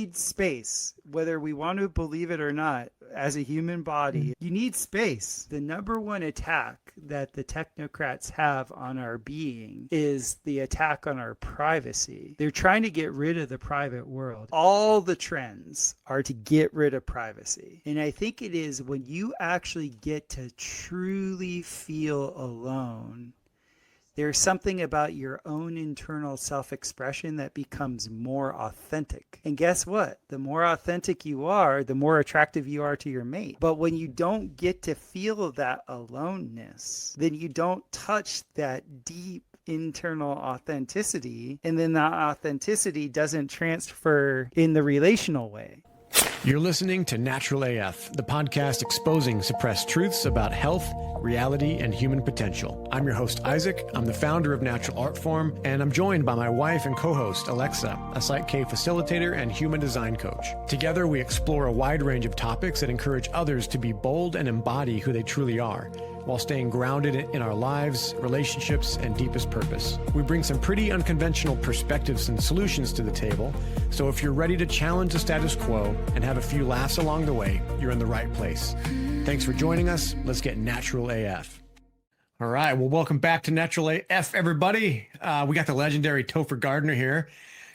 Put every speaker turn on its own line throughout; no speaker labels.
need space, whether we want to believe it or not. As a human body, you need space. The number one attack that the technocrats have on our being is the attack on our privacy. They're trying to get rid of the private world. All the trends are to get rid of privacy. And I think it is when you actually get to truly feel alone, there's something about your own internal self-expression that becomes more authentic. And guess what? The more authentic you are, the more attractive you are to your mate. But when you don't get to feel that aloneness, then you don't touch that deep internal authenticity. And then that authenticity doesn't transfer in the relational way.
You're listening to Natural AF, the podcast exposing suppressed truths about health, reality, and human potential. I'm your host, Isaac. I'm the founder of Natural Art Form, and I'm joined by my wife and co-host, Alexa, a Site K facilitator and human design coach. Together, we explore a wide range of topics that encourage others to be bold and embody who they truly are, while staying grounded in our lives, relationships, and deepest purpose. We bring some pretty unconventional perspectives and solutions to the table, so if you're ready to challenge the status quo and have a few laughs along the way, you're in the right place. Thanks for joining us. Let's get Natural AF. All right, well, welcome back to Natural AF, everybody. We got the legendary Topher Gardner here.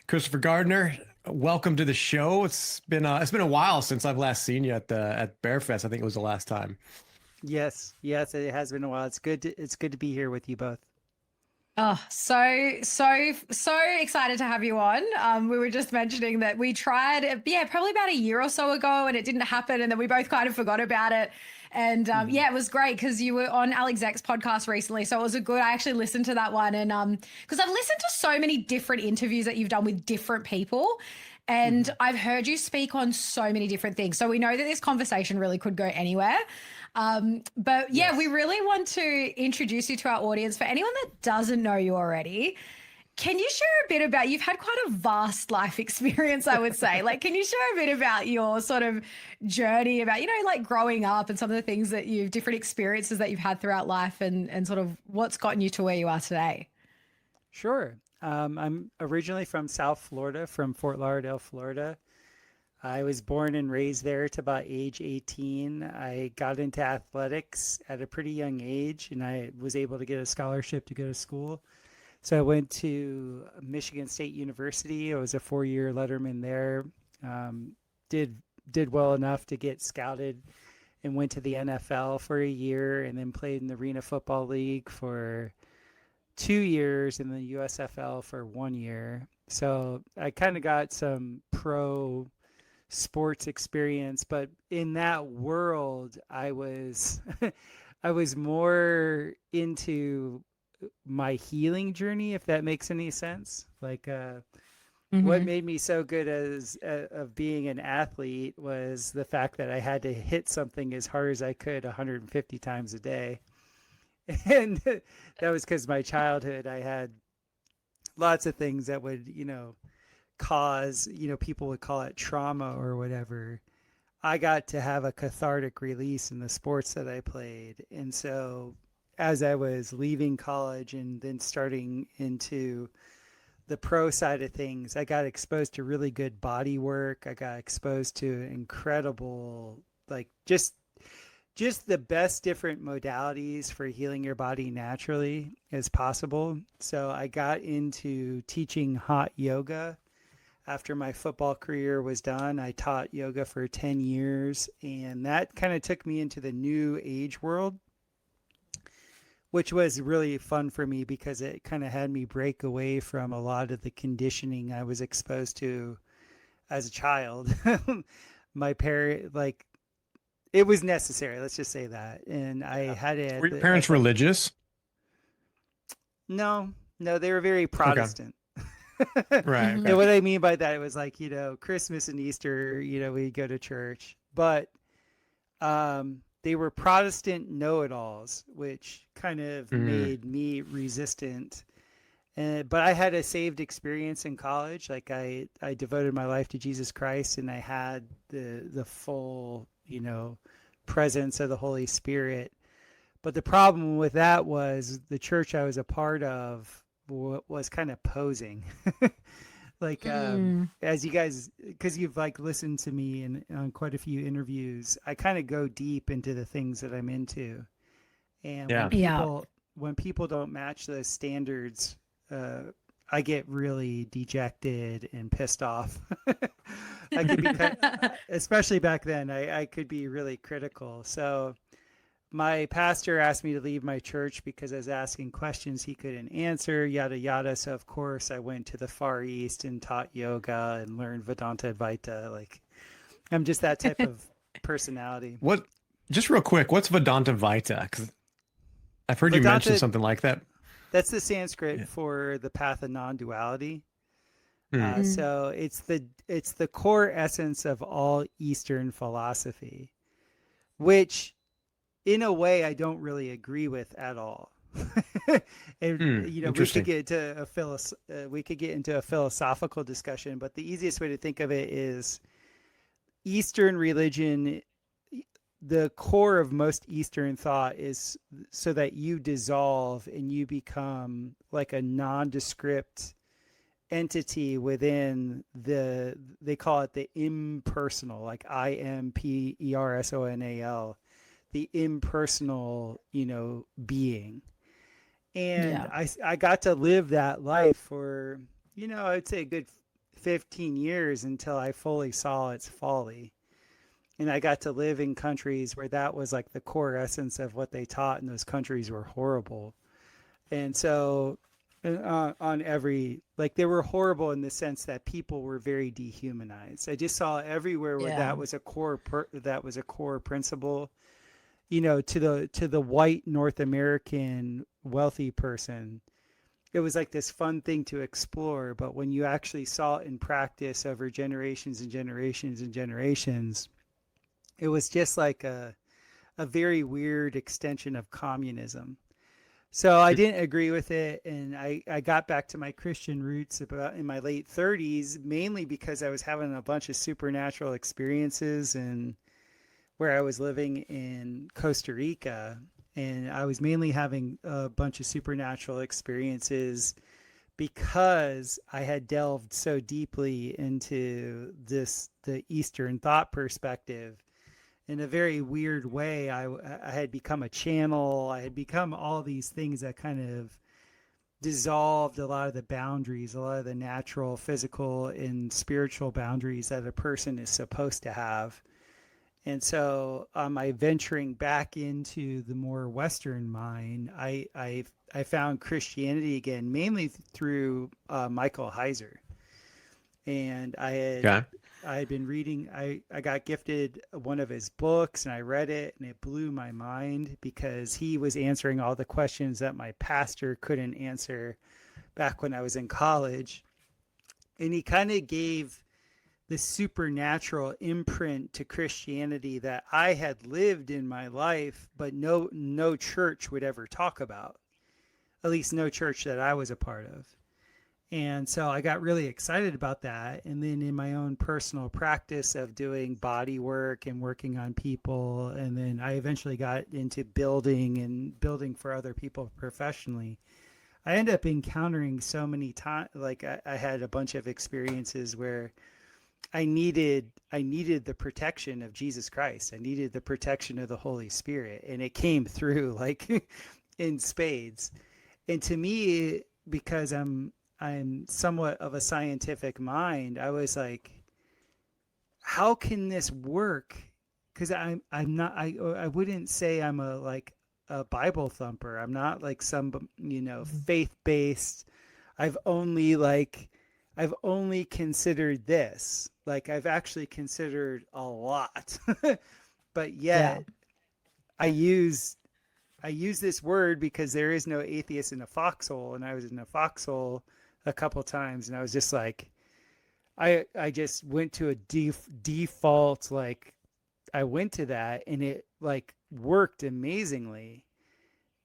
Christopher Gardner, welcome to the show. It's been a while since I've last seen you at Bearfest. I think it was the last time.
Yes, it has been a while. It's good to be here with you both.
Oh, so excited to have you on. We were just mentioning that we tried, probably about a year or so ago, and it didn't happen, and then we both kind of forgot about it. And it was great because you were on Alex Zech's podcast recently, so it was I actually listened to that one, and because I've listened to so many different interviews that you've done with different people, and I've heard you speak on so many different things. So we know that this conversation really could go anywhere. But yeah, we really want to introduce you to our audience. For anyone that doesn't know you already, can you share a bit about, you've had quite a vast life experience, I would say. Like, can you share a bit about your sort of journey about, like growing up and some of the things that different experiences that you've had throughout life and sort of what's gotten you to where you are today?
Sure. I'm originally from South Florida, from Fort Lauderdale, Florida. I was born and raised there to about age 18. I got into athletics at a pretty young age, and I was able to get a scholarship to go to school. So I went to Michigan State University. I was a 4-year letterman there. Did well enough to get scouted and went to the NFL for a year, and then played in the Arena Football League for 2 years and the USFL for 1 year. So I kind of got some pro sports experience, but in that world, I was more into my healing journey, if that makes any sense. Like, what made me so good of being an athlete was the fact that I had to hit something as hard as I could 150 times a day. And that was because my childhood, I had lots of things that would, cause, people would call it trauma or whatever. I got to have a cathartic release in the sports that I played. And so as I was leaving college and then starting into the pro side of things, I got exposed to really good body work. I got exposed to incredible, like just the best different modalities for healing your body naturally as possible. So I got into teaching hot yoga. After my football career was done, I taught yoga for 10 years, and that kind of took me into the new age world, which was really fun for me because it kind of had me break away from a lot of the conditioning I was exposed to as a child. My parent, it was necessary. Let's just say that. And I had it.
Were your parents religious?
No, they were very Protestant.
Right.
And what I mean by that, it was like, Christmas and Easter, we'd go to church, but they were Protestant know-it-alls, which kind of made me resistant. But I had a saved experience in college. Like I devoted my life to Jesus Christ, and I had the full, presence of the Holy Spirit. But the problem with that was the church I was a part of was kind of posing. Like, as you guys, because you've like listened to me and on quite a few interviews, I kind of go deep into the things that I'm into. And
Yeah.
when people don't match those standards, I get really dejected and pissed off. I could be, especially back then, I could be really critical. So my pastor asked me to leave my church because I was asking questions he couldn't answer, yada, yada. So, of course, I went to the Far East and taught yoga and learned Vedanta Advaita. Like, I'm just that type of personality.
Just real quick, what's Vedanta Vita? Because I've heard you mention something like that.
That's the Sanskrit for the path of non-duality. So it's the core essence of all Eastern philosophy, which in a way I don't really agree with at all. And, we could get into a philosophical discussion, but the easiest way to think of it is Eastern religion. The core of most Eastern thought is so that you dissolve and you become like a nondescript entity within they call it the impersonal, like impersonal, the impersonal, being. And I got to live that life for, I'd say a good 15 years until I fully saw its folly. And I got to live in countries where that was like the core essence of what they taught, and those countries were horrible. And so on every, like, they were horrible in the sense that people were very dehumanized. I just saw everywhere where that was a core principle, to the white North American wealthy person. It was like this fun thing to explore, but when you actually saw it in practice over generations and generations and generations, it was just like a very weird extension of communism. So I didn't agree with it, and I got back to my Christian roots about in my late 30s, mainly because I was having a bunch of supernatural experiences and where I was living in Costa Rica, and I was mainly having a bunch of supernatural experiences because I had delved so deeply into the Eastern thought perspective. In a very weird way, I had become a channel. I had become all these things that kind of dissolved a lot of the boundaries, a lot of the natural, physical, and spiritual boundaries that a person is supposed to have. And so on my venturing back into the more Western mind, I found Christianity again, mainly through Michael Heiser. And I had been reading, I got gifted one of his books, and I read it, and it blew my mind because he was answering all the questions that my pastor couldn't answer back when I was in college. And he kind of gave the supernatural imprint to Christianity that I had lived in my life, but no church would ever talk about, at least no church that I was a part of. And so I got really excited about that. And then in my own personal practice of doing body work and working on people, and then I eventually got into building for other people professionally, I ended up encountering so many times, like I had a bunch of experiences where I needed the protection of Jesus Christ. I needed the protection of the Holy Spirit, and it came through like in spades. And to me, because I'm somewhat of a scientific mind, I was like, how can this work? Because I wouldn't say I'm a Bible thumper. I'm not like some, faith-based. I've only considered this. Like, I've actually considered a lot, but yet I use this word because there is no atheist in a foxhole, and I was in a foxhole a couple times, and I was just like, I just went to a default, like I went to that, and it like worked amazingly.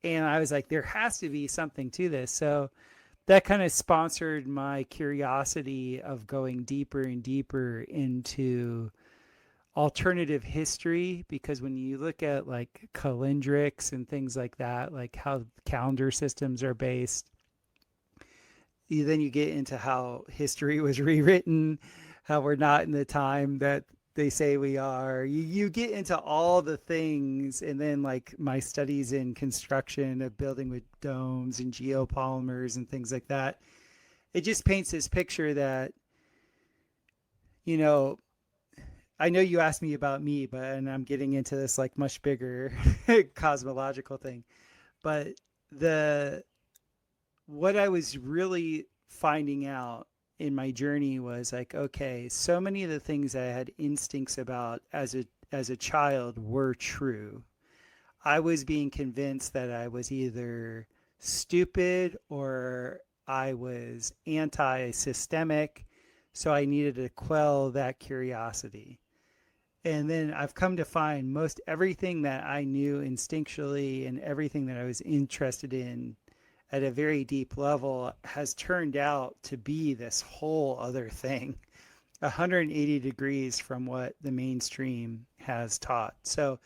And I was like, there has to be something to this. So that kind of sponsored my curiosity of going deeper and deeper into alternative history, because when you look at like calendrics and things like that, like how calendar systems are based, then you get into how history was rewritten, how we're not in the time that they say we are. You get into all the things, and then like my studies in construction of building with domes and geopolymers and things like that, it just paints this picture that, you know, I know you asked me about me, but and I'm getting into this like much bigger cosmological thing, but the what I was really finding out in my journey was like, okay, so many of the things I had instincts about as a child were true. I was being convinced that I was either stupid or I was anti-systemic, so I needed to quell that curiosity. And then I've come to find most everything that I knew instinctually and everything that I was interested in at a very deep level has turned out to be this whole other thing, 180 degrees from what the mainstream has taught. So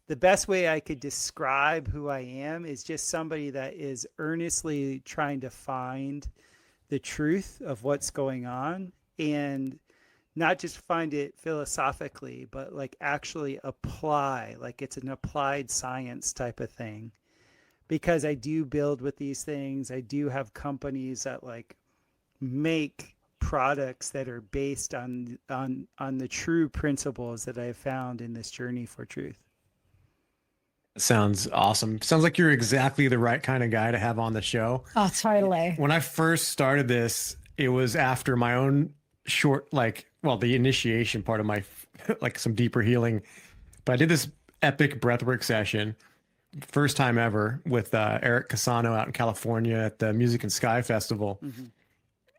the best way I could describe who I am is just somebody that is earnestly trying to find the truth of what's going on, and not just find it philosophically, but like actually apply, like it's an applied science type of thing. Because I do build with these things. I do have companies that like make products that are based on the true principles that I've found in this journey for truth.
Sounds awesome. Sounds like you're exactly the right kind of guy to have on the show.
Oh, totally.
When I first started this, it was after my own short, like, well, the initiation part of my, like some deeper healing. But I did this epic breathwork session, first time ever, with Eric Casano out in California at the Music and Sky Festival,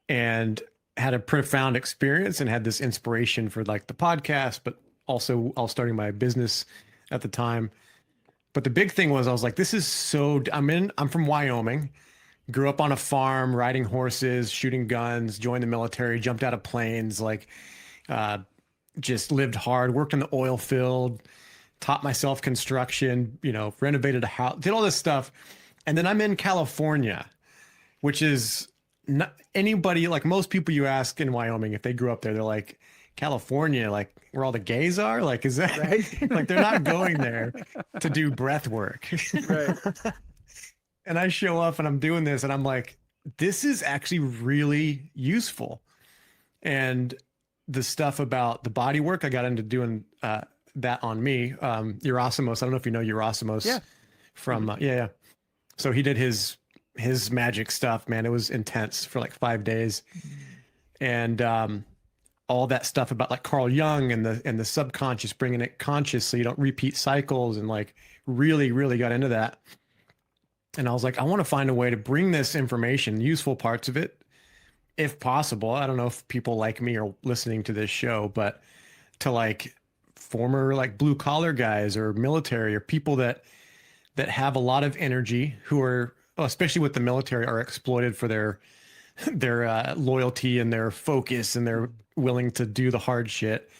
and had a profound experience and had this inspiration for like the podcast, but also I was starting my business at the time. But the big thing was I was like, this is so, I'm from Wyoming, grew up on a farm, riding horses, shooting guns, joined the military, jumped out of planes, like just lived hard, worked in the oil field, taught myself construction, you know, renovated a house, did all this stuff. And then I'm in California, which is not anybody, like most people you ask in Wyoming, if they grew up there, they're like, California, like where all the gays are, like, is that right? Like they're not going there to do breath work.
Right.
And I show up and I'm doing this and I'm like, this is actually really useful. And the stuff about the body work, I got into doing that on me. Eurasimos, I don't know if you know Eurasimos.
Yeah.
From, yeah. So he did his magic stuff, man. It was intense for like 5 days. And all that stuff about like Carl Jung and the subconscious, bringing it conscious so you don't repeat cycles, and like really, really got into that. And I was like, I want to find a way to bring this information, useful parts of it, if possible. I don't know if people like me are listening to this show, but to like former like blue collar guys or military or people that have a lot of energy, who are, especially with the military, are exploited for their loyalty and their focus, and they're willing to do the hard shit,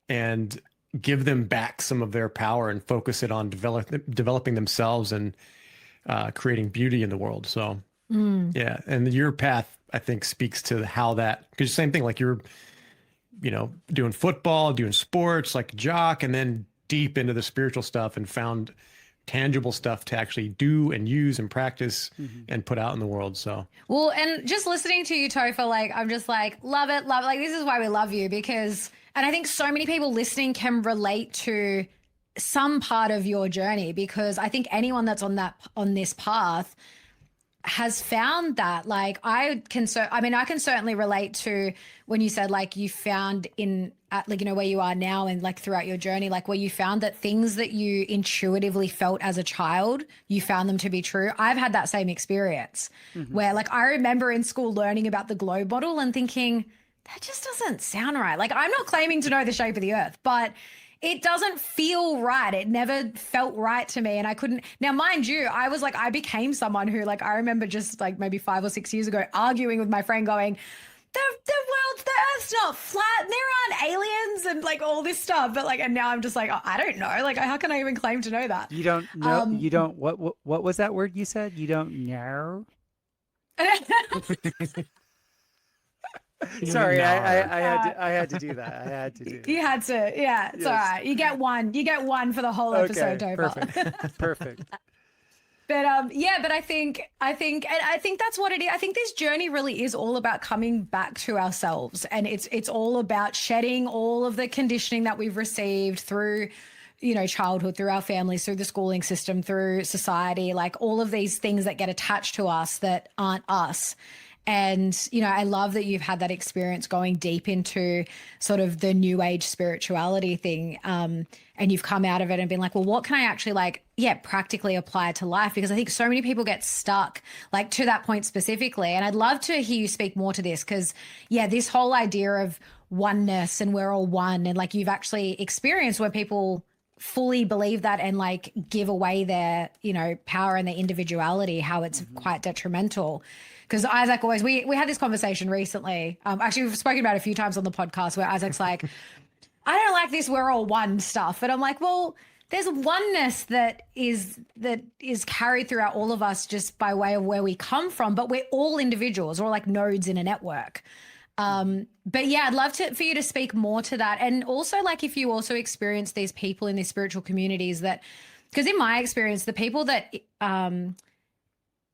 and give them back some of their power and focus it on developing themselves and creating beauty in the world. So yeah. And your path, I think, speaks to how that, because same thing, like you're, you know, doing football, doing sports, like jock, and then deep into the spiritual stuff and found tangible stuff to actually do and use and practice and put out in the world. So,
well, and just listening to you, Topher, like, I'm just like, love it. Like, this is why we love you, because, and I think so many people listening can relate to some part of your journey, because I think anyone that's on this path has found that. Like, I can certainly relate to when you said like you found like, you know, where you are now and like throughout your journey, like where you found that things that you intuitively felt as a child, you found them to be true. I've had that same experience where like I remember in school learning about the globe model and thinking, that just doesn't sound right. Like, I'm not claiming to know the shape of the earth, but it doesn't feel right. It never felt right to me. And I couldn't. Now, mind you, I was like, I became someone who, like, I remember just like maybe 5 or 6 years ago arguing with my friend going, the earth's not flat. There aren't aliens and like all this stuff. But like, and now I'm just like, oh, I don't know. Like, how can I even claim to know that?
You don't know. You don't. What was that word you said? You don't know? Sorry,
Nar.
I had to do that. I had to do
You
that.
had to, yeah. It's all
Yes.
right. You get one. You get one for the whole episode,
Okay.
Topher.
Perfect.
But yeah, but I think that's what it is. I think this journey really is all about coming back to ourselves, and it's all about shedding all of the conditioning that we've received through, childhood, through our families, through the schooling system, through society, like all of these things that get attached to us that aren't us. And, I love that you've had that experience going deep into sort of the new age spirituality thing. And you've come out of it and been like, well, what can I actually practically apply to life? Because I think so many people get stuck like to that point specifically. And I'd love to hear you speak more to this because, yeah, this whole idea of oneness and we're all one, and like you've actually experienced where people fully believe that and like give away their, power and their individuality, how it's quite detrimental. Because Isaac always, we had this conversation recently. Actually, we've spoken about it a few times on the podcast where Isaac's like, I don't like this we're all one stuff. And I'm like, well, there's oneness that is carried throughout all of us just by way of where we come from, but we're all individuals or like nodes in a network. But yeah, I'd love for you to speak more to that. And also like if you also experience these people in these spiritual communities that, because in my experience, the people that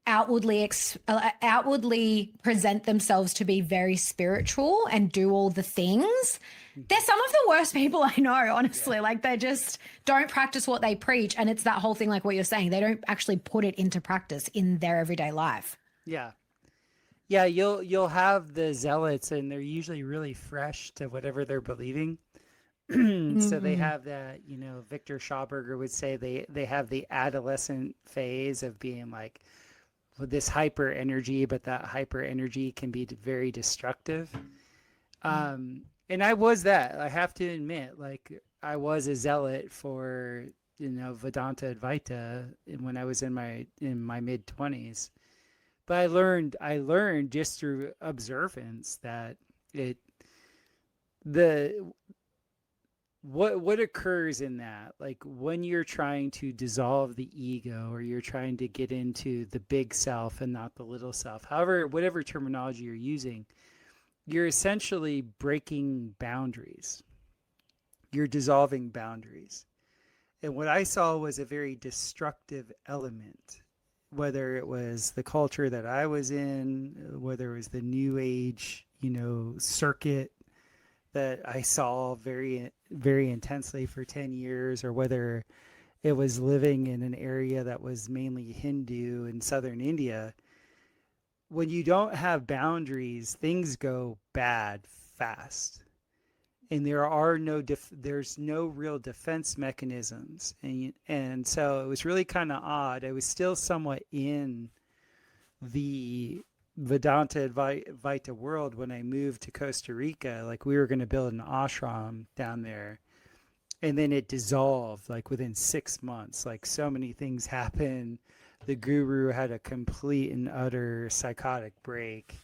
outwardly present themselves to be very spiritual and do all the things, they're some of the worst people I know, honestly. Yeah. Like they just don't practice what they preach. And it's that whole thing, like what you're saying, they don't actually put it into practice in their everyday life.
Yeah. Yeah, you'll have the zealots and they're usually really fresh to whatever they're believing. So they have that, Victor Schauberger would say they have the adolescent phase of being like with this hyper energy, but that hyper energy can be very destructive. And I was that. I have to admit, like I was a zealot for Vedanta Advaita when I was in my mid 20s. But I learned just through observance that what occurs in that, like when you're trying to dissolve the ego or you're trying to get into the big self and not the little self, however, whatever terminology you're using, you're essentially breaking boundaries. You're dissolving boundaries. And what I saw was a very destructive element, whether it was the culture that I was in, whether it was the new age, circuit that I saw very, very intensely for 10 years, or whether it was living in an area that was mainly Hindu in southern India. When you don't have boundaries, things go bad fast. And there's no real defense mechanisms. And so it was really kind of odd. I was still somewhat in the Vedanta Advaita world when I moved to Costa Rica. Like we were going to build an ashram down there. And then it dissolved like within 6 months. Like so many things happened. The guru had a complete and utter psychotic break.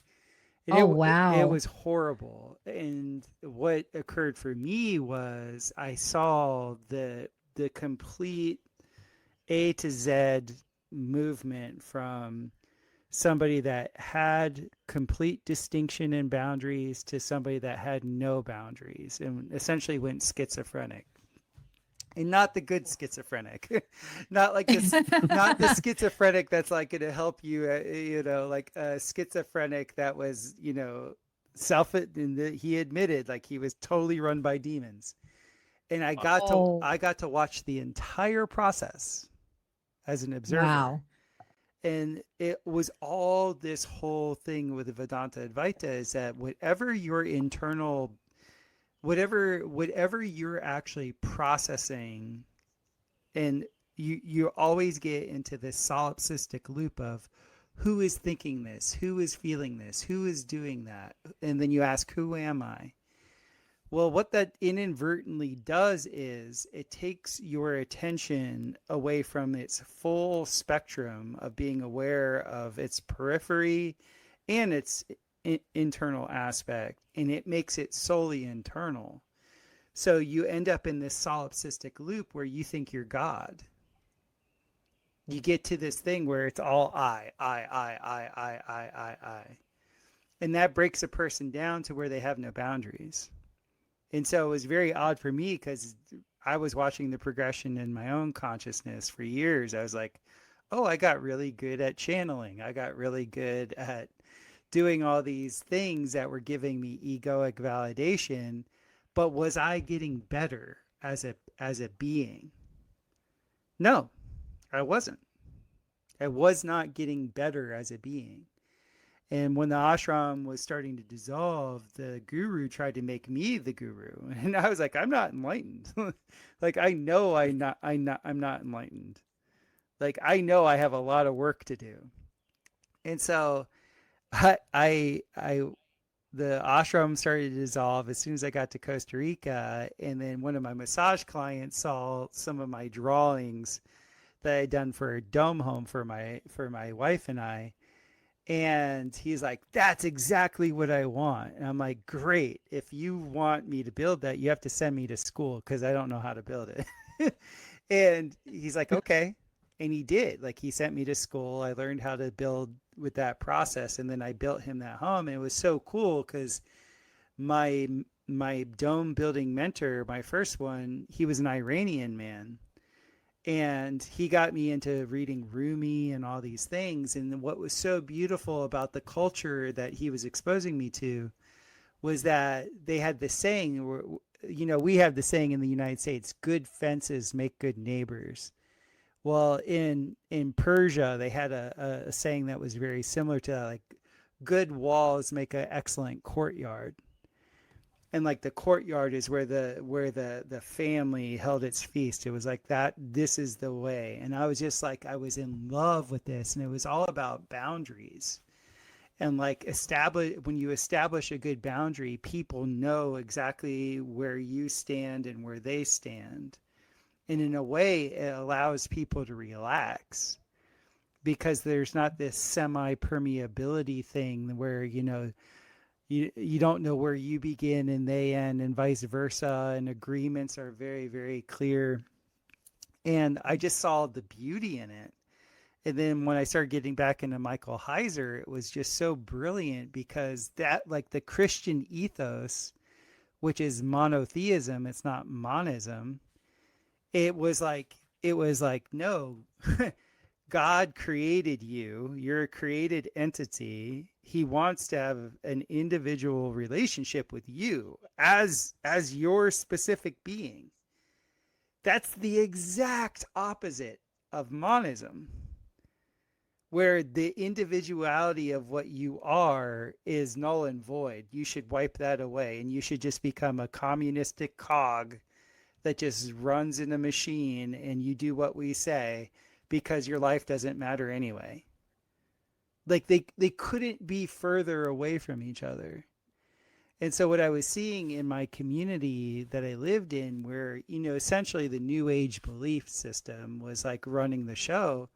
And
wow.
It was horrible. And what occurred for me was I saw the complete A to Z movement from somebody that had complete distinction and boundaries to somebody that had no boundaries and essentially went schizophrenic. And not the good schizophrenic, not like this, not the schizophrenic that's like going to help you, like a schizophrenic that was, he admitted like he was totally run by demons. And I got to watch the entire process as an observer.
Wow.
And it was all this whole thing with the Vedanta Advaita is that whatever your internal whatever you're actually processing, and you always get into this solipsistic loop of who is thinking this, who is feeling this, who is doing that, and then you ask, who am I? Well, what that inadvertently does is it takes your attention away from its full spectrum of being aware of its periphery and its internal aspect, and it makes it solely internal. So you end up in this solipsistic loop where you think you're God. you get to this thing where it's all I. And that breaks a person down to where they have no boundaries. And so it was very odd for me because I was watching the progression in my own consciousness for years. I was like, oh, I got really good at channeling. I got really good at doing all these things that were giving me egoic validation. But was I getting better as a being? No, I wasn't. I was not getting better as a being. And when the ashram was starting to dissolve, the guru tried to make me the guru. And I was like, I'm not enlightened. Like, I know I'm not enlightened. Like, I know I have a lot of work to do. And so I the ashram started to dissolve as soon as I got to Costa Rica. And then one of my massage clients saw some of my drawings that I had done for a dome home for my wife and I. And he's like, that's exactly what I want. And I'm like, great. If you want me to build that, you have to send me to school because I don't know how to build it. And he's like, okay. And he did. Like, he sent me to school. I learned how to build with that process. And then I built him that home. And it was so cool because my dome building mentor, my first one, he was an Iranian man. And he got me into reading Rumi and all these things. And what was so beautiful about the culture that he was exposing me to was that they had this saying, you know, we have the saying in the United States, good fences make good neighbors. Well, in Persia, they had a saying that was very similar to that, like, good walls make an excellent courtyard. And like the courtyard is where the family held its feast. It was like that, this is the way. And I was just like, I was in love with this. And it was all about boundaries. And like, when you establish a good boundary, people know exactly where you stand and where they stand. And in a way, it allows people to relax because there's not this semi-permeability thing where, you know, you don't know where you begin and they end, and vice versa, and agreements are very, very clear. And I just saw the beauty in it. And then when I started getting back into Michael Heiser, it was just so brilliant because that, like, the Christian ethos, which is monotheism, it's not monism. It was like, no, God created you. You're a created entity. He wants to have an individual relationship with you as your specific being. That's the exact opposite of monism, where the individuality of what you are is null and void. You should wipe that away, and you should just become a communistic cog that just runs in a machine, and you do what we say because your life doesn't matter anyway. Like, they couldn't be further away from each other. And so what I was seeing in my community that I lived in, where, you know, essentially the new age belief system was like running the show,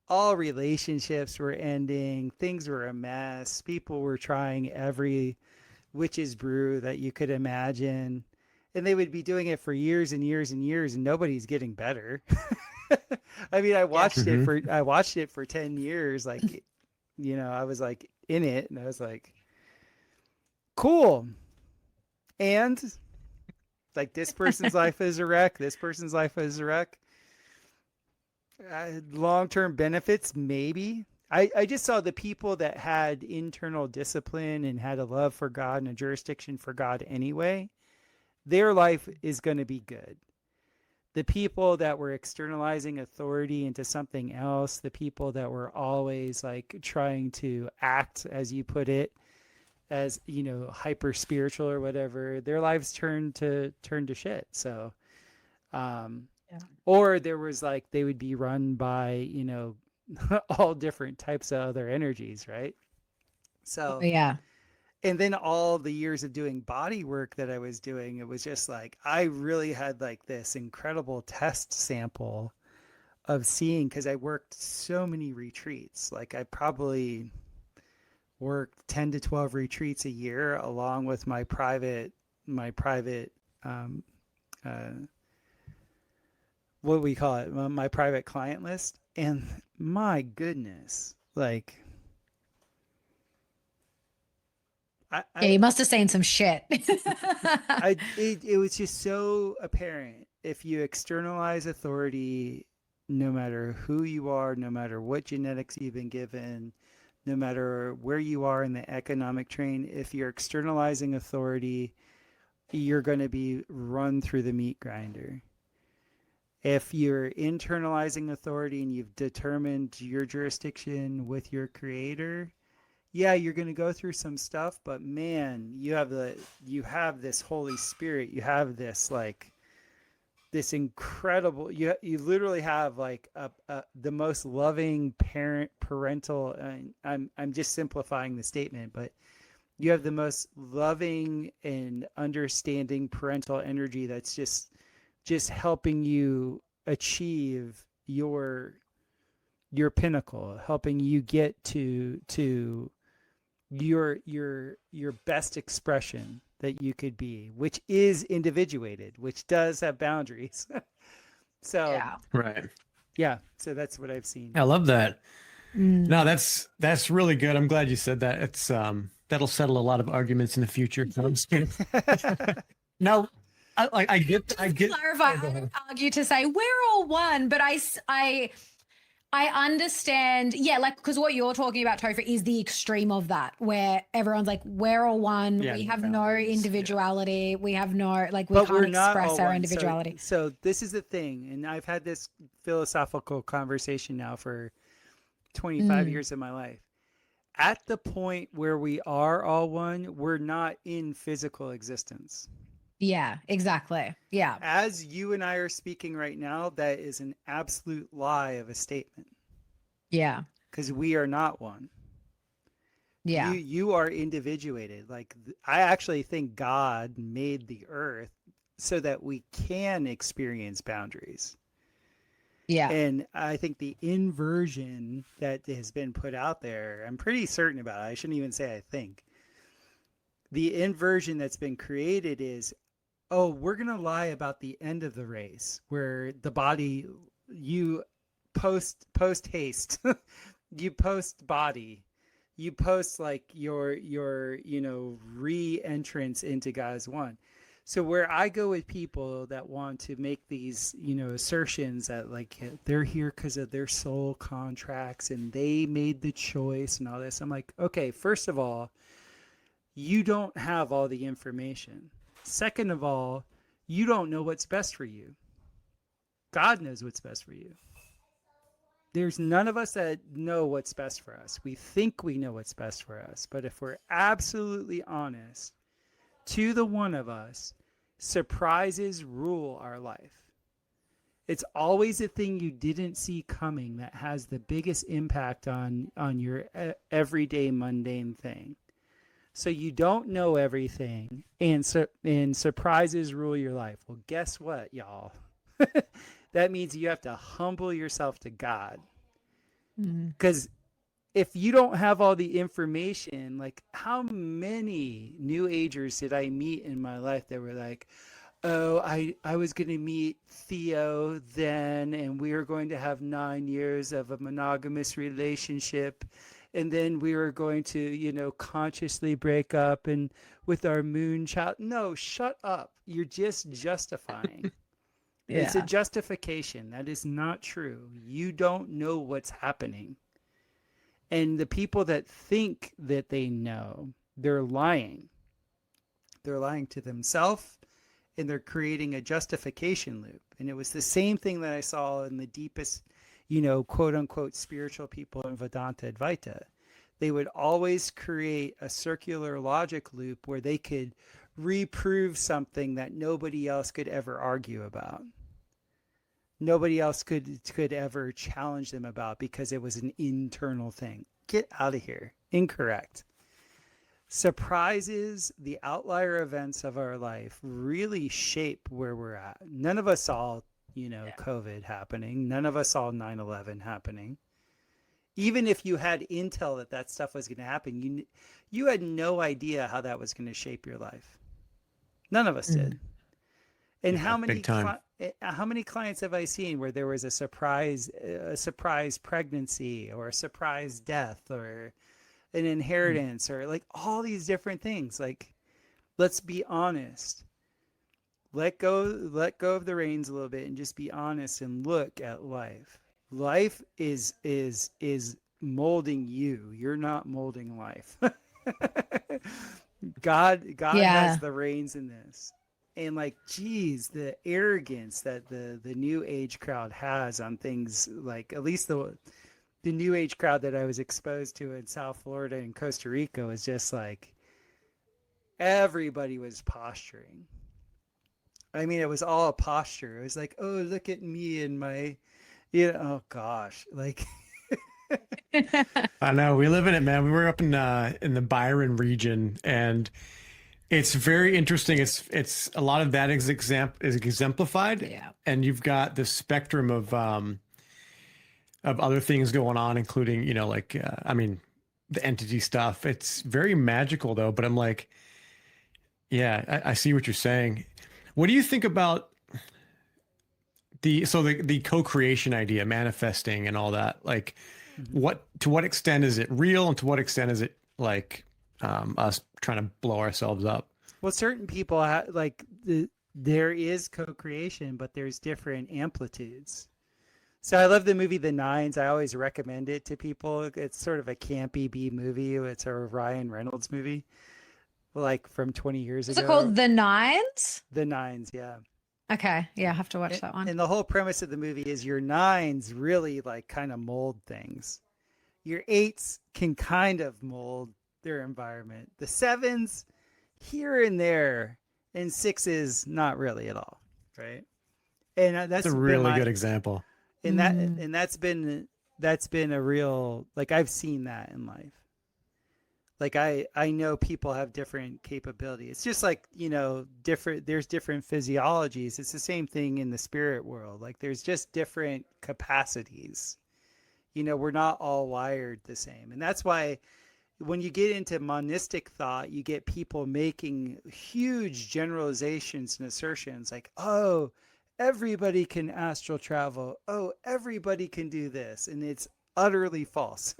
all relationships were ending, things were a mess, people were trying every witch's brew that you could imagine, and they would be doing it for years and years and years, and nobody's getting better. I mean, I watched it for 10 years, like, you know, I was like in it, and I was like, cool. And like, this person's life is a wreck. This person's life is a wreck. Long-term benefits, maybe. I just saw the people that had internal discipline and had a love for God and a jurisdiction for God anyway, their life is going to be good. The people that were externalizing authority into something else, the people that were always like trying to act, as you put it, as, you know, hyper spiritual or whatever, their lives turned to shit. So, or there was like, they would be run by, you know, all different types of other energies, right? So,
yeah.
And then all the years of doing body work that I was doing, it was just like, I really had like this incredible test sample of seeing, because I worked so many retreats. Like, I probably worked 10 to 12 retreats a year, along with my private, what we call it, my private client list. And my goodness, like
Yeah, you must have seen some shit.
it was just so apparent. If you externalize authority, no matter who you are, no matter what genetics you've been given, no matter where you are in the economic train, if you're externalizing authority, you're going to be run through the meat grinder. If you're internalizing authority and you've determined your jurisdiction with your creator, yeah, you're going to go through some stuff, but man, you have this Holy Spirit. You have this like this incredible, you literally have like the most loving parental, I'm just simplifying the statement, but you have the most loving and understanding parental energy that's just helping you achieve your pinnacle, helping you get to your best expression that you could be, which is individuated, which does have boundaries. So
Yeah.
Right.
yeah, so that's what I've seen.
I love that. No, that's really good. I'm glad you said that. It's that'll settle a lot of arguments in the future. No, I'm just kidding. No, I get.
Clarify. I would argue to say we're all one, but I understand. Yeah, like because what you're talking about, Topher, is the extreme of that, where everyone's like, we're all one.
Yeah,
we
no
have no
boundaries.
individuality. Yeah. We have no like we
But
can't
we're not
express
all
our
one.
individuality.
So this is the thing, and I've had this philosophical conversation now for 25 years of my life. At the point where we are all one, we're not in physical existence.
Yeah, exactly. Yeah.
As you and I are speaking right now, that is an absolute lie of a statement.
Yeah.
Because we are not one.
Yeah.
You are individuated. Like I actually think God made the earth so that we can experience boundaries.
Yeah.
And I think the inversion that has been put out there, I'm pretty certain about it. I shouldn't even say I think. The inversion that's been created is, oh, we're going to lie about the end of the race where the body, you post haste, you post body, you post like your re-entrance into God's one. So where I go with people that want to make these, assertions that like they're here because of their soul contracts and they made the choice and all this, I'm like, okay, first of all, you don't have all the information. Second of all, you don't know what's best for you. God knows what's best for you. There's none of us that know what's best for us. We think we know what's best for us. But if we're absolutely honest, to the one of us, surprises rule our life. It's always the thing you didn't see coming that has the biggest impact on your everyday mundane thing. So you don't know everything, and surprises rule your life. Well, guess what, y'all? That means you have to humble yourself to God. Because if you don't have all the information, like how many New Agers did I meet in my life that were like, oh, I was going to meet Theo then, and we were going to have 9 years of a monogamous relationship. And then we were going to, consciously break up and with our moon child. No, shut up. You're just justifying. Yeah. It's a justification. That is not true. You don't know what's happening. And the people that think that they know, they're lying. They're lying to themselves, and they're creating a justification loop. And it was the same thing that I saw in the deepest, quote unquote, spiritual people in Vedanta Advaita. They would always create a circular logic loop where they could reprove something that nobody else could ever argue about. Nobody else could ever challenge them about because it was an internal thing. Get out of here. Incorrect. Surprises, the outlier events of our life really shape where we're at. None of us saw, COVID happening. None of us saw 9/11 happening. Even if you had intel that stuff was going to happen, you had no idea how that was going to shape your life. None of us did. And how many How many clients have I seen where there was a surprise pregnancy or a surprise death or an inheritance or like all these different things? Like, let's be honest. Let go of the reins a little bit and just be honest and look at life. Life is molding you. You're not molding life. God has the reins in this. And like, geez, the arrogance that the new age crowd has on things, like at least the new age crowd that I was exposed to in South Florida and Costa Rica was just like, everybody was posturing. I mean, it was all a posture. It was like, oh, look at me and my, oh gosh, like.
I know, we live in it, man. We were up in the Byron region, and it's very interesting. It's a lot of that is exemplified, and you've got the spectrum of other things going on, including like I mean, the entity stuff. It's very magical though. But I'm like, yeah, I see what you're saying. What do you think about the co-creation idea, manifesting and all that? Like, to what extent is it real, and to what extent is it like us trying to blow ourselves up?
Well, certain people there is co-creation, but there's different amplitudes. So I love the movie The Nines. I always recommend it to people. It's sort of a campy B movie. It's a Ryan Reynolds movie, like from 20 years ago.
Is it called The Nines?
The Nines, yeah.
Okay, yeah, I have to watch that one.
And the whole premise of the movie is your nines really like kind of mold things. Your eights can kind of mold their environment. The sevens, here and there, and sixes, not really at all, right? And that's
a really good example.
And that's been a real, like, I've seen that in life. Like I know people have different capability. It's just like, there's different physiologies. It's the same thing in the spirit world. Like there's just different capacities. We're not all wired the same. And that's why when you get into monistic thought, you get people making huge generalizations and assertions like, oh, everybody can astral travel. Oh, everybody can do this. And it's utterly false.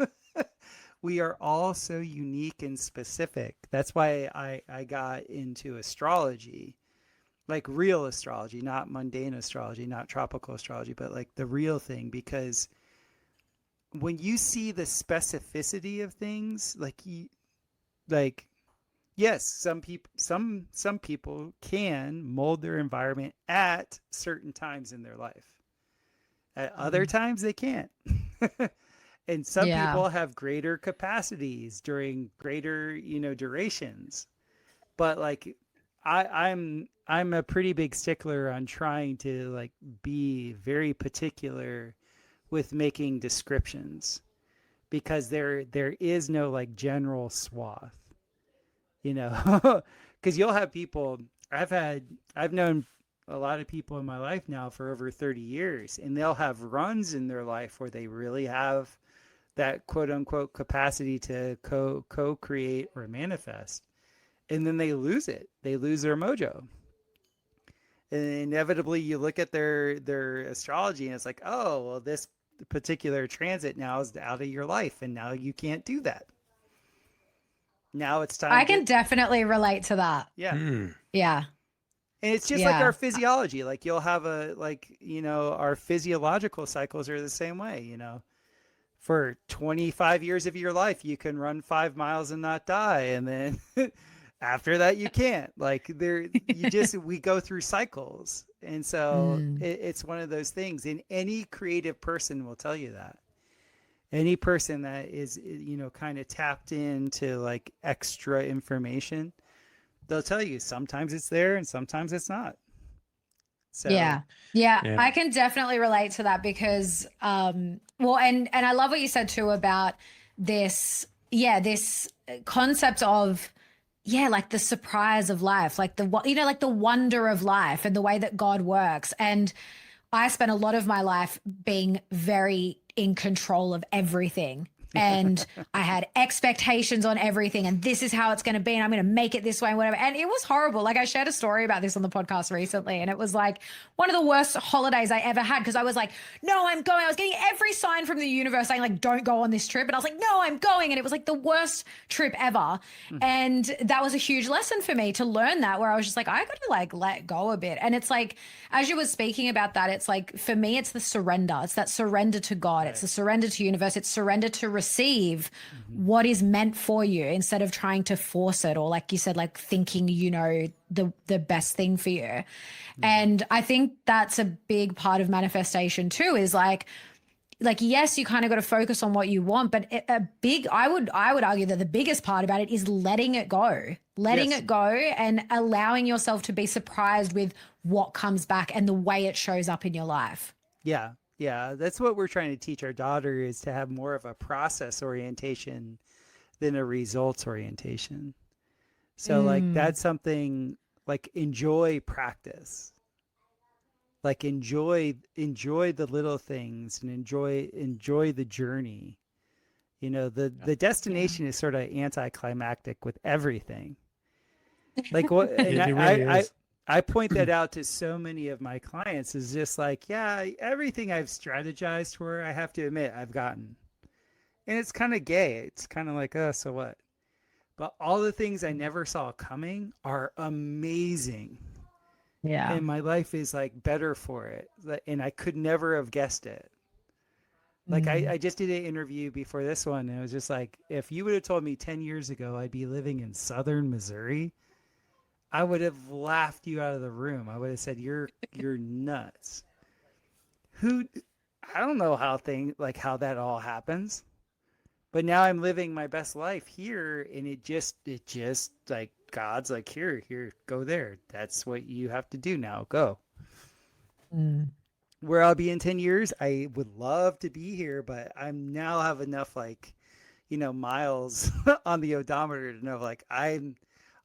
We are all so unique and specific. That's why I got into astrology, like real astrology, not mundane astrology, not tropical astrology, but like the real thing. Because when you see the specificity of things, yes, some people can mold their environment at certain times in their life. At other times they can't. And some people have greater capacities during greater, durations. But like I'm a pretty big stickler on trying to like be very particular with making descriptions, because there is no like general swath, because you'll have people. I've known a lot of people in my life now for over 30 years, and they'll have runs in their life where they really have that quote unquote capacity to co-create or manifest. And then they lose it. They lose their mojo. And inevitably you look at their astrology and it's like, oh, well, this particular transit now is out of your life. And now you can't do that. Now it's time.
I can definitely relate to that.
Yeah.
Yeah.
And it's just like our physiology. Like you'll have our physiological cycles are the same way, For 25 years of your life, you can run 5 miles and not die. And then after that, you can't. Like we go through cycles. And so it's one of those things. And any creative person will tell you that. Any person that is, kind of tapped into like extra information, they'll tell you sometimes it's there and sometimes it's not. So,
yeah, I can definitely relate to that because, and I love what you said too about this concept of, like the surprise of life, like like the wonder of life and the way that God works. And I spent a lot of my life being very in control of everything. and I had expectations on everything, and this is how it's going to be, and I'm going to make it this way and whatever. And it was horrible. Like, I shared a story about this on the podcast recently, and it was like one of the worst holidays I ever had, because I was like, no, I'm going. I was getting every sign from the universe saying like, don't go on this trip. And I was like, no, I'm going. And it was like the worst trip ever. And that was a huge lesson for me to learn that, where I was just like, I got to like let go a bit. And it's like, as you were speaking about that, it's like, for me, it's the surrender. It's that surrender to God. It's the surrender to universe. It's surrender to receive what is meant for you, instead of trying to force it, or like you said, like thinking, you know, the best thing for you. And I think that's a big part of manifestation too, is like, yes, you kind of got to focus on what you want, but I would argue that the biggest part about it is letting it go, it go, and allowing yourself to be surprised with what comes back and the way it shows up in your life.
Yeah. Yeah. That's what we're trying to teach our daughter, is to have more of a process orientation than a results orientation. So like, that's something like, enjoy practice. Like, enjoy the little things, and enjoy the journey. You know, the destination is sort of anticlimactic with everything. Like, what, and I point that out to so many of my clients, is just like, yeah, everything I've strategized for, I have to admit, I've gotten. And it's kind of gay. It's kind of like, oh, so what? But all the things I never saw coming are amazing.
Yeah.
And my life is like better for it. And I could never have guessed it. Like, I just did an interview before this one, and it was just like, if you would have told me 10 years ago I'd be living in southern Missouri, I would have laughed you out of the room. I would have said, you're nuts. I don't know how that all happens. But now I'm living my best life here, and it just like, God's like, here, go there. That's what you have to do now. Go. Where I'll be in 10 years, I would love to be here, but I'm now have enough, like, you know, miles on the odometer to know, like, I'm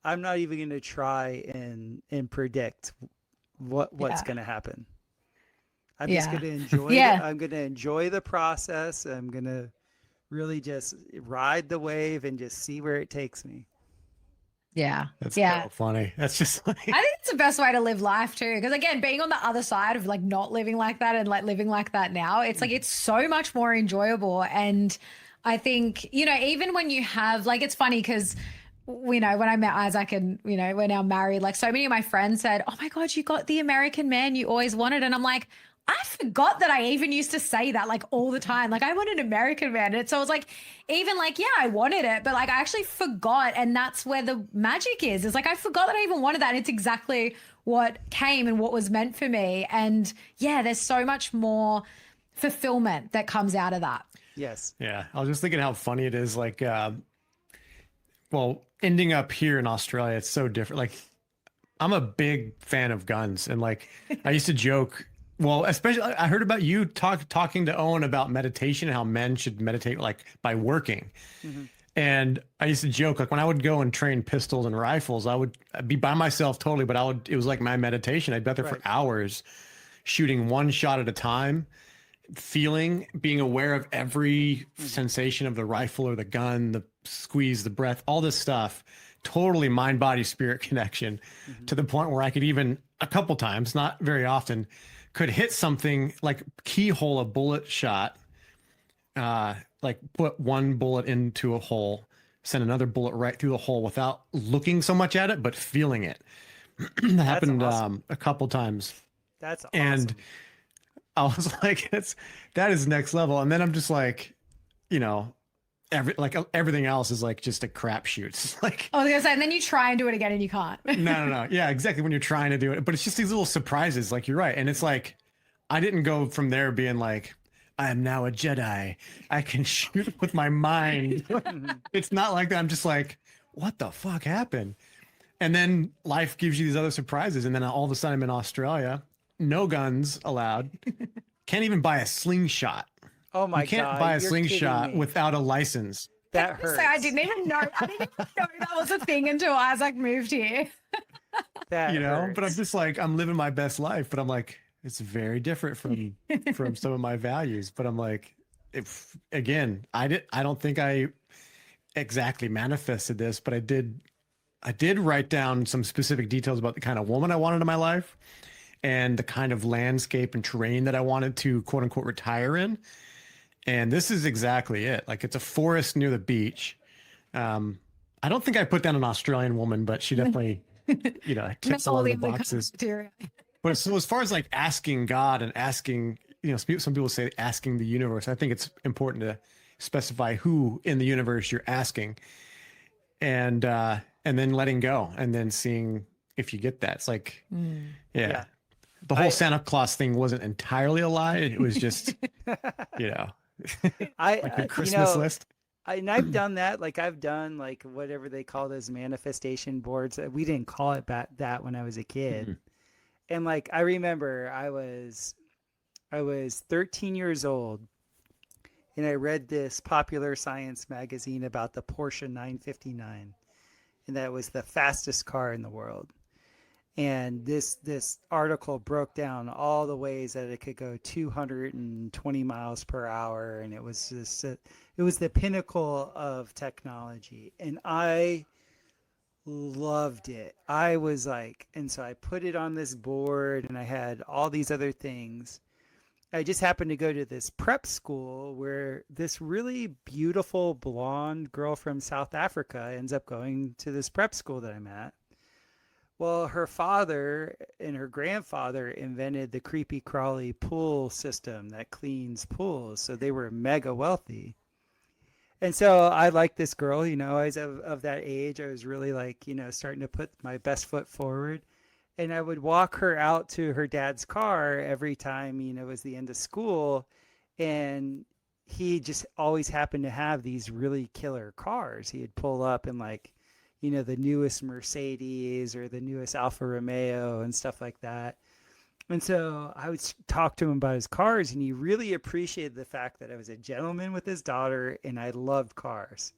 not even going to try and predict what's going to happen. I'm just going to enjoy it. I'm going to enjoy the process. I'm going to really just ride the wave and just see where it takes me.
Yeah.
That's so funny. That's just like,
I think it's the best way to live life too. Because again, being on the other side of like not living like that and like living like that now, it's like, it's so much more enjoyable. And I think, you know, even when you have, like, it's funny because, you know, when I met Isaac and, you know, we're now married, like, so many of my friends said, oh my God, you got the American man you always wanted. And I'm like, I forgot that I even used to say that like all the time. Like, I want an American man. And so I was like, even like, yeah, I wanted it, but like I actually forgot. And that's where the magic is. It's like, I forgot that I even wanted that. And it's exactly what came and what was meant for me. And yeah, there's so much more fulfillment that comes out of that.
Yes.
Yeah. I was just thinking how funny it is. Like, well, ending up here in Australia, it's so different. Like, I'm a big fan of guns. And like, I used to joke, well, especially I heard about you talking to Owen about meditation and how men should meditate like by working. And I used to joke, like when I would go and train pistols and rifles, I would be by myself totally, but it was like my meditation. I'd be out there for hours shooting one shot at a time, being aware of every sensation of the rifle or the gun, the squeeze, the breath, all this stuff, totally mind, body, spirit connection to the point where I could even a couple times, not very often, could hit something like keyhole a bullet shot, like put one bullet into a hole, send another bullet right through the hole without looking so much at it, but feeling it. That happened awesome. A couple times.
That's awesome.
And I was like, that is next level. And then I'm just like, you know, everything else is like just a crapshoot. It's like,
I was gonna say, and then you try and do it again and you can't.
No. Yeah, exactly. When you're trying to do it, but it's just these little surprises. Like, you're right. And it's like, I didn't go from there being like, I am now a Jedi. I can shoot with my mind. It's not like that. I'm just like, what the fuck happened? And then life gives you these other surprises. And then all of a sudden I'm in Australia, no guns allowed. Can't even buy a slingshot.
Oh my God.
You can't buy a slingshot without a license.
That hurts.
I didn't even know. I didn't even know that was a thing until Isaac moved here.
That hurts.
But I'm just like, I'm living my best life, but I'm like, it's very different from some of my values. But I'm like, if again, I don't think I exactly manifested this, but I did write down some specific details about the kind of woman I wanted in my life and the kind of landscape and terrain that I wanted to quote unquote retire in. And this is exactly it. Like, it's a forest near the beach. I don't think I put down an Australian woman, but she definitely, ticks a lot of the boxes. But so as far as like asking God and asking, some people say asking the universe, I think it's important to specify who in the universe you're asking, and then letting go and then seeing if you get that. It's like, yeah. The whole Santa Claus thing wasn't entirely a lie. It was just, like a Christmas list.
And I've done that. Like, I've done like whatever they call those manifestation boards. We didn't call it that when I was a kid. Mm-hmm. And like, I remember I was 13 years old, and I read this popular science magazine about the Porsche 959, and that was the fastest car in the world. And this article broke down all the ways that it could go 220 miles per hour, and it was just it was the pinnacle of technology, and I loved it. I was like, and so I put it on this board, and I had all these other things. I just happened to go to this prep school where this really beautiful blonde girl from South Africa ends up going to this prep school that I'm at. Well, her father and her grandfather invented the creepy crawly pool system that cleans pools. So they were mega wealthy. And so I liked this girl, I was of that age. I was really like, starting to put my best foot forward. And I would walk her out to her dad's car every time, it was the end of school. And he just always happened to have these really killer cars. He'd pull up in like, the newest Mercedes or the newest Alfa Romeo and stuff like that. And so I would talk to him about his cars, and he really appreciated the fact that I was a gentleman with his daughter and I loved cars.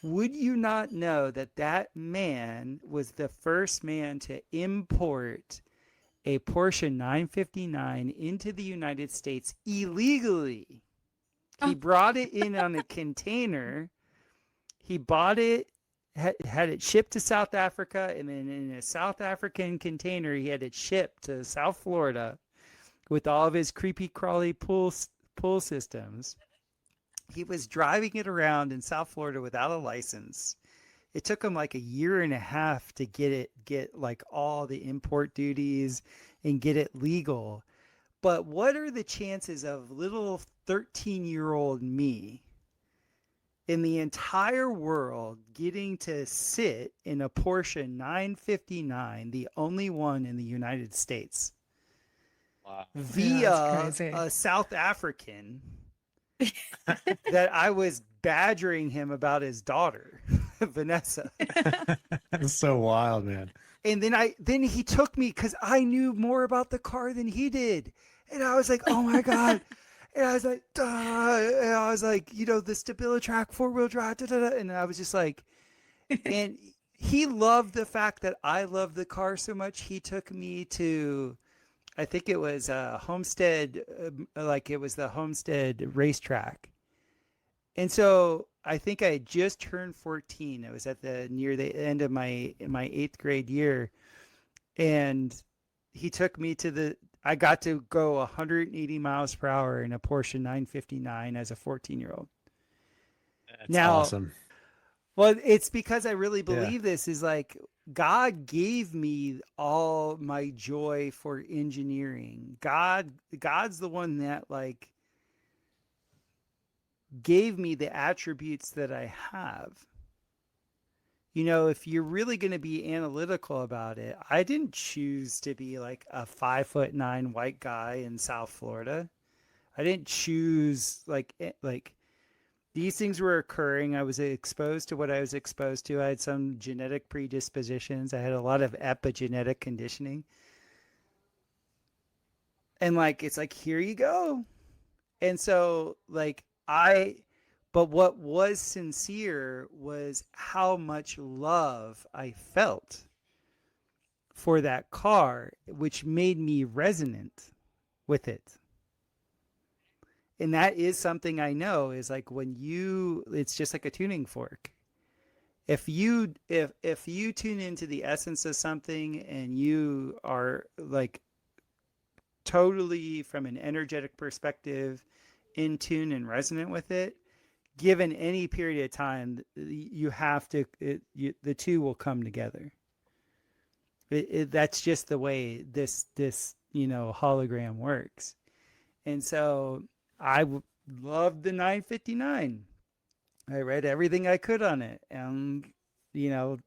Would you not know that that man was the first man to import a Porsche 959 into the United States illegally? He brought it in on a container. He bought it, had it shipped to South Africa, and then in a South African container, he had it shipped to South Florida with all of his creepy crawly pool systems. He was driving it around in South Florida without a license. It took him like a year and a half to get like all the import duties and get it legal. But what are the chances of little 13-year-old me in the entire world getting to sit in a Porsche 959, the only one in the United States, via a South African that I was badgering him about his daughter, Vanessa?
That's so wild, man.
And then he took me because I knew more about the car than he did. And I was like, oh my God. And I was like, duh. And I was like, the StabiliTrak 4-wheel drive, and I was just like, and he loved the fact that I loved the car so much. He took me to, I think it was Homestead, it was the Homestead racetrack. And so I think I had just turned 14. It was near the end of my 8th grade year. And he took me I got to go 180 miles per hour in a Porsche 959 as a 14-year-old.
That's awesome.
Well, it's because I really believe this is like God gave me all my joy for engineering. God's the one that like gave me the attributes that I have. If you're really going to be analytical about it, I didn't choose to be like a 5'9" white guy in South Florida. I didn't choose like these things were occurring. I was exposed to what I was exposed to. I had some genetic predispositions. I had a lot of epigenetic conditioning. And like, it's like, here you go. And so like but what was sincere was how much love I felt for that car, which made me resonant with it. And that is something I know is like it's just like a tuning fork. If you tune into the essence of something and you are like totally from an energetic perspective in tune and resonant with it, given any period of time, you have to, the two will come together. That's just the way this hologram works. And so loved the 959. I read everything I could on it, and you know,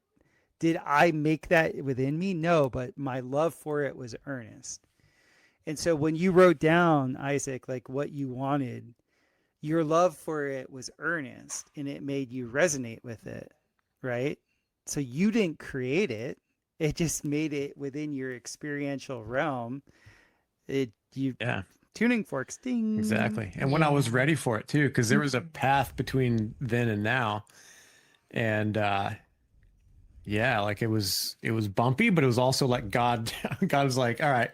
did I make that within me? No, but my love for it was earnest. And so when you wrote down, Isaac, like what you wanted, your love for it was earnest and it made you resonate with it, right? So you didn't create it. It just made it within your experiential realm.
Yeah,
Tuning forks, ding.
exactly. And when I was ready for it too, because there was a path between then and now. And yeah, like it was bumpy, but it was also like God was like, all right.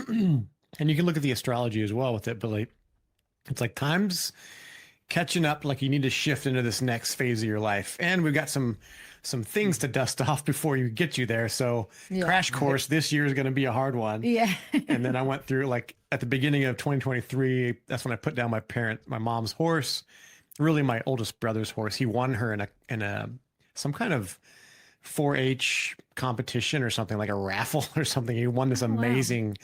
And you can look at the astrology as well with it, but like it's like time's catching up, like you need to shift into this next phase of your life. And we've got some things to dust off before you get you there. So crash course this year is going to be a hard one.
Yeah.
And then I went through like at the beginning of 2023, that's when I put down my mom's horse, really my oldest brother's horse. He won her in a some kind of 4-H competition or something, like a raffle or something. He won this amazing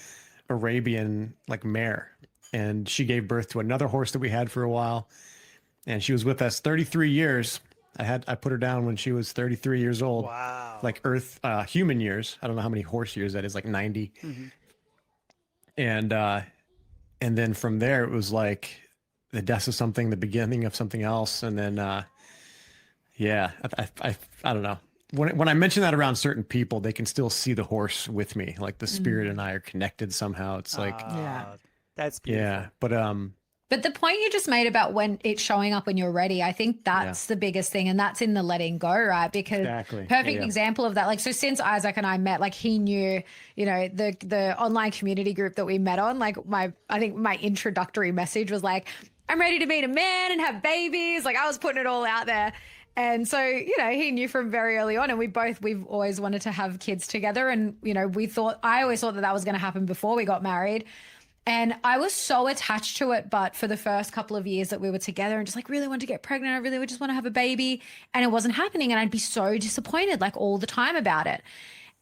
Arabian like mare, and she gave birth to another horse that we had for a while, and she was with us 33 years. I put her down when she was 33 years old.
Wow.
Like human years. I don't know how many horse years that is, like 90.
Mm-hmm.
And then from there it was like the death of something, the beginning of something else, and then yeah, I don't know. When I mention that around certain people, they can still see the horse with me. Like the spirit and I are connected somehow. It's like,
that's beautiful.
yeah,
But the point you just made about when it's showing up when you're ready, I think that's the biggest thing. And that's in the letting go, right? Because perfect example of that. Like, so since Isaac and I met, like he knew, the online community group that we met on, like I think my introductory message was like, I'm ready to meet a man and have babies. Like I was putting it all out there. And so, he knew from very early on, and we've always wanted to have kids together. And, I always thought that was going to happen before we got married. And I was so attached to it. But for the first couple of years that we were together and just like really wanted to get pregnant, I really would just want to have a baby, and it wasn't happening. And I'd be so disappointed like all the time about it.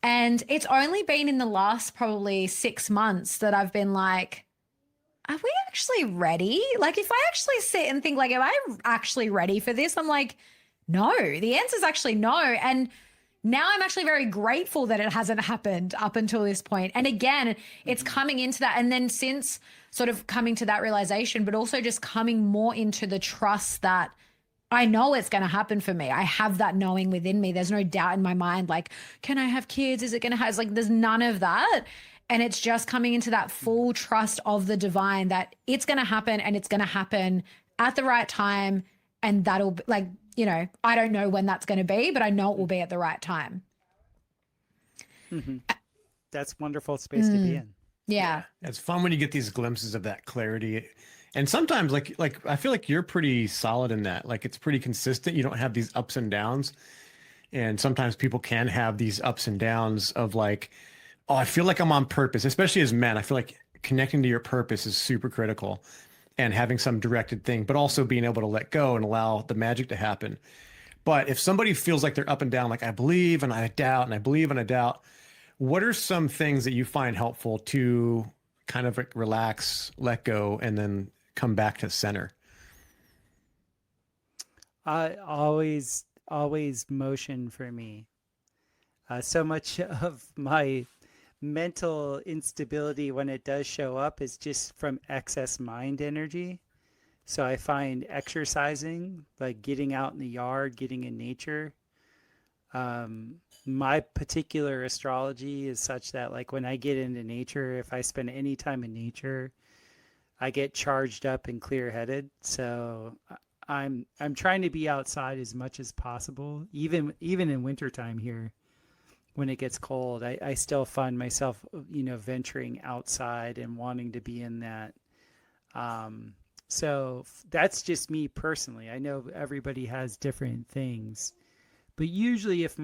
And it's only been in the last probably 6 months that I've been like, are we actually ready? Like if I actually sit and think like, am I actually ready for this? I'm like, no, the answer is actually no. And now I'm actually very grateful that it hasn't happened up until this point. And again, it's coming into that. And then since sort of coming to that realization, but also just coming more into the trust that I know it's going to happen for me. I have that knowing within me. There's no doubt in my mind, like, can I have kids? Is it going to have, it's like, there's none of that. And it's just coming into that full trust of the divine that it's going to happen, and it's going to happen at the right time. And that'll be like, I don't know when that's going to be, but I know it will be at the right time.
Mm-hmm. That's wonderful space to be in.
Yeah.
It's fun when you get these glimpses of that clarity. And sometimes like I feel like you're pretty solid in that. Like it's pretty consistent. You don't have these ups and downs. And sometimes people can have these ups and downs of like, oh, I feel like I'm on purpose, especially as men. I feel like connecting to your purpose is super critical. And having some directed thing, but also being able to let go and allow the magic to happen. But if somebody feels like they're up and down, like I believe and I doubt and I believe and I doubt, what are some things that you find helpful to kind of like relax, let go, and then come back to center?
Always motion for me. So much of my mental instability when it does show up is just from excess mind energy. So I find exercising, like getting out in the yard, getting in nature. My particular astrology is such that like when I get into nature, if I spend any time in nature, I get charged up and clear-headed. So I'm trying to be outside as much as possible, even in wintertime here. When it gets cold, I still find myself, venturing outside and wanting to be in that So that's just me personally. I know everybody has different things, but usually if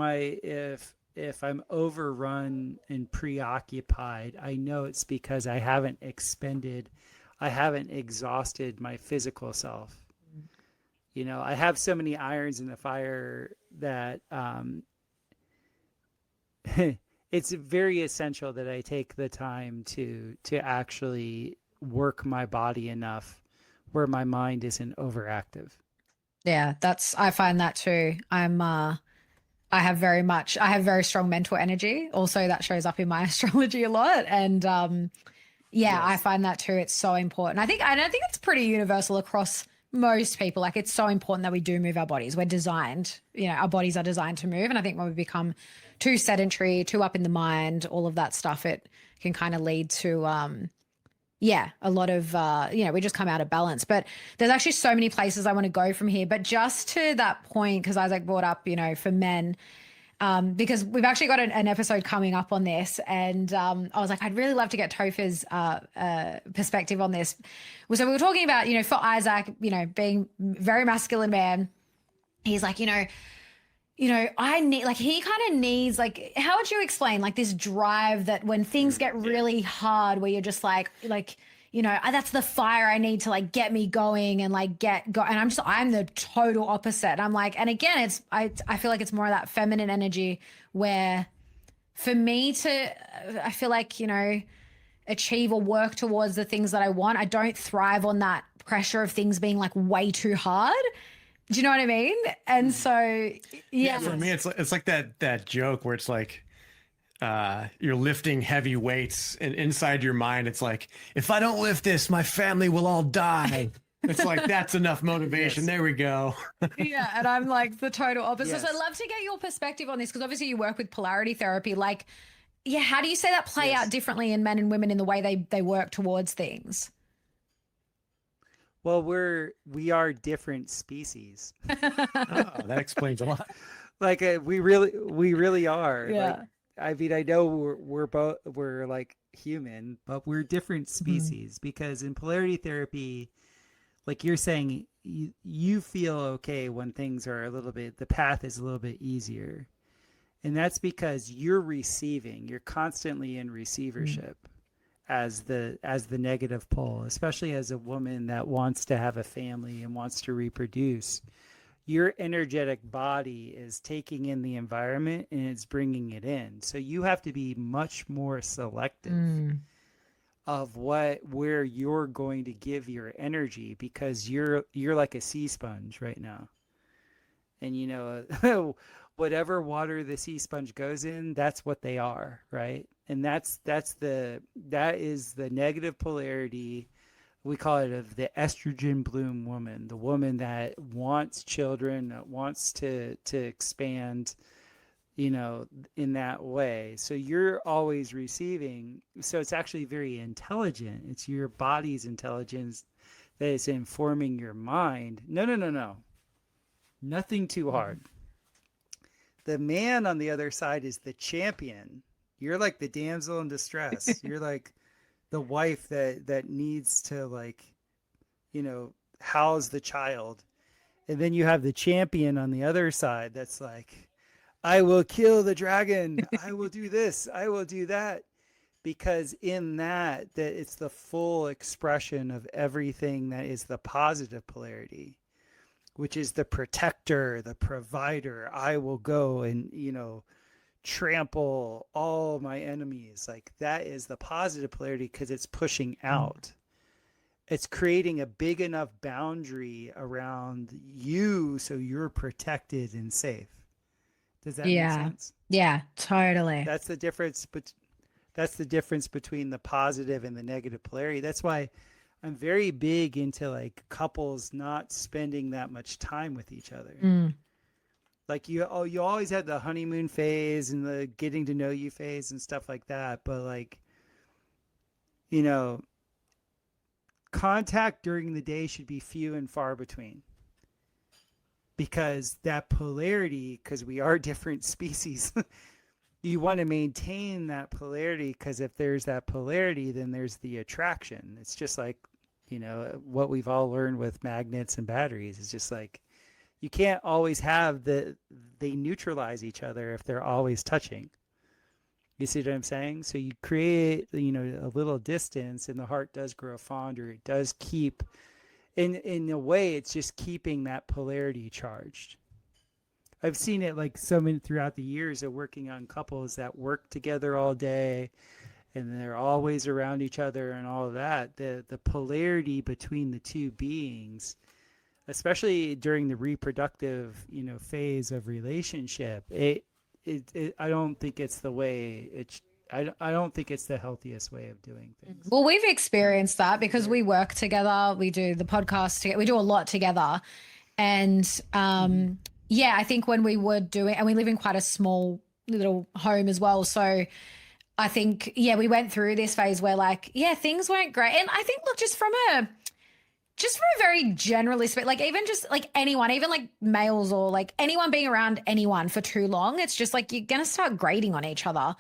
I'm overrun and preoccupied, I know it's because I haven't exhausted my physical self. I have so many irons in the fire that it's very essential that I take the time to actually work my body enough where my mind isn't overactive.
Yeah, I find that too. I have very strong mental energy. Also, that shows up in my astrology a lot. And yeah, I
Yes.
find that too. It's so important. I don't think it's pretty universal across most people. Like, it's so important that we do move our bodies. We're designed, our bodies are designed to move. And I think when we become too sedentary, too up in the mind, all of that stuff, it can kind of lead to a lot of we just come out of balance. But there's actually so many places I want to go from here. But just to that point, because Isaac brought up, for men, because we've actually got an episode coming up on this, and I was like, I'd really love to get Topher's perspective on this. So we were talking about, for Isaac, being very masculine man, he's like, I need, like, he kind of needs, like, how would you explain, like, this drive that when things get really hard, where you're just like, that's the fire I need to, like, get me going and, like, and I'm the total opposite. I'm like, and again, I feel like it's more of that feminine energy where for me I feel like, achieve or work towards the things that I want, I don't thrive on that pressure of things being, like, way too hard. Do you know what I mean? And so, yeah.
For me, it's like that joke where it's like you're lifting heavy weights, and inside your mind, it's like, if I don't lift this, my family will all die. It's like, that's enough motivation. Yes. There we go.
Yeah, and I'm like the total opposite.
Yes.
So I'd love to get your perspective on this, because obviously you work with polarity therapy. Like, yeah, how do you say that play out differently in men and women in the way they work towards things?
Well, we are different species.
Oh, that explains a lot.
Like we really are.
Yeah.
Like, I mean, I know we're like human, but we're different species, because in polarity therapy, like you're saying, you feel okay when things are the path is a little bit easier. And that's because you're constantly in receivership. As the negative pole, especially as a woman that wants to have a family and wants to reproduce, your energetic body is taking in the environment and it's bringing it in. So you have to be much more selective of where you're going to give your energy, because you're like a sea sponge right now. And whatever water the sea sponge goes in, that's what they are, right? And that is the negative polarity. We call it of the estrogen bloom woman, the woman that wants children, that wants to expand, in that way. So you're always receiving. So it's actually very intelligent. It's your body's intelligence that is informing your mind. No. Nothing too hard. The man on the other side is the champion. You're like the damsel in distress. You're like the wife that needs to, like, house the child. And then you have the champion on the other side that's like, I will kill the dragon. I will do this. I will do that. Because in that it's the full expression of everything that is the positive polarity, which is the protector, the provider. I will go and, trample all my enemies. Like, that is the positive polarity, because it's pushing out. It's creating a big enough boundary around you so you're protected and safe. Does that make sense?
Yeah, totally.
That's the difference. But that's the difference between the positive and the negative polarity. That's why I'm very big into, like, couples not spending that much time with each other. Like, you always had the honeymoon phase and the getting to know you phase and stuff like that. But, like, contact during the day should be few and far between, because that polarity, because we are different species, you want to maintain that polarity, because if there's that polarity, then there's the attraction. It's just like You know, what we've all learned with magnets and batteries is just like, you can't always have they neutralize each other if they're always touching. You see what I'm saying? So you create, you know, a little distance, and the heart does grow fonder. It does keep, in a way, it's just keeping that polarity charged. I've seen it like so many throughout the years of working on couples that work together all day, and they're always around each other and all of that. The polarity between the two beings, especially during the reproductive, you know, phase of relationship, I don't think it's the way I don't think it's the healthiest way of doing things.
Well, we've experienced that because we work together, we do the podcast together, we do a lot together. And yeah, I think when we were doing, and we live in quite a small little home as well. So I think, yeah, we went through this phase where like, yeah, things weren't great. And I think, look, just from a very generalist, like even just like anyone, even like males or like anyone being around anyone for too long, it's just like you're going to start grating on each other.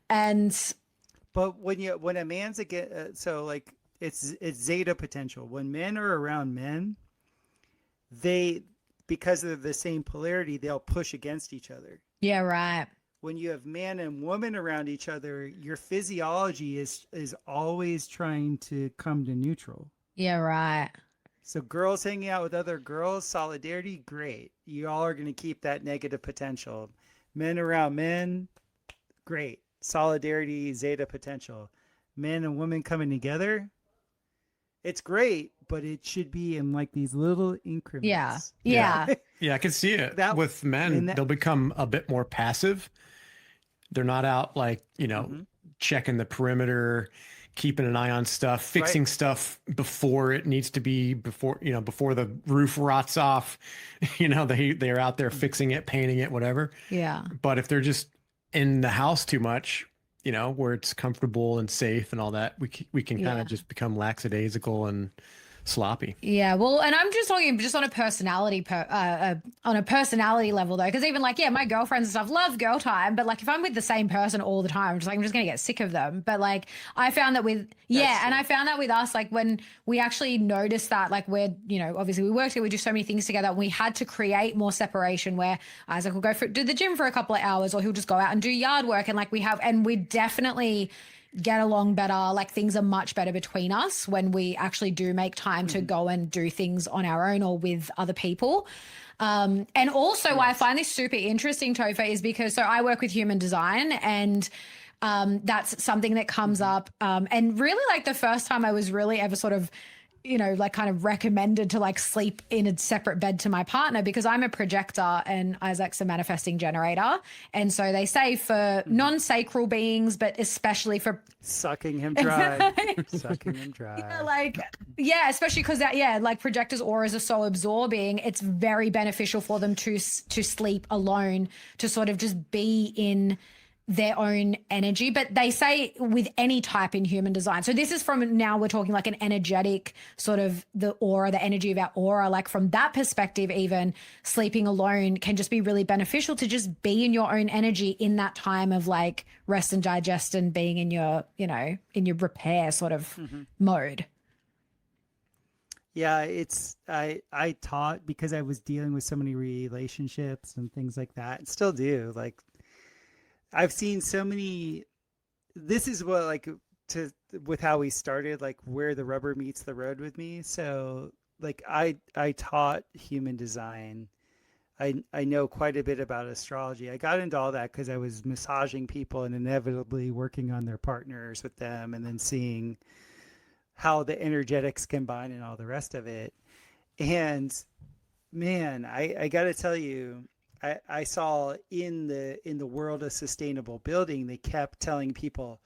But when a man's so like it's zeta potential. When men are around men, they, because of the same polarity, they'll push against each other.
Yeah, right.
When you have man and woman around each other, your physiology is always trying to come to neutral.
Yeah, right.
So girls hanging out with other girls, solidarity, great. You all are going to keep that negative potential. Men around men, great. Solidarity, zeta potential. Men and women coming together, it's great, but it should be in like these little increments.
Yeah. Yeah.
Yeah, I can see it. With men, they'll become a bit more passive. They're not out like, you know, checking the perimeter, keeping an eye on stuff, fixing stuff before it needs to be, before the roof rots off. You know, they're out there fixing it, painting it, whatever.
Yeah.
But if they're just in the house too much, you know, where it's comfortable and safe and all that, we can kind of just become lackadaisical and sloppy.
Yeah, well, and I'm just talking just on a personality level though, because even like, yeah, my girlfriends and stuff love girl time, but like if I'm with the same person all the time, I'm just gonna get sick of them. But like I found that with I found that with us, like when we actually noticed that, like we're, you know, obviously we work together, we do so many things together, we had to create more separation where Isaac will do the gym for a couple of hours, or he'll just go out and do yard work, and like we definitely get along better. Like things are much better between us when we actually do make time to go and do things on our own or with other people. And also why I find this super interesting, Topher, is because so I work with human design, and that's something that comes up. And really like the first time I was really ever sort of, you know, like kind of recommended to like sleep in a separate bed to my partner, because I'm a projector and Isaac's a manifesting generator. And so they say for non-sacral beings, but especially for
sucking him dry, sucking him dry.
Yeah, like, yeah, especially because like projectors' auras are so absorbing. It's very beneficial for them to sleep alone, to sort of just be in their own energy. But they say with any type in human design, so this is from, now we're talking like an energetic sort of the aura, the energy of our aura, like from that perspective, even sleeping alone can just be really beneficial to just be in your own energy in that time of like rest and digest and being in your, you know, in your repair sort of mode.
Yeah, it's I taught because I was dealing with so many relationships and things like that, and still do. Like I've seen so many, this is what like with how we started, like where the rubber meets the road with me. So like I taught human design. I know quite a bit about astrology. I got into all that because I was massaging people and inevitably working on their partners with them, and then seeing how the energetics combine and all the rest of it. And man, I got to tell you, I saw in the world of sustainable building, they kept telling people,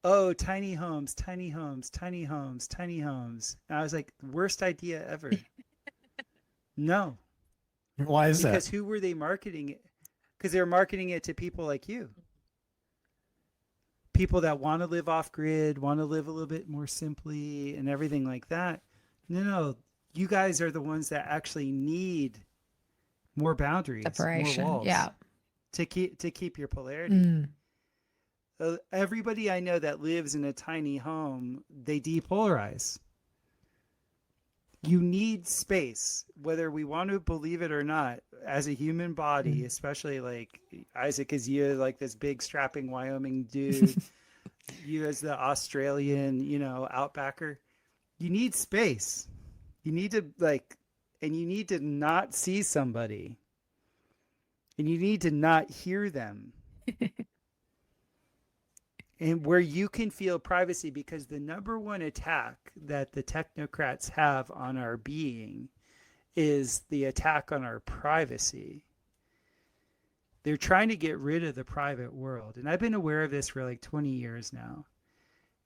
oh, tiny homes, tiny homes, tiny homes, tiny homes. And I was like, worst idea ever. No.
Why is that?
Because who were they marketing it? Because they were marketing it to people like you. People that want to live off grid, want to live a little bit more simply and everything like that. No, you guys are the ones that actually need more boundaries,
separation,
more walls, to keep your polarity. Everybody I know that lives in a tiny home, they depolarize. You need space, whether we want to believe it or not, as a human body, especially like Isaac, as you, like this big strapping Wyoming dude, you as the Australian, outbacker, you need space. You need to and you need to not see somebody, and you need to not hear them. And where you can feel privacy, because the number one attack that the technocrats have on our being is the attack on our privacy. They're trying to get rid of the private world. And I've been aware of this for like 20 years now.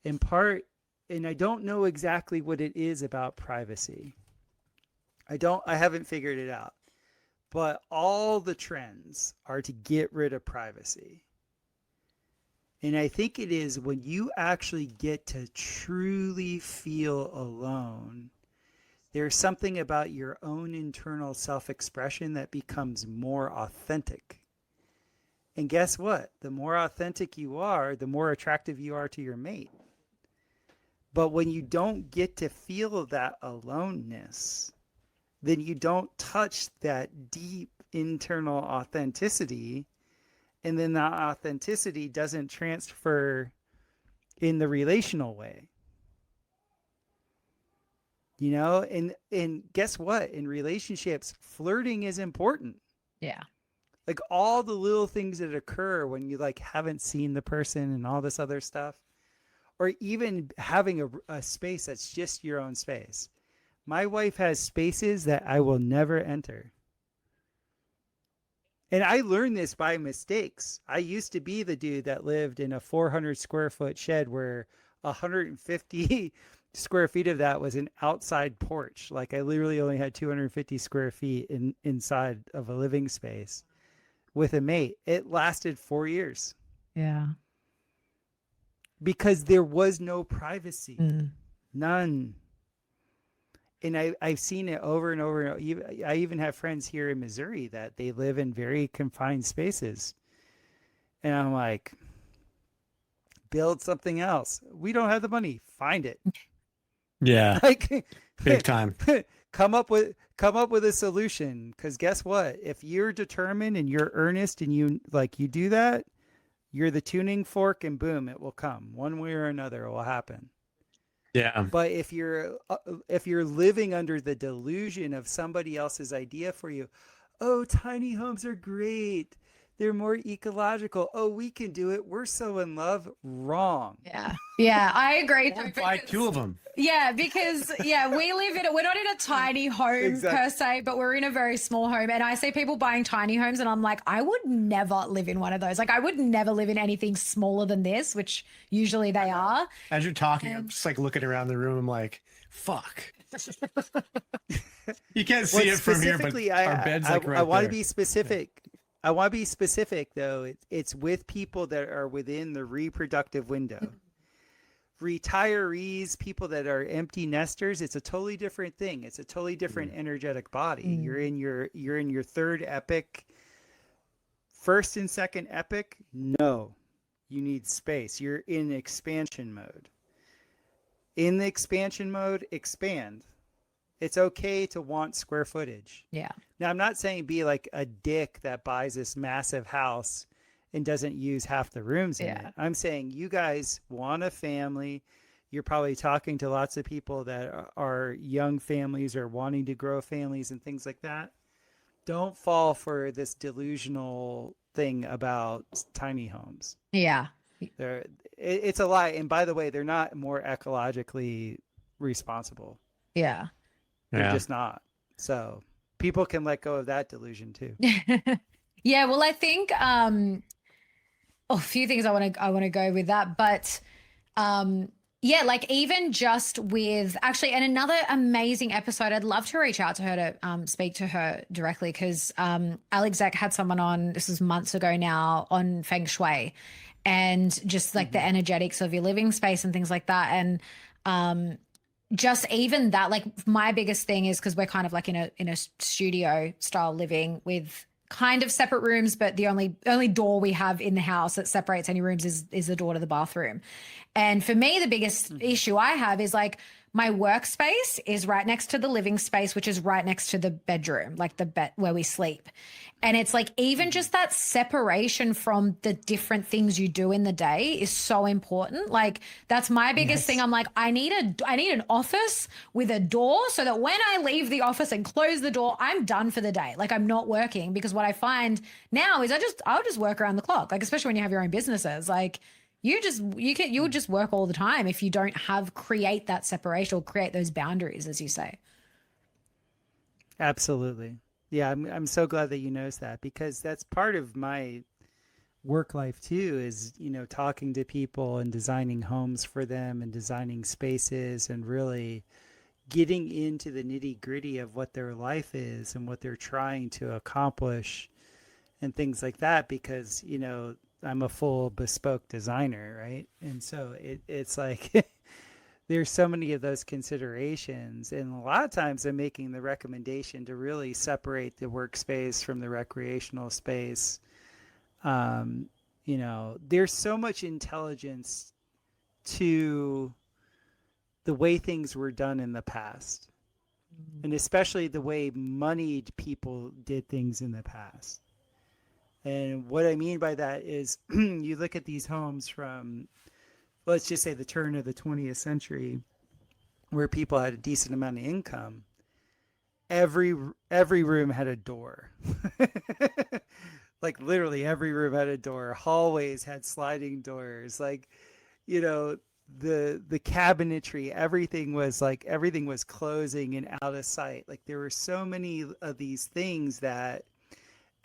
In part, and I don't know exactly what it is about privacy. I haven't figured it out. But all the trends are to get rid of privacy. And I think it is when you actually get to truly feel alone, there's something about your own internal self-expression that becomes more authentic. And guess what? The more authentic you are, the more attractive you are to your mate. But when you don't get to feel that aloneness, then you don't touch that deep internal authenticity. And then that authenticity doesn't transfer in the relational way. And guess what? In relationships, flirting is important.
Yeah.
Like all the little things that occur when you like haven't seen the person and all this other stuff, or even having a space that's just your own space. My wife has spaces that I will never enter. And I learned this by mistakes. I used to be the dude that lived in a 400 square foot shed where 150 square feet of that was an outside porch. Like I literally only had 250 square feet inside of a living space with a mate. It lasted 4 years.
Yeah.
Because there was no privacy. None. And I've seen it over and over. I even have friends here in Missouri that they live in very confined spaces. And I'm like, build something else. We don't have the money. Find it.
Yeah.
Like
big time.
Come up with a solution. Because guess what? If you're determined and you're earnest and you do that, you're the tuning fork and boom, it will come. One way or another, it will happen.
Yeah.
But if you're living under the delusion of somebody else's idea for you, oh, tiny homes are great. They're more ecological. Oh, we can do it. We're so in love. Wrong.
Yeah. Yeah, I agree.
Buy two of them.
Yeah, because we live we're not in a tiny home per se, but we're in a very small home. And I see people buying tiny homes and I'm like, I would never live in one of those. Like I would never live in anything smaller than this, which usually they are.
As you're talking, I'm just like looking around the room. I'm like, fuck. You can't see it from here, but our bed's like right
I want to
there.
be specific. I want to be specific, though. It's with people that are within the reproductive window. Retirees, people that are empty nesters, it's a totally different thing. It's a totally different energetic body. You're in your third epic. First and second epic, no. You need space. You're in expansion mode. In the expansion mode, expand. It's okay to want square footage.
Yeah.
Now, I'm not saying be like a dick that buys this massive house and doesn't use half the rooms in it. I'm saying you guys want a family. You're probably talking to lots of people that are young families or wanting to grow families and things like that. Don't fall for this delusional thing about tiny homes.
Yeah.
It's a lie. And by the way, they're not more ecologically responsible.
Yeah.
They're just not. So people can let go of that delusion too.
Yeah. Well, I think a few things I want to go with that, but like even just with actually, and another amazing episode, I'd love to reach out to her to speak to her directly because Alex Zek had someone on, this was months ago now, on Feng Shui and just like the energetics of your living space and things like that. And just even that, like my biggest thing is because we're kind of like in a studio style living with kind of separate rooms, but the only door we have in the house that separates any rooms is the door to the bathroom. And for me, the biggest issue I have is like my workspace is right next to the living space, which is right next to the bedroom, like the bed where we sleep. And it's like even just that separation from the different things you do in the day is so important. Like that's my biggest thing. I'm like, I need an office with a door so that when I leave the office and close the door, I'm done for the day. Like I'm not working, because what I find now is I'll just work around the clock. Like especially when you have your own businesses, like you'll just work all the time if you don't create that separation or create those boundaries, as you say.
Absolutely. Yeah, I'm so glad that you noticed that, because that's part of my work life too, is, talking to people and designing homes for them and designing spaces and really getting into the nitty-gritty of what their life is and what they're trying to accomplish and things like that, because, I'm a full bespoke designer, right? And so it's like there's so many of those considerations. And a lot of times I'm making the recommendation to really separate the workspace from the recreational space. There's so much intelligence to the way things were done in the past, and especially the way moneyed people did things in the past. And what I mean by that is you look at these homes from, let's just say, the turn of the 20th century, where people had a decent amount of income. Every room had a door. Like literally every room had a door. Hallways had sliding doors. Like, the cabinetry, everything was closing and out of sight. Like there were so many of these things that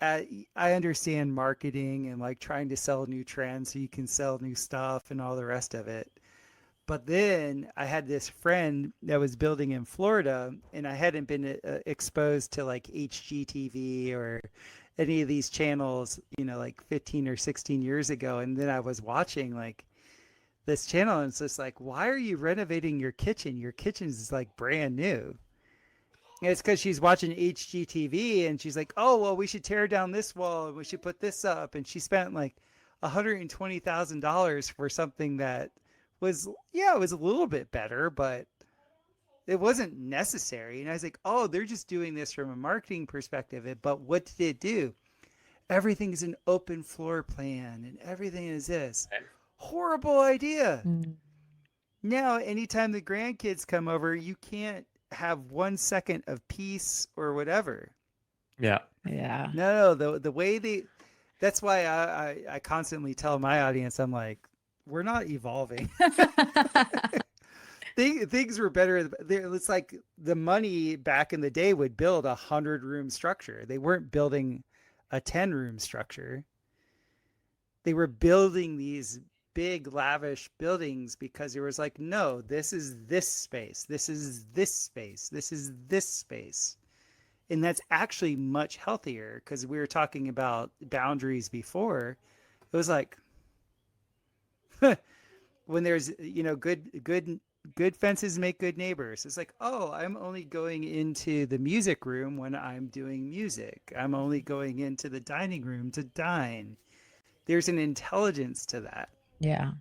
I understand marketing and like trying to sell new trends so you can sell new stuff and all the rest of it. But then I had this friend that was building in Florida, and I hadn't been exposed to like HGTV or any of these channels, like 15 or 16 years ago. And then I was watching like this channel, and it's just like, why are you renovating your kitchen? Your kitchen is like brand new. And it's because she's watching HGTV, and she's like, oh, well, we should tear down this wall and we should put this up. And she spent like $120,000 for something that was, it was a little bit better, but it wasn't necessary. And I was like, oh, they're just doing this from a marketing perspective. But what did it do? Everything is an open floor plan and everything is this. Horrible idea. Now, anytime the grandkids come over, you can't have 1 second of peace or whatever.
Yeah.
No, the way that's why I constantly tell my audience, I'm like, we're not evolving. Things were better. It's like the money back in the day would build a 100-room structure. They weren't building a 10-room structure. They were building these big lavish buildings because it was like, no, this is this space, this is this space, this is this space. And that's actually much healthier, because we were talking about boundaries before. It was like when there's good fences make good neighbors. It's like, oh, I'm only going into the music room when I'm doing music. I'm only going into the dining room to dine. There's an intelligence to that.
Yeah.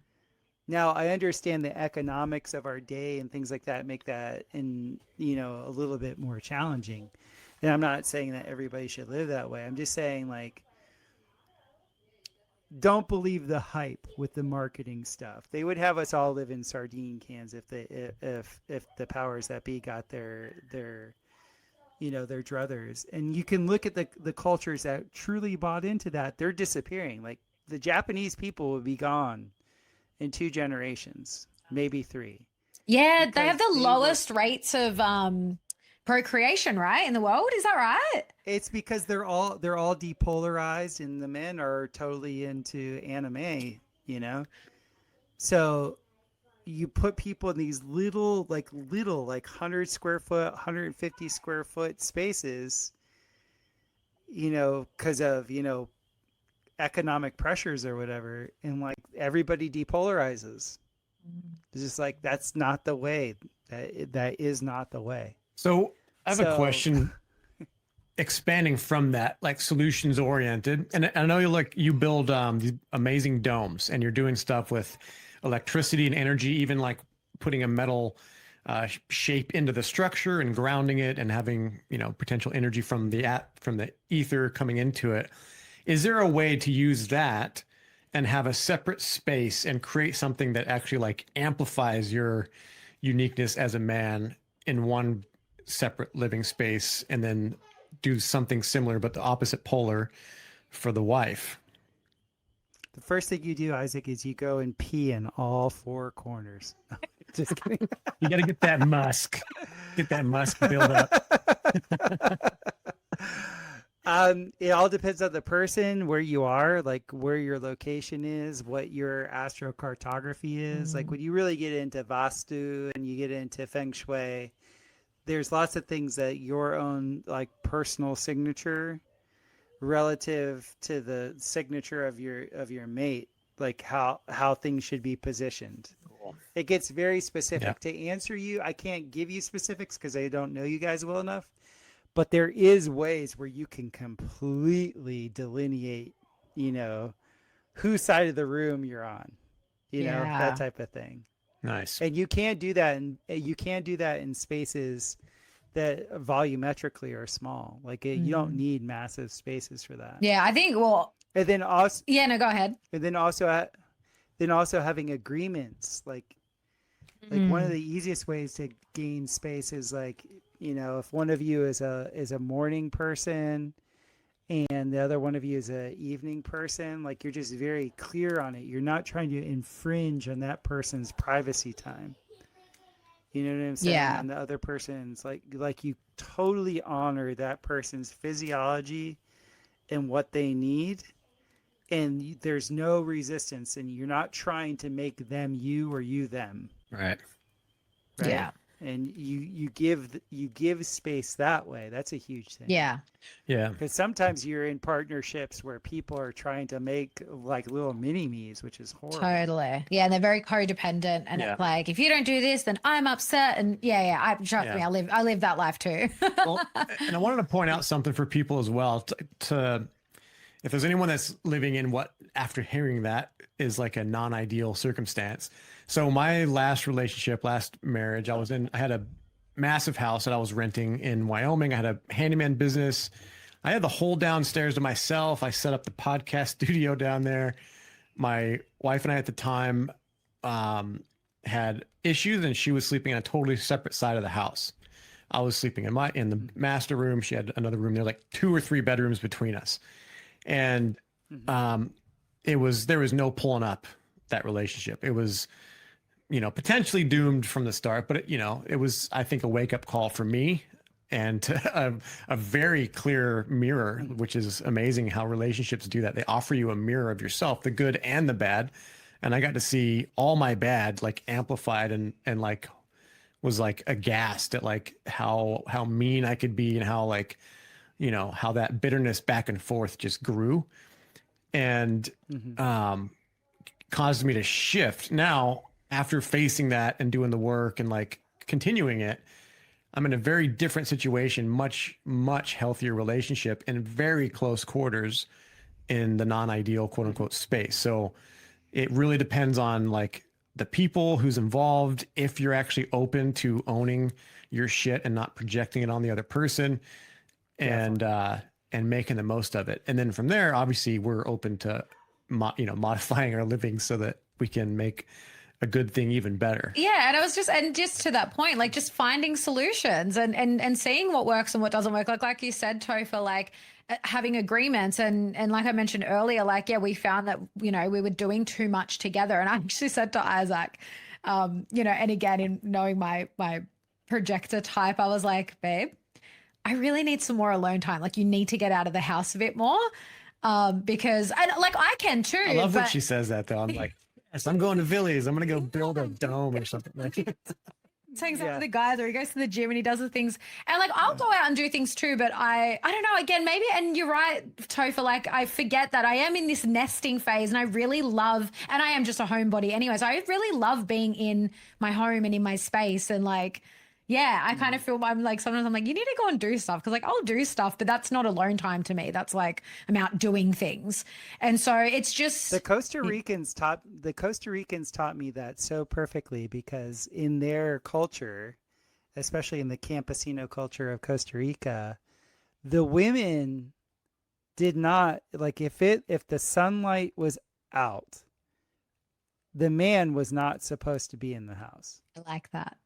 Now, I understand the economics of our day and things like that make that a little bit more challenging. And I'm not saying that everybody should live that way. I'm just saying, like, don't believe the hype with the marketing stuff. They would have us all live in sardine cans if the powers that be got their druthers. And you can look at the cultures that truly bought into that. They're disappearing. Like, the Japanese people would be gone in 2 generations, maybe 3.
Yeah, they have the lowest rates of procreation, right, in the world. Is that right?
It's because they're all depolarized, and the men are totally into anime, So you put people in these little 100 square foot, 150 square foot spaces, because of, economic pressures or whatever, and like everybody depolarizes. It's just like, that's not the way. That is not the way.
So I have a question expanding from that, like solutions oriented. And I know you build these amazing domes, and you're doing stuff with electricity and energy, even like putting a metal shape into the structure and grounding it and having, potential energy from the ether coming into it. Is there a way to use that and have a separate space and create something that actually like amplifies your uniqueness as a man in one separate living space, and then do something similar but the opposite polar for the wife?
The first thing you do, Isaac, is you go and pee in all four corners. Just kidding.
You got to get that musk build up.
It all depends on the person, where you are, like where your location is, what your astrocartography is. Like when you really get into Vastu and you get into Feng Shui, there's lots of things that your own like personal signature relative to the signature of your mate, like how things should be positioned. Cool. It gets very specific. Yeah. To answer you, I can't give you specifics because I don't know you guys well enough. But there is ways where you can completely delineate, whose side of the room you're on, that type of thing.
Nice.
And you can't do that in spaces that volumetrically are small. Like you don't need massive spaces for that.
Yeah, I think.
And then also.
Yeah, no, go ahead.
And then also having agreements, like one of the easiest ways to gain space is like, if one of you is a morning person and the other one of you is a evening person, like you're just very clear on it. You're not trying to infringe on that person's privacy time. You know what I'm saying?
Yeah.
And the other person's like you totally honor that person's physiology and what they need. And there's no resistance, and you're not trying to make them you or you them.
Right.
Yeah.
And you give space that way. That's a huge thing.
Yeah.
Yeah.
Because sometimes you're in partnerships where people are trying to make like little mini-me's, which is horrible.
Totally. Yeah. And they're very codependent. And it's like, if you don't do this, then I'm upset. And trust me, I live that life too.
Well, and I wanted to point out something for people as well to if there's anyone that's living in what, after hearing that, is like a non-ideal circumstance. So my last marriage, I had a massive house that I was renting in Wyoming. I had a handyman business. I had the whole downstairs to myself. I set up the podcast studio down there. My wife and I at the time had issues, and she was sleeping in a totally separate side of the house. I was sleeping in the master room. She had another room. There were like 2 or 3 bedrooms between us. And there was no pulling up that relationship. It was, potentially doomed from the start, but it was, I think, a wake up call for me, and a very clear mirror, which is amazing how relationships do that. They offer you a mirror of yourself, the good and the bad. And I got to see all my bad like amplified and like was like aghast at like how mean I could be, and how like, how that bitterness back and forth just grew and caused me to shift. Now, after facing that and doing the work and like continuing it, I'm in a very different situation, much, much healthier relationship in very close quarters in the non-ideal quote unquote space. So it really depends on like the people who's involved, if you're actually open to owning your shit and not projecting it on the other person, and making the most of it. And then from there, obviously we're open to, modifying our living so that we can make a good thing even better.
Yeah. And I was just to that point, like just finding solutions and seeing what works and what doesn't work. Like you said, Topher, like having agreements. And like I mentioned earlier, like, we found that, we were doing too much together. And I actually said to Isaac, and again, in knowing my projector type, I was like, babe, I really need some more alone time. Like, you need to get out of the house a bit more. Because I can too.
I love when she says that though. I'm like, yes, I'm going to Villiers. I'm going to go build a dome or something.
Takes up with the guys, or he goes to the gym and he does the things. And like, I'll go out and do things too, but I don't know, again, maybe, and you're right, Topher, like I forget that I am in this nesting phase, and I really love, and I am just a homebody anyway. So I really love being in my home and in my space, and like, Yeah, I kind of feel I'm like sometimes I'm like, you need to go and do stuff because like I'll do stuff, but that's not alone time to me. That's like I'm out doing things. And so it's just
The Costa Ricans taught me that so perfectly, because in their culture, especially in the campesino culture of Costa Rica, the women did not, like, if the sunlight was out, the man was not supposed to be in the house.
I like that.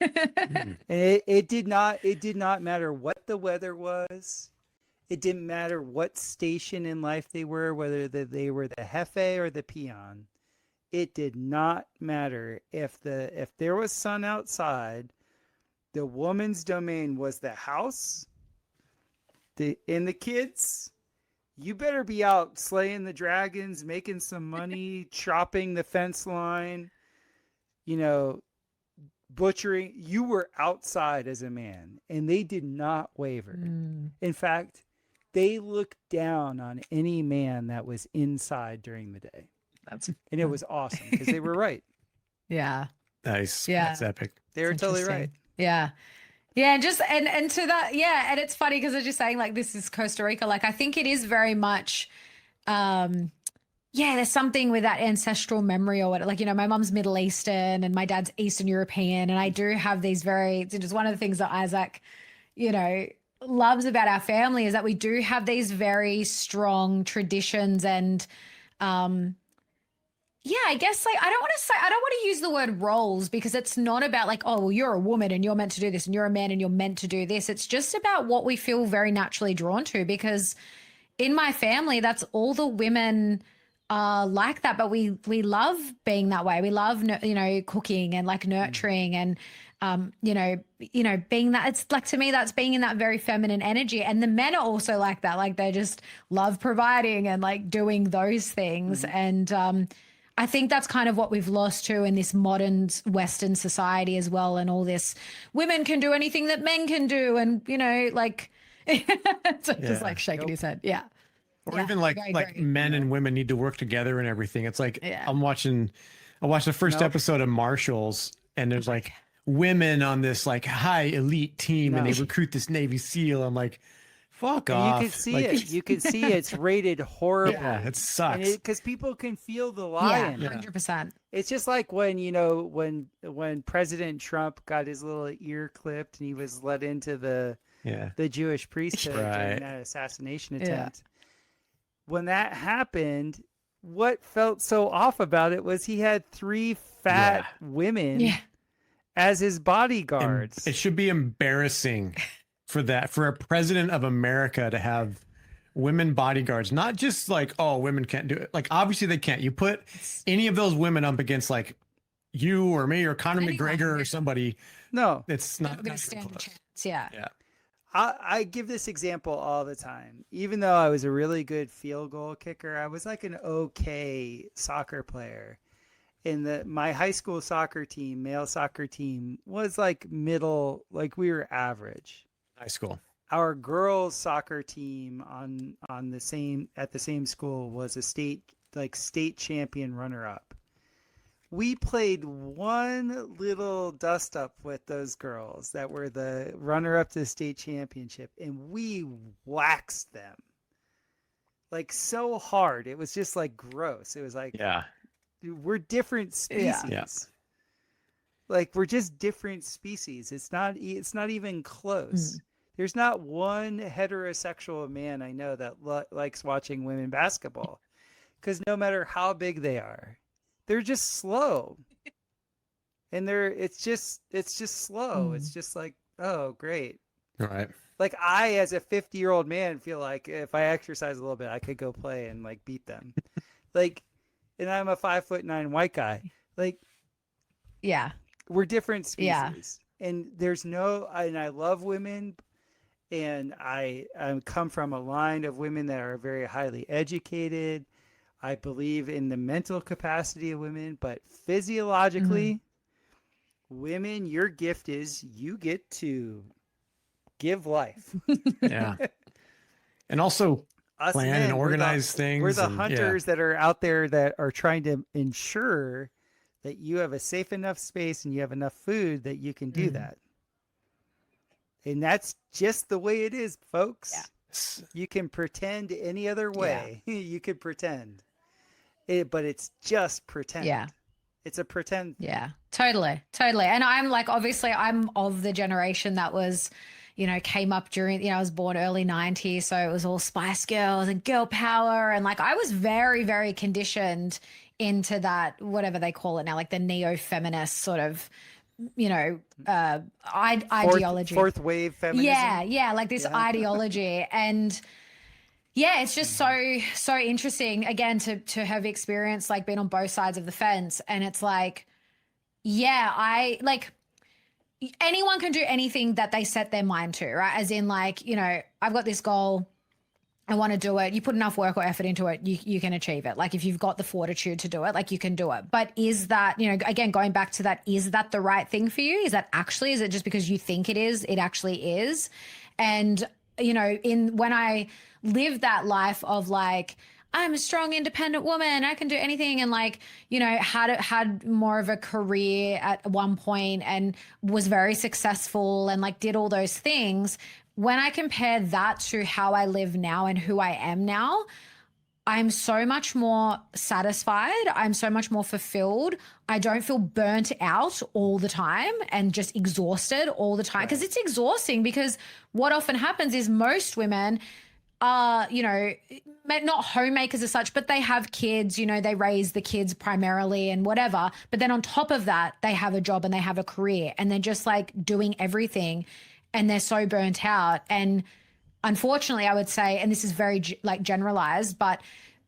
And it did not matter what the weather was. It didn't matter what station in life they were, whether they were the jefe or the peon. It did not matter if there was sun outside. The woman's domain was the house, and the kids. You better be out slaying the dragons, making some money, chopping the fence line, butchering. You were outside as a man, and they did not waver. In fact, they looked down on any man that was inside during the day. And it was awesome because they were right.
Yeah.
Nice.
Yeah.
That's epic.
They were totally right.
Yeah. Yeah, and just and to that, yeah, and it's funny because they're just saying like this is Costa Rica. Like I think it is very much there's something with that ancestral memory or what, like, my mom's Middle Eastern and my dad's Eastern European. And I do have these just one of the things that Isaac, loves about our family is that we do have these very strong traditions and I guess like I don't want to use the word roles because it's not about like, oh, well, you're a woman and you're meant to do this and you're a man and you're meant to do this. It's just about what we feel very naturally drawn to, because in my family, that's all the women are like that. But we love being that way. We love, cooking and like nurturing and, being that. It's like, to me, that's being in that very feminine energy. And the men are also like that. Like they just love providing and like doing those things. And, I think that's kind of what we've lost too in this modern Western society as well. And all this women can do anything that men can do. And, just like shaking his head. Yeah.
Or even like men and women need to work together and everything. It's like, I watched the first episode of Marshalls, and there's like women on this like high elite team and they recruit this Navy SEAL. I'm like, fuck off.
You can see it. You can see it's rated horribly.
Yeah, it sucks.
Because people can feel the lie.
Yeah, 100%.
It's just like when, when President Trump got his little ear clipped and he was let into the Jewish priesthood during that assassination attempt. When that happened, what felt so off about it was he had 3 fat women as his bodyguards.
It should be embarrassing for a president of America to have women bodyguards, not just like, oh, women can't do it. Like, obviously they can't. You put any of those women up against like you or me or Conor McGregor or somebody.
No,
it's not
going to stand a chance. Yeah.
I give this example all the time. Even though I was a really good field goal kicker, I was like an okay soccer player. In my high school soccer team, male soccer team, was like middle, like we were average.
High school.
Our girls soccer team at the same school was a state champion runner up. We played one little dust up with those girls that were the runner up to the state championship, and we waxed them like so hard. It was just like gross. It was like, we're different species.
Yeah.
Like we're just different species. It's not even close. There's not one heterosexual man I know that likes watching women basketball, because no matter how big they are, they're just slow. And it's just slow. It's just like, oh, great.
All right.
Like I, as a 50-year-old man, feel like if I exercise a little bit, I could go play and like beat them. Like, and I'm a 5'9" white guy. Like, we're different species. And and I love women. And I come from a line of women that are very highly educated. I believe in the mental capacity of women, but physiologically, women, your gift is you get to give life.
Yeah. And also plan and organize things.
We're the hunters that are out there that are trying to ensure that you have a safe enough space and you have enough food that you can do that. And that's just the way it is, folks.
Yeah.
You can pretend any other way. You could pretend it, but it's just pretend.
Yeah.
It's a pretend thing.
Yeah, totally. And I'm like, obviously I'm of the generation that was, came up during, I was born early 90s. So it was all Spice Girls and girl power. And like, I was very, very conditioned into that, whatever they call it now, like the neo-feminist sort of, ideology.
Fourth wave feminism.
Yeah. Like this ideology. And yeah, it's just so interesting again to have experienced like being on both sides of the fence. And it's like, yeah, I like anyone can do anything that they set their mind to, right? As in like, I've got this goal, I want to do it. You put enough work or effort into it, you can achieve it. Like if you've got the fortitude to do it, like you can do it. But is that, again, going back to that, is that the right thing for you? Is it just because you think it is, it actually is? And, when I live that life of like, I'm a strong, independent woman, I can do anything. And like, had more of a career at one point and was very successful and like did all those things. When I compare that to how I live now and who I am now, I'm so much more satisfied. I'm so much more fulfilled. I don't feel burnt out all the time and just exhausted all the time. Because it's exhausting, because what often happens is most women are, not homemakers as such, but they have kids, they raise the kids primarily and whatever. But then on top of that, they have a job and they have a career and they're just like doing everything and they're so burnt out. And unfortunately, I would say, and this is very like generalized, but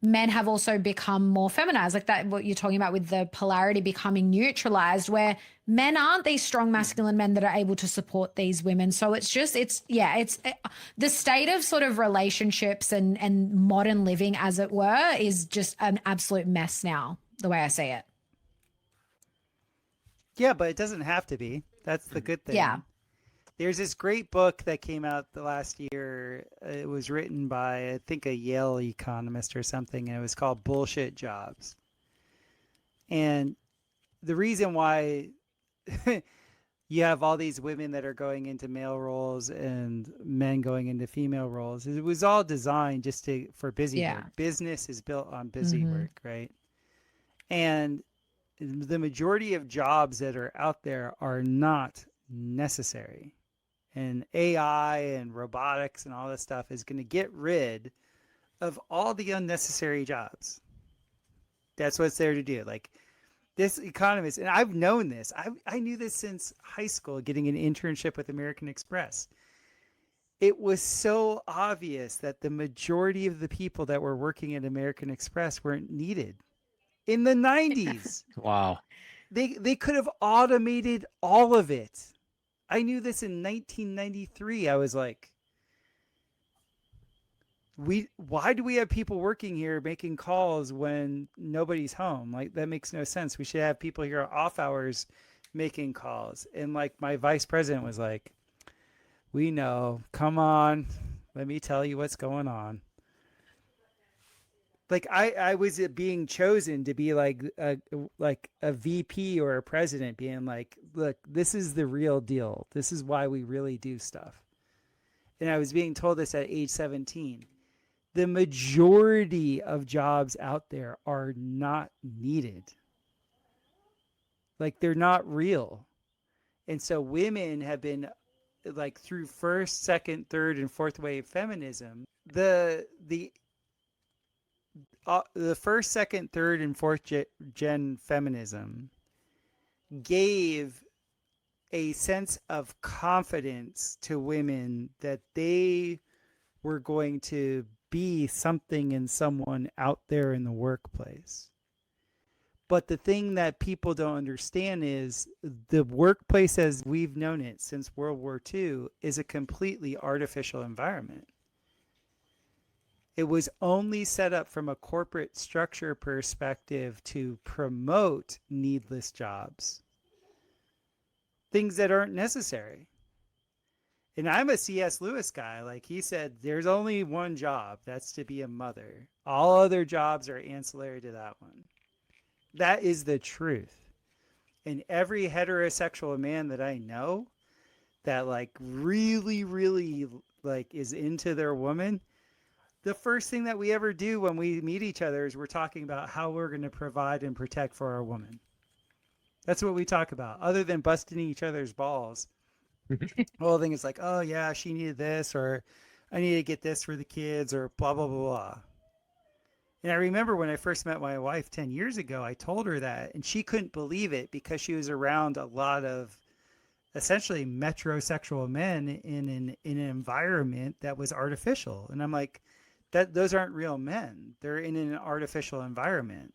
men have also become more feminized, like that, what you're talking about with the polarity becoming neutralized, where men aren't these strong masculine men that are able to support these women. So it's the state of sort of relationships and modern living, as it were, is just an absolute mess now, the way I see it.
Yeah, but it doesn't have to be. That's the good thing.
Yeah.
There's this great book that came out the last year. It was written by, I think, a Yale economist or something, and it was called Bullshit Jobs. And the reason why you have all these women that are going into male roles and men going into female roles, it was all designed just for busy work. Business is built on busy work, right? And the majority of jobs that are out there are not necessary. And AI and robotics and all this stuff is going to get rid of all the unnecessary jobs. That's what it's there to do. Like this economist, and I've known this. I knew this since high school, getting an internship with American Express. It was so obvious that the majority of the people that were working at American Express weren't needed. In the 90s.
Wow.
They could have automated all of it. I knew this in 1993. I was like, why do we have people working here making calls when nobody's home? Like, that makes no sense. We should have people here off hours making calls. And like my vice president was like, we know, come on, let me tell you what's going on. Like I was being chosen to be like a VP or a president, being like, look, this is the real deal. This is why we really do stuff. And I was being told this at age 17. The majority of jobs out there are not needed. Like, they're not real. And so women have been, like, through first, second, third, and fourth wave feminism, the first, second, third, and fourth gen feminism gave a sense of confidence to women that they were going to be something and someone out there in the workplace. But the thing that people don't understand is the workplace as we've known it since World War II is a completely artificial environment. It was only set up from a corporate structure perspective to promote needless jobs, things that aren't necessary. And I'm a C.S. Lewis guy. Like, he said, there's only one job, that's to be a mother. All other jobs are ancillary to that one. That is the truth. And every heterosexual man that I know that like really, really like is into their woman, the first thing that we ever do when we meet each other is we're talking about how we're going to provide and protect for our woman. That's what we talk about, other than busting each other's balls. The whole thing is like, oh yeah, she needed this, or I need to get this for the kids, or blah blah blah blah. And I remember when I first met my wife 10 years ago, I told her that, and she couldn't believe it because she was around a lot of essentially metrosexual men in an environment that was artificial. And I'm like, those aren't real men. They're in an artificial environment.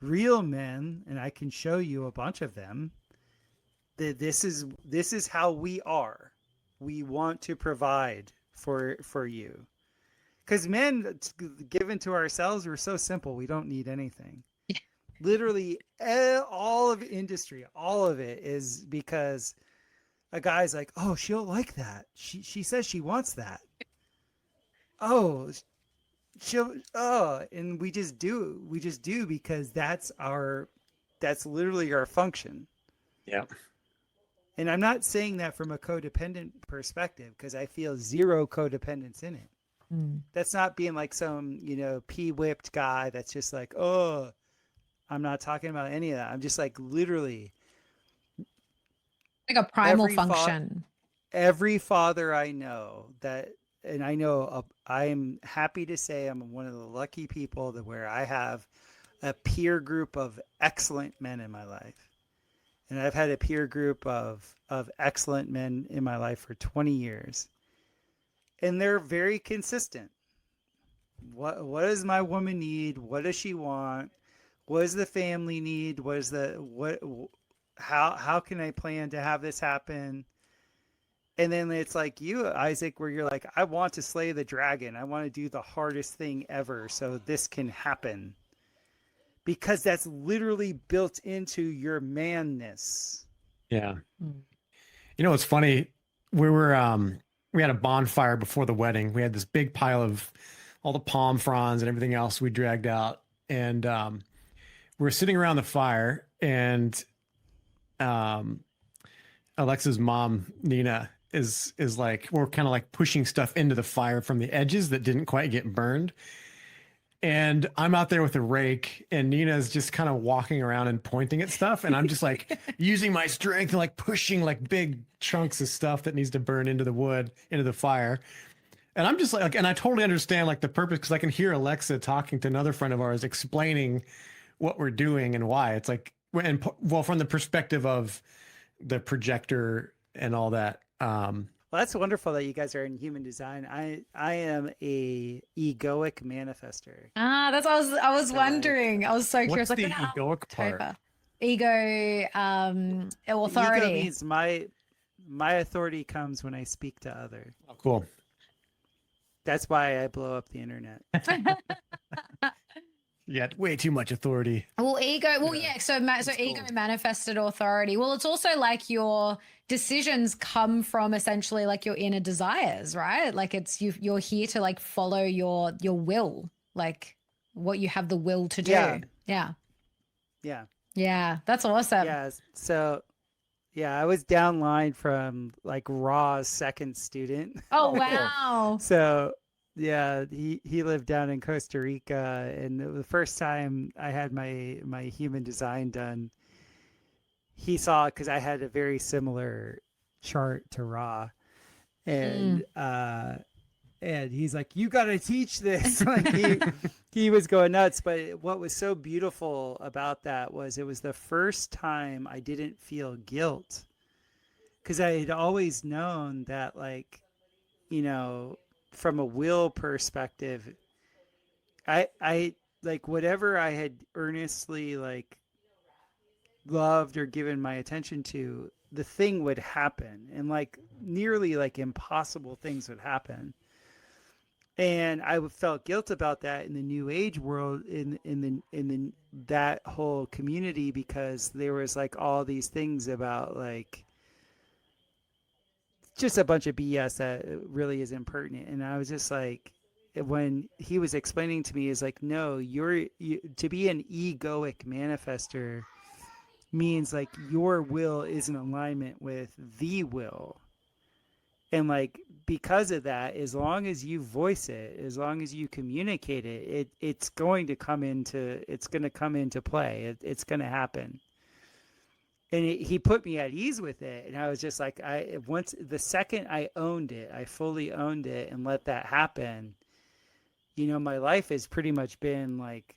Real men, and I can show you a bunch of them, that this is how we are. We want to provide for you. Because men, given to ourselves, we're so simple. We don't need anything. Literally, all of industry, all of it is because a guy's like, oh, she'll like that. She says she wants that. Oh, and we just do because that's literally our function.
Yeah.
And I'm not saying that from a codependent perspective, because I feel zero codependence in it. That's not being like some, pee-whipped guy that's just like, oh, I'm not talking about any of that. I'm just like literally
like a primal function.
Every father I know and I know I'm happy to say I'm one of the lucky people where I have a peer group of excellent men in my life. And I've had a peer group of excellent men in my life for 20 years. And they're very consistent. What does my woman need? What does she want? What does the family need? How can I plan to have this happen? And then it's like you, Isaac, where you're like, I want to slay the dragon. I want to do the hardest thing ever so this can happen. Because that's literally built into your manness.
Yeah. You know, it's funny. We had a bonfire before the wedding. We had this big pile of all the palm fronds and everything else we dragged out. And we're sitting around the fire, and Alexa's mom, Nina, is like, we're kind of like pushing stuff into the fire from the edges that didn't quite get burned. And I'm out there with a rake, and Nina's just kind of walking around and pointing at stuff. And I'm just like using my strength and like pushing like big chunks of stuff that needs to burn into the wood, into the fire. And I'm just like, and I totally understand like the purpose, because I can hear Alexa talking to another friend of ours explaining what we're doing and why. It's like, and well, from the perspective of the projector and all that.
Well, that's wonderful that you guys are in human design. I am a egoic manifester.
That's what I was wondering. I was so curious.
What's
like,
the egoic part?
Topher. Ego, authority.
Ego means my authority comes when I speak to others.
Oh, cool.
That's why I blow up the internet.
Yeah, way too much authority.
Well, ego. Well, yeah. So ego manifested authority. Well, it's also like your decisions come from essentially like your inner desires, right? Like it's you're here to like follow your will, like what you have the will to do. Yeah. That's awesome.
Yeah. So, yeah, I was downline from like Raw's second student.
Oh wow.
So. Yeah, he lived down in Costa Rica, and the first time I had my human design done, he saw, because I had a very similar chart to Ra, and he's like, "You got to teach this!" Like he was going nuts. But what was so beautiful about that was it was the first time I didn't feel guilt, because I had always known that, like, from a will perspective, I like whatever I had earnestly like loved or given my attention to, the thing would happen, and like nearly like impossible things would happen. And I felt guilt about that in the new age world, in that whole community, because there was like all these things about like just a bunch of BS that really is impertinent. And I was just like, when he was explaining to me, is like, no, to be an egoic manifester means like your will is in alignment with the will. And like, because of that, as long as you voice it, as long as you communicate it, it's going to come into play. It's going to happen. And he put me at ease with it. And I was just like, once the second I owned it, I fully owned it and let that happen, you know, my life has pretty much been like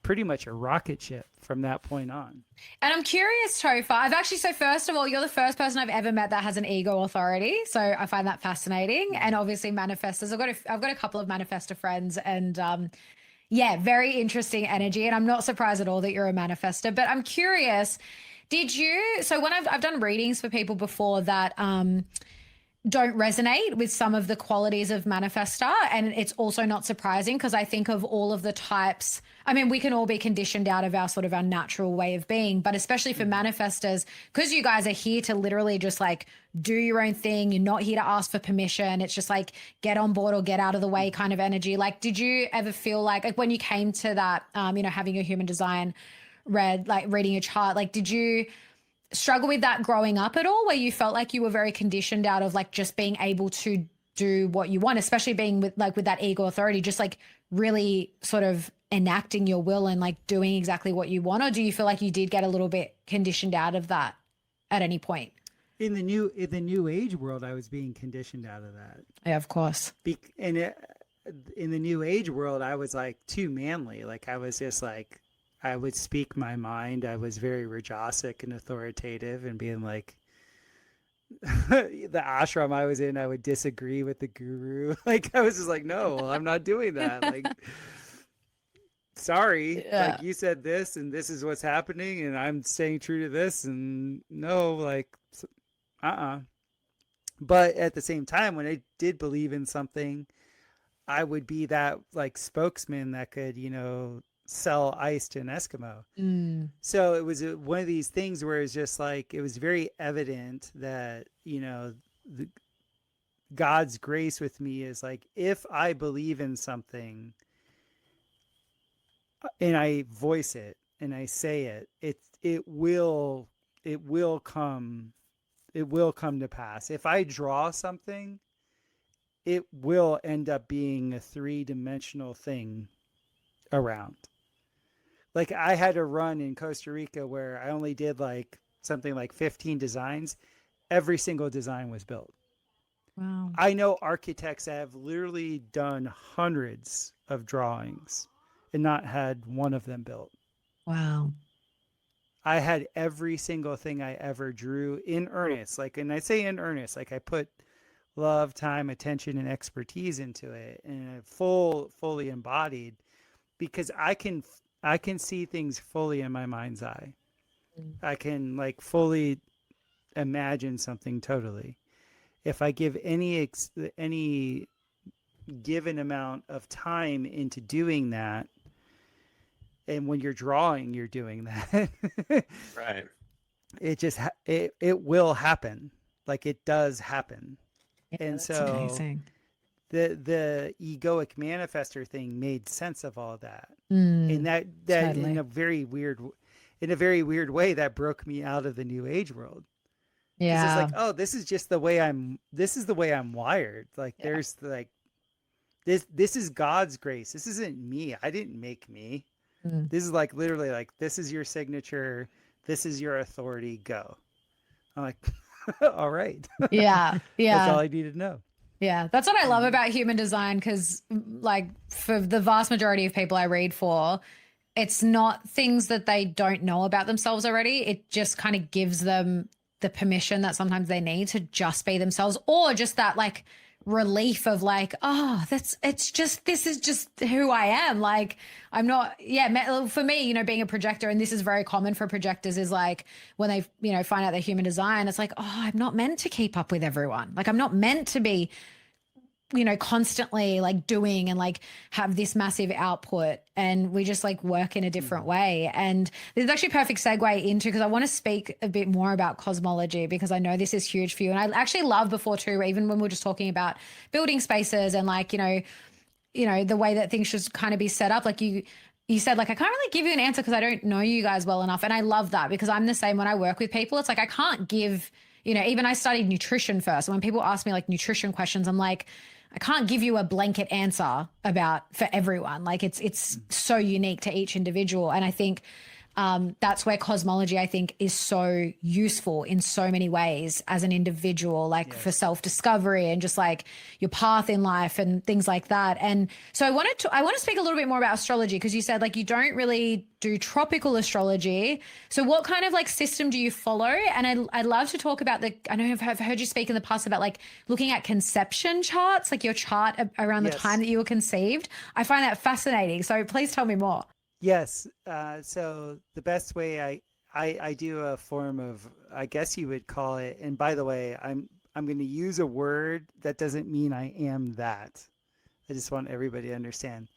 pretty much a rocket ship from that point on.
And I'm curious, Topher, so first of all, you're the first person I've ever met that has an ego authority. So I find that fascinating. And obviously manifestors, I've got a couple of manifestor friends, and yeah, very interesting energy. And I'm not surprised at all that you're a manifestor, but I'm curious, so when I've done readings for people before that, don't resonate with some of the qualities of manifestor. And it's also not surprising because I think of all of the types. I mean, we can all be conditioned out of our sort of our natural way of being, but especially for manifestors, because you guys are here to literally just like do your own thing. You're not here to ask for permission. It's just like get on board or get out of the way kind of energy. Like, did you ever feel like when you came to that, you know, having your human design reading your chart, like, did you struggle with that growing up at all, where you felt like you were very conditioned out of like just being able to do what you want, especially being with that ego authority, just like really sort of enacting your will and like doing exactly what you want? Or do you feel like you did get a little bit conditioned out of that at any point?
In the new age world, I was being conditioned out of that.
Yeah, of course.
In the new age world, I was like too manly. Like I was just like, I would speak my mind. I was very Rajasic and authoritative, and being like, the ashram I was in, I would disagree with the guru. Like I was just like, no, I'm not doing that. Like, sorry, like you said this, and this is what's happening, and I'm staying true to this, and no, like, But at the same time, when I did believe in something, I would be that like spokesman that could, you know, sell ice to an Eskimo. So it was one of these things where it's just like, it was very evident that, you know, God's grace with me is like, if I believe in something and I voice it and I say it, it will come to pass. If I draw something, it will end up being a 3-dimensional thing around. Like I had a run in Costa Rica where I only did like something like 15 designs. Every single design was built.
Wow.
I know architects that have literally done hundreds of drawings and not had one of them built.
Wow.
I had every single thing I ever drew in earnest. Like, and I say in earnest, like I put love, time, attention, and expertise into it, and fully embodied, because I can see things fully in my mind's eye. I can like fully imagine something totally. If I give any given amount of time into doing that, and when you're drawing, you're doing that.
Right.
It just it will happen. Like it does happen.
Yeah,
and
that's
so
amazing.
The egoic manifestor thing made sense of all that. And that totally. in a very weird way, that broke me out of the new age world. Yeah. It's like, oh, this is the way I'm wired. Like there's like this is God's grace. This isn't me. I didn't make me. This is like literally like, this is your signature. This is your authority. Go. I'm like, all right.
Yeah. Yeah.
That's all I need to know.
Yeah. That's what I love about human design. Cause like for the vast majority of people I read for, it's not things that they don't know about themselves already. It just kind of gives them the permission that sometimes they need to just be themselves, or just that like relief of like, oh, this is just who I am. Like I'm not, for me, you know, being a projector, and this is very common for projectors, is like when they, you know, find out their human design, it's like, oh, I'm not meant to keep up with everyone. Like I'm not meant to be, you know, constantly like doing and like have this massive output, and we just like work in a different way. And this is actually a perfect segue into, because I want to speak a bit more about cosmology, because I know this is huge for you. And I actually love before too, even when we were just talking about building spaces and like, you know, the way that things should kind of be set up. Like you said like, I can't really give you an answer because I don't know you guys well enough. And I love that because I'm the same when I work with people. It's like, I can't give, even I studied nutrition first. And when people ask me like nutrition questions, I'm like, I can't give you a blanket answer for everyone. Like it's so unique to each individual. And I think that's where cosmology, I think, is so useful in so many ways as an individual, like for self-discovery and just like your path in life and things like that. And so I want to speak a little bit more about astrology because you said like you don't really do tropical astrology. So what kind of like system do you follow? And I'd love to talk about I know I've heard you speak in the past about like looking at conception charts, like your chart around the time that you were conceived. I find that fascinating. So please tell me more.
Yes. So the best way I do a form of, I guess you would call it, and by the way, I'm going to use a word that doesn't mean I am that. I just want everybody to understand.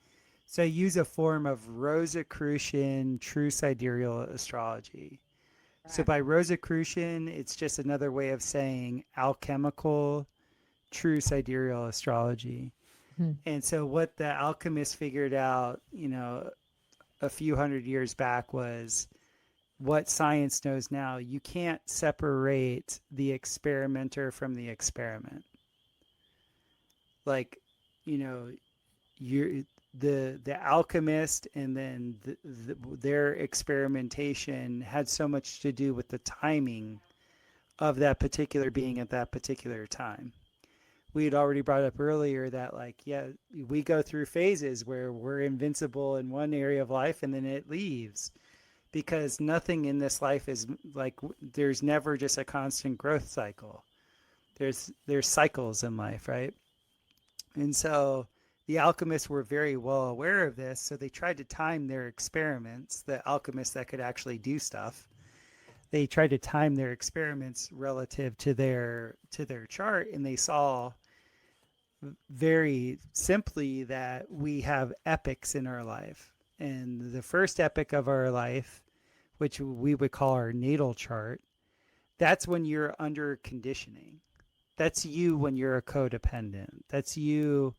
So I use a form of Rosicrucian true sidereal astrology. Right. So by Rosicrucian, it's just another way of saying alchemical true sidereal astrology. And so what the alchemists figured out, a few hundred years back was what science knows now. You can't separate the experimenter from the experiment. Like, you're the alchemist and then their experimentation had so much to do with the timing of that particular being at that particular time. We had already brought up earlier that we go through phases where we're invincible in one area of life and then it leaves because nothing in this life is like, there's never just a constant growth cycle. There's cycles in life, right? And so the alchemists were very well aware of this. So they tried to time their experiments, the alchemists that could actually do stuff. They tried to time their experiments relative to their chart, and they saw very simply that we have epochs in our life. And the first epoch of our life, which we would call our natal chart, that's when you're under conditioning. That's you when you're a codependent. That's you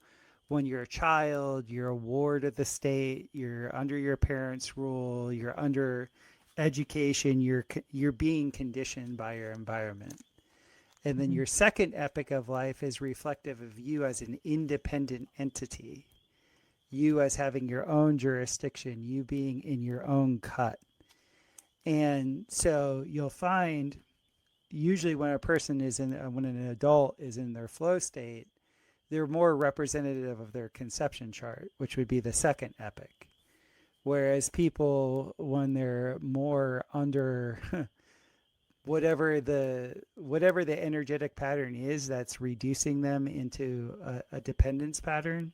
when you're a child, you're a ward of the state, you're under your parents' rule, you're under education, you're being conditioned by your environment. And then your second epoch of life is reflective of you as an independent entity, you as having your own jurisdiction, you being in your own cut. And so you'll find usually when when an adult is in their flow state, they're more representative of their conception chart, which would be the second epoch. Whereas people, when they're more under whatever the energetic pattern is that's reducing them into a dependence pattern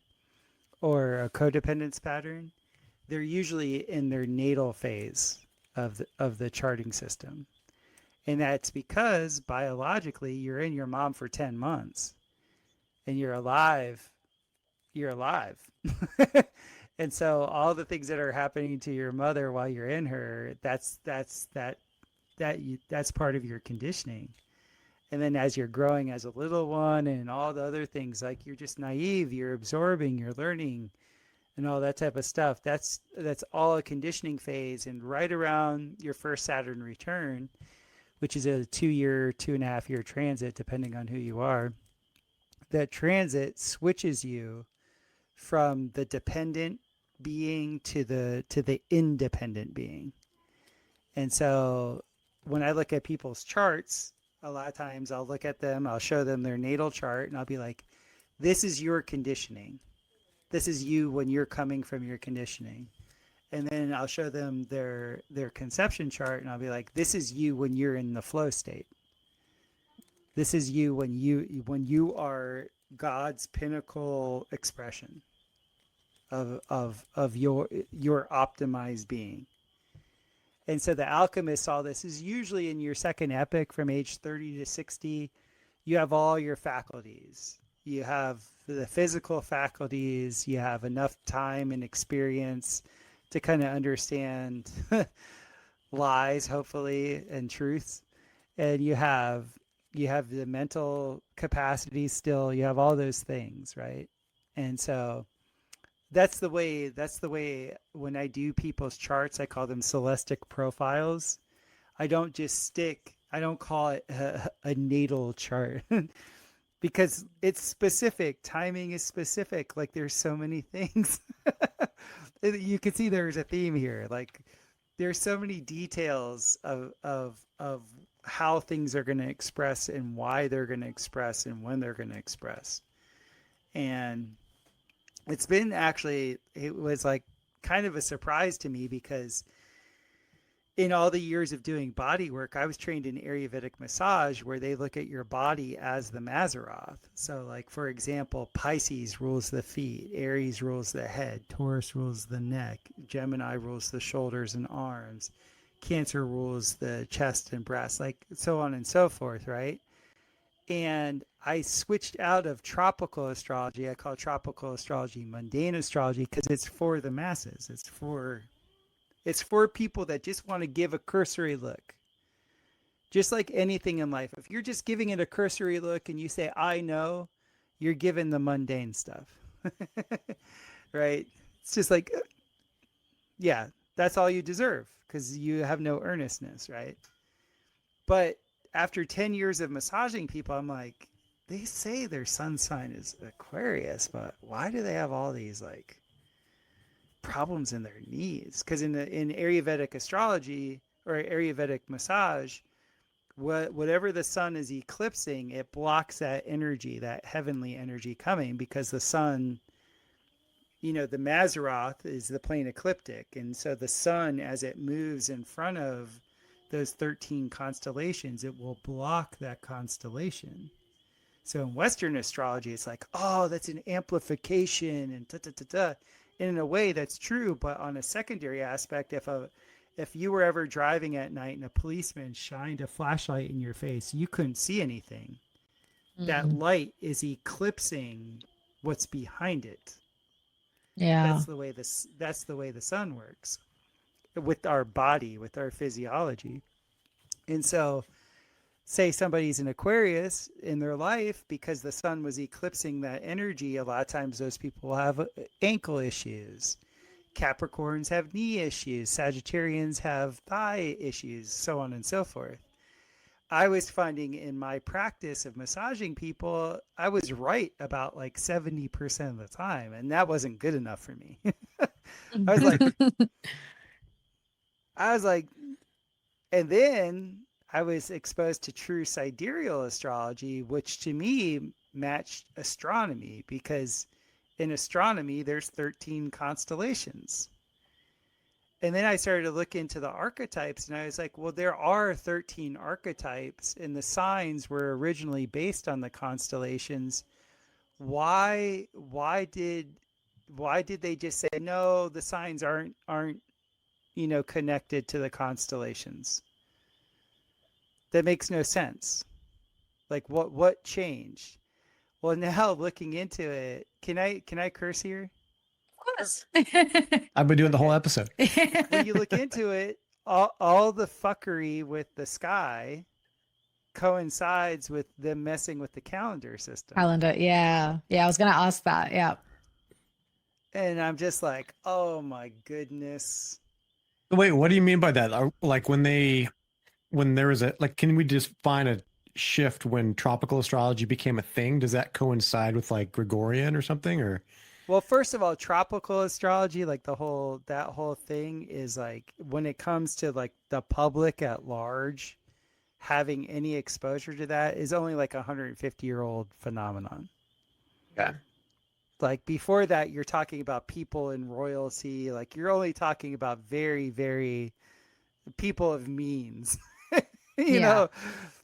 or a codependence pattern, they're usually in their natal phase of the charting system. And that's because biologically you're in your mom for 10 months and you're alive. And so all the things that are happening to your mother while you're in her, that's part of your conditioning. And then as you're growing as a little one and all the other things, like you're just naive, you're absorbing, you're learning and all that type of stuff. That's all a conditioning phase. And right around your first Saturn return, which is a 2.5 year transit, depending on who you are, that transit switches you from the dependent being to the independent being. And so when I look at people's charts, a lot of times I'll look at them, I'll show them their natal chart, and I'll be like, this is your conditioning. This is you when you're coming from your conditioning. And then I'll show them their conception chart, and I'll be like, this is you when you're in the flow state. This is you when you are God's pinnacle expression of your optimized being. And so the alchemist saw this is usually in your second epoch from age 30 to 60. You have all your faculties. You have the physical faculties. You have enough time and experience to kind of understand lies, hopefully, and truths. And you have the mental capacity still. You have all those things, right? And so that's the way when I do people's charts, I call them celestic profiles. I don't call it a natal chart because it's specific. Timing is specific. Like there's so many things. You can see there's a theme here. Like there's so many details of how things are going to express and why they're going to express and when they're going to express. And it was like kind of a surprise to me because in all the years of doing body work, I was trained in Ayurvedic massage where they look at your body as the Mazzaroth. So, like, for example, Pisces rules the feet, Aries rules the head, Taurus rules the neck, Gemini rules the shoulders and arms, Cancer rules the chest and breast, like so on and so forth, right? And I switched out of tropical astrology. I call tropical astrology mundane astrology because it's for the masses. It's for people that just want to give a cursory look. Just like anything in life. If you're just giving it a cursory look and you say, I know, you're given the mundane stuff. Right? It's just like, yeah, that's all you deserve because you have no earnestness, right? But after 10 years of massaging people, I'm like, they say their sun sign is Aquarius, but why do they have all these like problems in their knees? Because in Ayurvedic astrology or Ayurvedic massage, whatever the sun is eclipsing, it blocks that energy, that heavenly energy coming, because the sun, the Mazzaroth is the plane ecliptic, and so the sun, as it moves in front of those 13 constellations, it will block that constellation. So in Western astrology, it's like, oh, that's an amplification and da da da da. And in a way, that's true. But on a secondary aspect, if you were ever driving at night and a policeman shined a flashlight in your face, you couldn't see anything. That light is eclipsing what's behind it.
Yeah.
That's the way the sun works with our body, with our physiology. And so say somebody's an Aquarius in their life, because the sun was eclipsing that energy, a lot of times those people have ankle issues. Capricorns have knee issues. Sagittarians have thigh issues, so on and so forth. I was finding in my practice of massaging people, I was right about like 70% of the time, and that wasn't good enough for me. I was like, and then I was exposed to true sidereal astrology, which to me matched astronomy, because in astronomy, there's 13 constellations. And then I started to look into the archetypes, and I was like, well, there are 13 archetypes, and the signs were originally based on the constellations. Why did they just say, no, the signs aren't connected to the constellations? That makes no sense. Like what changed? Well, now looking into it, can I curse here?
Of course.
I've been doing the whole episode.
When you look into it, all the fuckery with the sky coincides with them messing with the calendar system.
Calendar. Yeah. Yeah. I was going to ask that. Yeah.
And I'm just like, oh my goodness.
Wait, what do you mean by that? Like when there was can we just find a shift when tropical astrology became a thing? Does that coincide with like Gregorian or something, or?
Well, first of all, tropical astrology, like that whole thing is like, when it comes to like the public at large, having any exposure to that is only like a 150-year-old phenomenon.
Yeah.
Like before that, you're talking about people in royalty. Like you're only talking about very, very people of means. you know,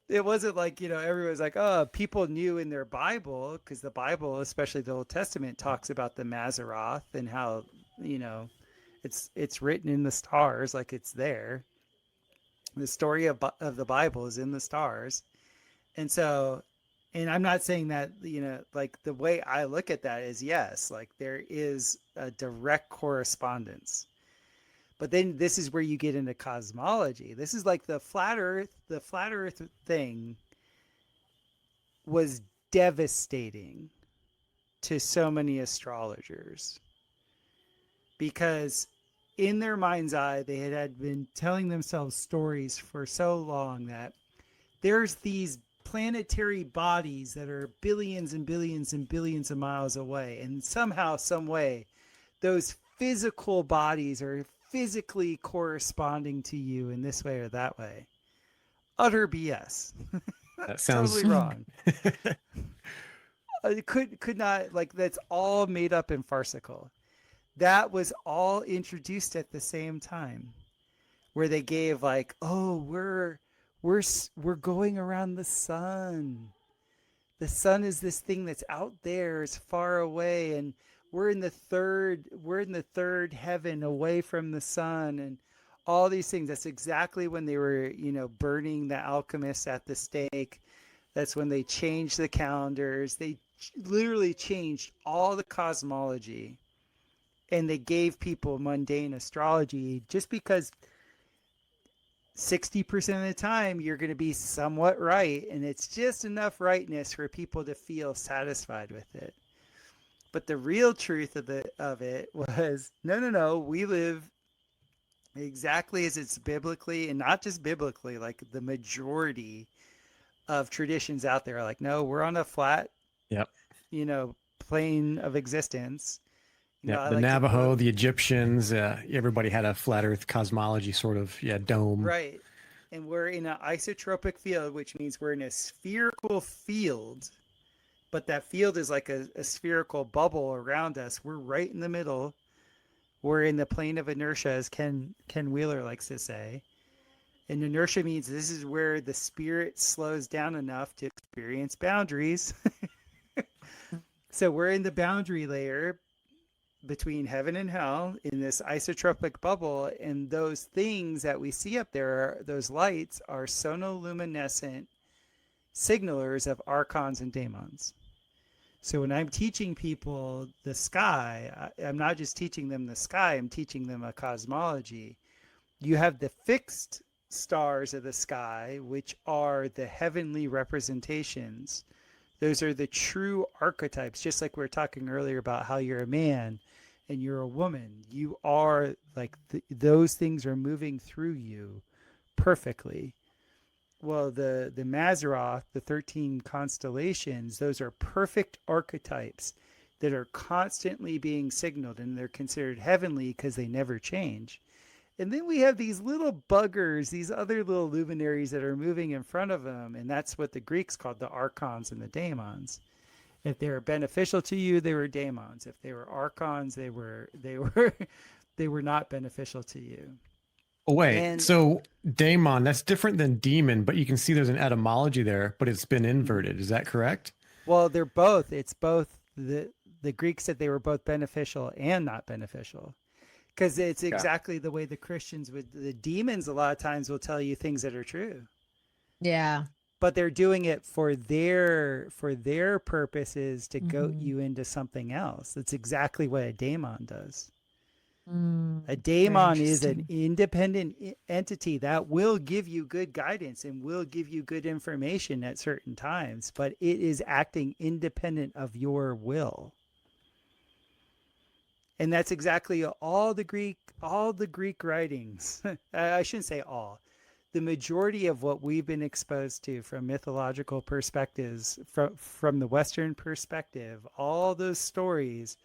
it wasn't like, everyone's like, oh, people knew in their Bible, because the Bible, especially the Old Testament, talks about the Mazzaroth and how, it's written in the stars, like it's there. The story of the Bible is in the stars. And so, and I'm not saying that, like the way I look at that is, yes, like there is a direct correspondence. But then this is where you get into cosmology. This is like the flat earth thing was devastating to so many astrologers. because in their mind's eye, they had been telling themselves stories for so long that there's these planetary bodies that are billions and billions and billions of miles away. And somehow, some way, those physical bodies are physically corresponding to you in this way or that way. Utter BS.
That sounds
totally wrong. It could not, like, that's all made up and farcical. That was all introduced at the same time, where they gave like, oh, we're going around the sun. The sun is this thing that's out there, it's far away, and we're in the third heaven away from the sun, and all these things. That's exactly when they were, burning the alchemists at the stake. That's when they changed the calendars. They literally changed all the cosmology, and they gave people mundane astrology just because 60% of the time you're going to be somewhat right, and it's just enough rightness for people to feel satisfied with it. But the real truth of it was, no, we live exactly as it's biblically, and not just biblically, like the majority of traditions out there are like, no, we're on a flat,
yep,
plane of existence.
Yeah, the Navajo, the Egyptians, everybody had a flat Earth cosmology sort of dome.
Right. And we're in an isotropic field, which means we're in a spherical field, but that field is like a spherical bubble around us. We're right in the middle. We're in the plane of inertia, as Ken Wheeler likes to say. And inertia means this is where the spirit slows down enough to experience boundaries. So we're in the boundary layer between heaven and hell in this isotropic bubble, and those things that we see up there, those lights, are sonoluminescent signalers of archons and daemons. So when I'm teaching people the sky, I'm not just teaching them the sky, I'm teaching them a cosmology. You have the fixed stars of the sky, which are the heavenly representations. Those are the true archetypes, just like we were talking earlier about how you're a man and you're a woman. You are like, those things are moving through you perfectly. Well, the Mazzaroth, the 13 constellations, those are perfect archetypes that are constantly being signaled, and they're considered heavenly because they never change. And then we have these little buggers, these other little luminaries that are moving in front of them, and that's what the Greeks called the archons and the daemons. If they were beneficial to you, they were daemons. If they were archons, they were not beneficial to you.
Oh, wait, so daemon, that's different than demon, but you can see there's an etymology there, but it's been inverted. Is that correct?
Well, they're both. It's both. The Greeks said they were both beneficial and not beneficial, because it's exactly the way the Christians would. The demons a lot of times will tell you things that are true.
Yeah.
But they're doing it for their purposes to goat you into something else. That's exactly what a daemon does. A daemon is an independent entity that will give you good guidance and will give you good information at certain times, but it is acting independent of your will. And that's exactly all the Greek writings. I shouldn't say all. The majority of what we've been exposed to from mythological perspectives, from the Western perspective, all those stories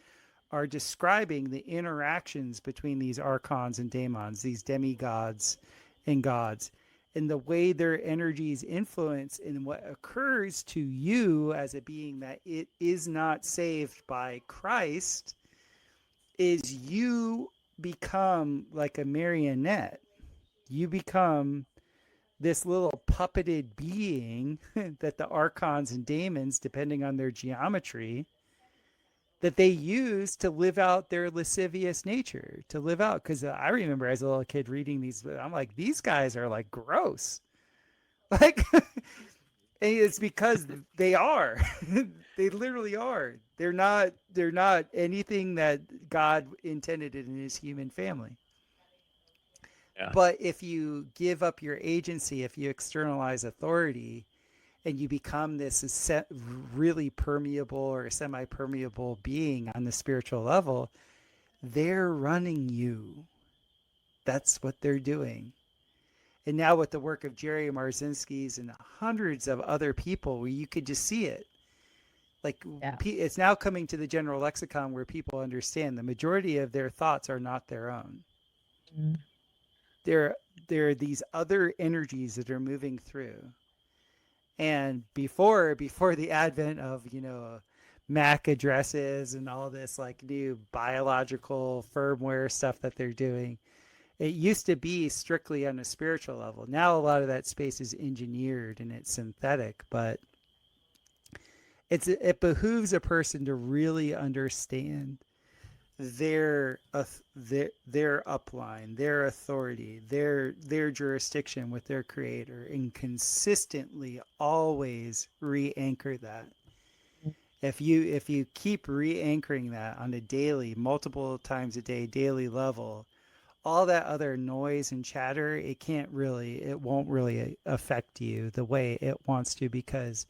are describing the interactions between these archons and daemons, these demigods and gods, and the way their energies influence, and what occurs to you as a being that it is not saved by Christ is you become like a marionette. You become this little puppeted being that the archons and daemons, depending on their geometry, that they use to live out their lascivious nature, to live out. Because I remember as a little kid reading these, I'm like, these guys are like gross. Like, and it's because they are. They literally are. They're not anything that God intended in his human family. Yeah. But if you give up your agency, if you externalize authority, and you become this really permeable or semi-permeable being on the spiritual level, they're running you. That's what they're doing. And now with the work of Jerry Marzinski's and hundreds of other people, where you could just see it, like
Yeah.
it's now coming to the general lexicon where people understand the majority of their thoughts are not their own.
Mm.
There are these other energies that are moving through. And before the advent of, MAC addresses and all this like new biological firmware stuff that they're doing, it used to be strictly on a spiritual level. Now a lot of that space is engineered and it's synthetic, but it behooves a person to really understand their upline, their authority, their jurisdiction with their creator, and consistently always re-anchor that. If you keep re-anchoring that on a daily, multiple times a day, daily level, all that other noise and chatter, it won't really affect you the way it wants to, because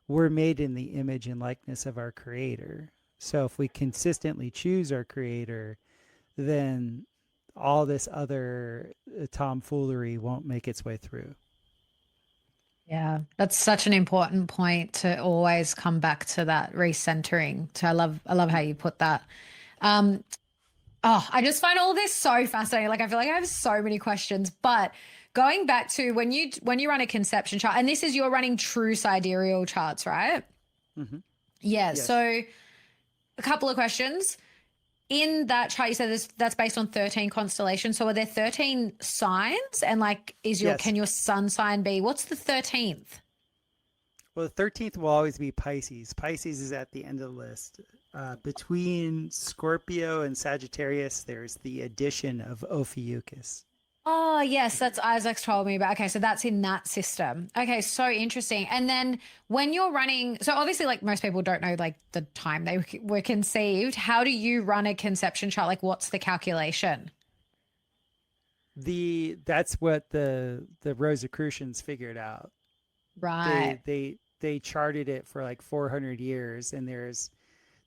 we're made in the image and likeness of our creator. So if we consistently choose our creator, then all this other tomfoolery won't make its way through.
Yeah, that's such an important point, to always come back to that recentering. So I love how you put that. Um, oh, I just find all this so fascinating. Like I feel like I have so many questions, but going back to when you run a conception chart, and this is, you're running true sidereal charts, right?
Mm-hmm.
Yeah.
Yes.
So a couple of questions. In that chart, you said that's based on 13 constellations. So are there 13 signs? And like,
Yes.
can your sun sign be, what's the 13th?
Well, the 13th will always be Pisces. Pisces is at the end of the list. Between Scorpio and Sagittarius, there's the addition of Ophiuchus.
Oh, yes, that's Isaac's told me about. Okay, so that's in that system. Okay, so interesting. And then when you're running, so obviously, like most people don't know like the time they were conceived. How do you run a conception chart? Like, what's the calculation?
That's what the Rosicrucians figured out.
Right.
They charted it for like 400 years, and there's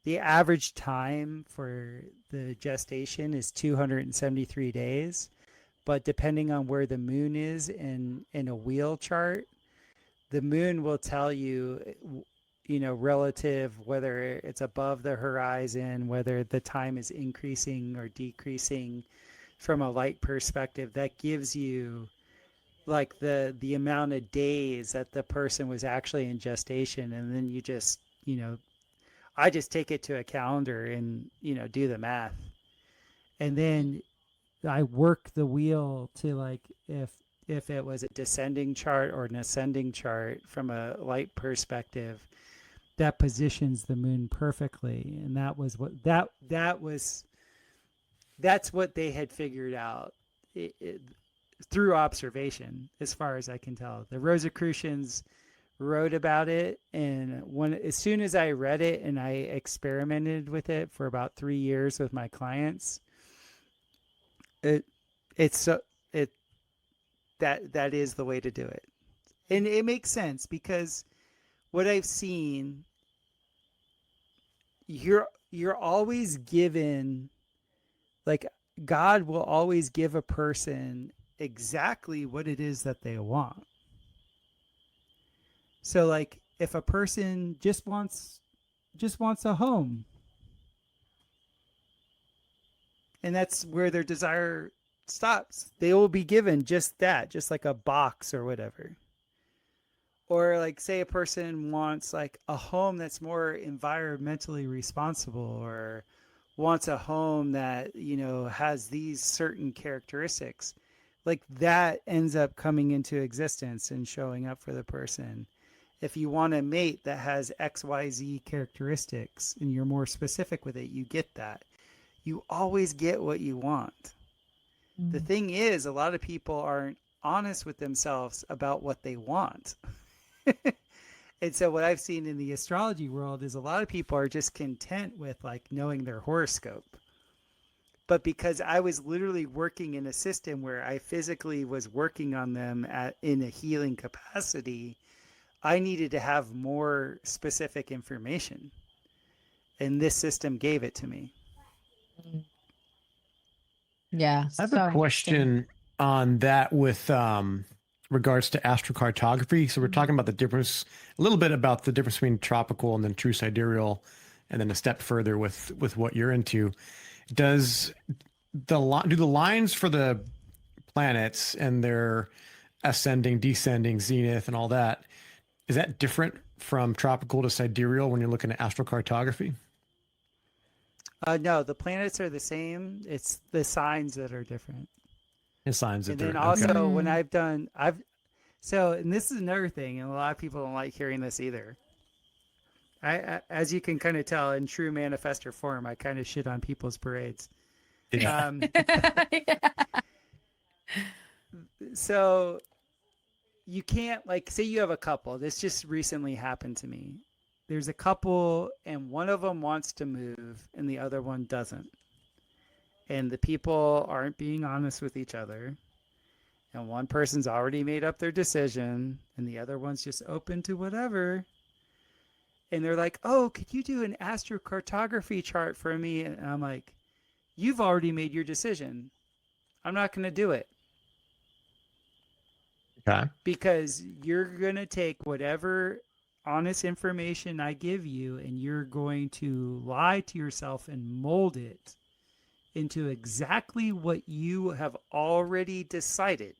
the average time for the gestation is 273 days. But depending on where the moon is in a wheel chart, the moon will tell you, relative, whether it's above the horizon, whether the time is increasing or decreasing from a light perspective. That gives you like the amount of days that the person was actually in gestation. And then you just, I just take it to a calendar and, do the math. And then I work the wheel to like, if it was a descending chart or an ascending chart from a light perspective, that positions the moon perfectly. And that's what they had figured out through observation, as far as I can tell. The Rosicrucians wrote about it, and as soon as I read it and I experimented with it for about 3 years with my clients, that is the way to do it. And it makes sense, because what I've seen, you're always given, like, God will always give a person exactly what it is that they want. So like, if a person just wants a home, and that's where their desire stops, they will be given just that, just like a box or whatever. Or like, say a person wants like a home that's more environmentally responsible, or wants a home that, has these certain characteristics, like that ends up coming into existence and showing up for the person. If you want a mate that has XYZ characteristics and you're more specific with it, you get that. You always get what you want. The thing is, a lot of people aren't honest with themselves about what they want. And so what I've seen in the astrology world is a lot of people are just content with like knowing their horoscope. But because I was literally working in a system where I physically was working on them in a healing capacity, I needed to have more specific information. And this system gave it to me.
Yeah.
I have
So
a
interesting.
question on that with regards to astrocartography. So we're talking about a little bit about the difference between tropical and then true sidereal, and then a step further with what you're into. Does do the lines for the planets and their ascending, descending, zenith, and all that, is that different from tropical to sidereal when you're looking at astrocartography?
No, the planets are the same. It's the signs that are different.
The signs that
And
they're
then
okay.
also when and this is another thing, and a lot of people don't like hearing this either. As you can kind of tell in true manifestor form, I kind of shit on people's parades.
Yeah.
So you can't, like, say you have a couple. This just recently happened to me. There's a couple and one of them wants to move and the other one doesn't. And the people aren't being honest with each other. And one person's already made up their decision and the other one's just open to whatever. And they're like, "Oh, could you do an astrocartography chart for me?" And I'm like, "You've already made your decision. I'm not going to do it."
Okay.
Because you're going to take whatever honest information I give you and you're going to lie to yourself and mold it into exactly what you have already decided.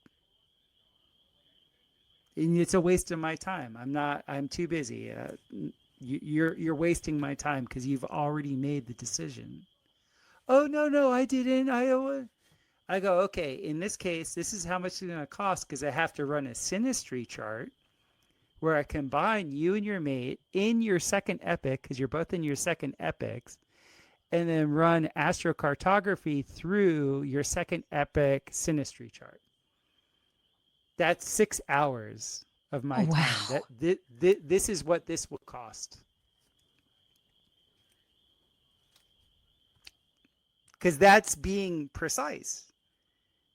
And it's a waste of my time. I'm too busy. You're wasting my time because you've already made the decision. "Oh, no, I didn't. I go, "Okay, in this case, this is how much it's going to cost because I have to run a synastry chart where I combine you and your mate in your second epoch, because you're both in your second epochs, and then run astrocartography through your second epoch synastry chart." That's 6 hours of my time. This is what this will cost. Because that's being precise.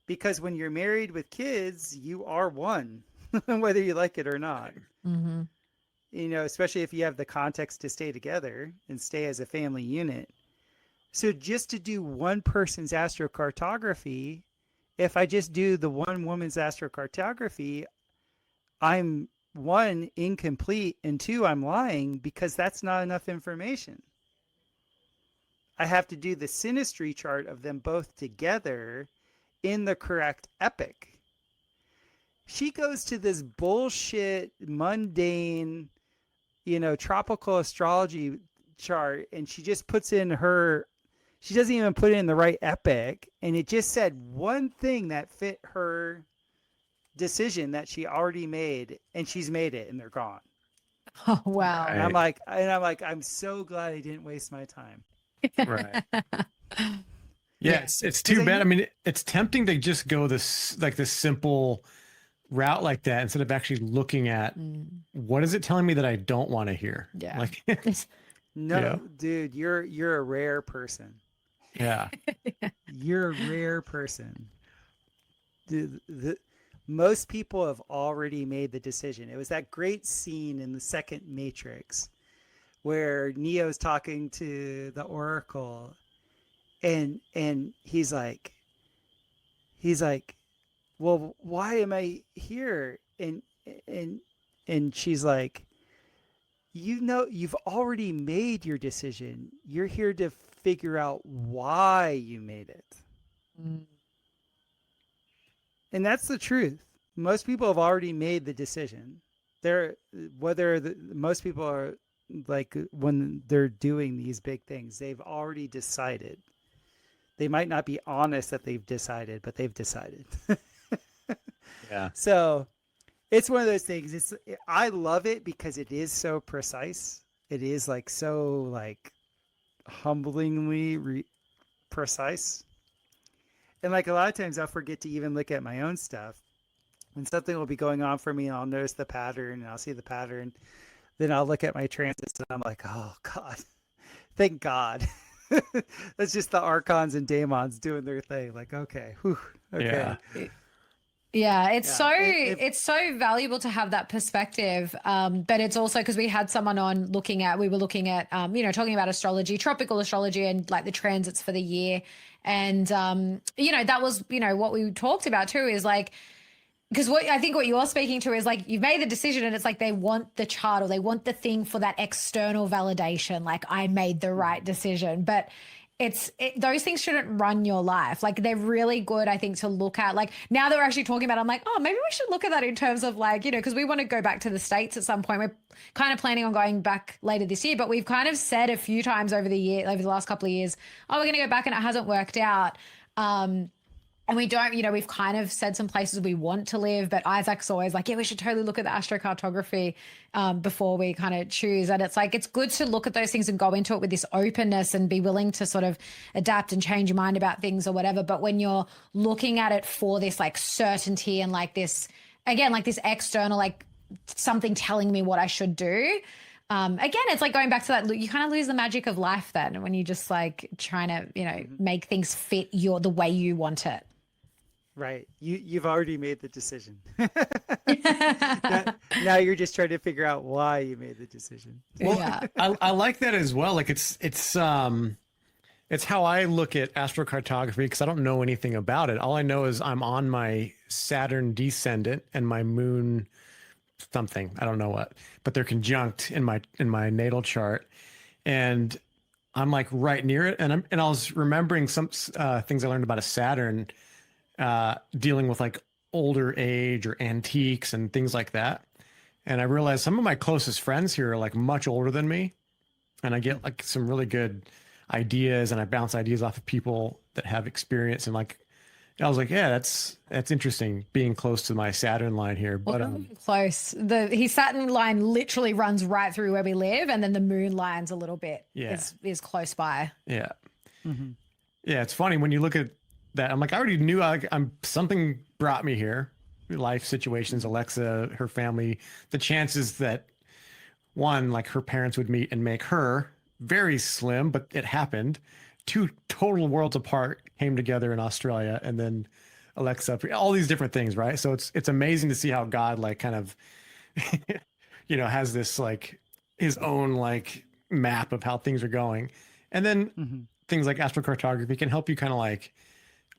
Because when you're married with kids, you are one, whether you like it or not.
Mm-hmm.
Especially if you have the context to stay together and stay as a family unit. So just to do one person's astrocartography, if I just do the one woman's astrocartography, I'm one, incomplete, and two, I'm lying because that's not enough information. I have to do the synastry chart of them both together in the correct epoch. She goes to this bullshit, mundane, tropical astrology chart, and she just puts in she doesn't even put in the right epoch, and it just said one thing that fit her decision that she already made, and she's made it, and they're gone.
Oh, wow.
And I'm like, I'm so glad I didn't waste my time.
Right. Yeah, it's too bad. I mean, it's tempting to just go this simple route like that instead of actually looking at what is it telling me that I don't want to hear.
Yeah.
Like,
no, dude, you're a rare person.
Yeah.
You're a rare person. Most people have already made the decision. It was that great scene in the second Matrix where Neo's talking to the Oracle, and he's like, "Well, why am I here?" And she's like, "You've already made your decision. You're here to figure out why you made it." And that's the truth. Most people have already made the decision. Most people are like, when they're doing these big things, they've already decided. They might not be honest that they've decided, but they've decided.
Yeah.
So it's one of those things. I love it because it is so precise. It is like so like humblingly precise. And like a lot of times I'll forget to even look at my own stuff, and something will be going on for me and I'll notice the pattern and I'll see the pattern. Then I'll look at my transits and I'm like, "Oh God, thank God." That's just the archons and daemons doing their thing. Like, okay, whew, okay.
Yeah.
Yeah,
Yeah.
it's so valuable to have that perspective. But it's also because we had someone on we were looking at talking about astrology, tropical astrology, and like the transits for the year. And that was, what we talked about too, is like, because what you're speaking to is like you've made the decision and it's like they want the chart or they want the thing for that external validation, like I made the right decision. But those things shouldn't run your life. Like they're really good, I think, to look at. Like now that we're actually talking about it, I'm like, oh, maybe we should look at that in terms of like, because we want to go back to the States at some point. We're kind of planning on going back later this year, but we've kind of said a few times over the last couple of years, oh, we're going to go back, and it hasn't worked out. And we don't, we've kind of said some places we want to live, but Isaac's always like, yeah, we should totally look at the astrocartography before we kind of choose. And it's like, it's good to look at those things and go into it with this openness and be willing to sort of adapt and change your mind about things or whatever. But when you're looking at it for this like certainty and like this, again, like this external, like something telling me what I should do. Again, it's like going back to that, you kind of lose the magic of life then when you just like trying to, make things fit the way you want it.
Right. You've already made the decision. Now you're just trying to figure out why you made the decision.
Well, yeah. I like that as well. Like it's how I look at astrocartography, because I don't know anything about it. All I know is I'm on my Saturn descendant and my moon something, I don't know what, but they're conjunct in my natal chart, and I'm like right near it. And I was remembering some things I learned about a Saturn, dealing with like older age or antiques and things like that. And I realized some of my closest friends here are like much older than me, and I get like some really good ideas, and I bounce ideas off of people that have experience. And like, I was like, yeah, that's interesting being close to my Saturn line here. But
close. His Saturn line literally runs right through where we live, and then the moon line's a little bit is close by.
Yeah. Mm-hmm. Yeah, it's funny when you look at that. I'm like, I already knew something brought me here. Life situations, Alexa, her family, the chances that one, like her parents would meet and make her, very slim, but it happened. Two total worlds apart came together in Australia, and then Alexa, all these different things, right? So it's amazing to see how God like kind of has this like his own like map of how things are going. And then things like astrocartography can help you kind of like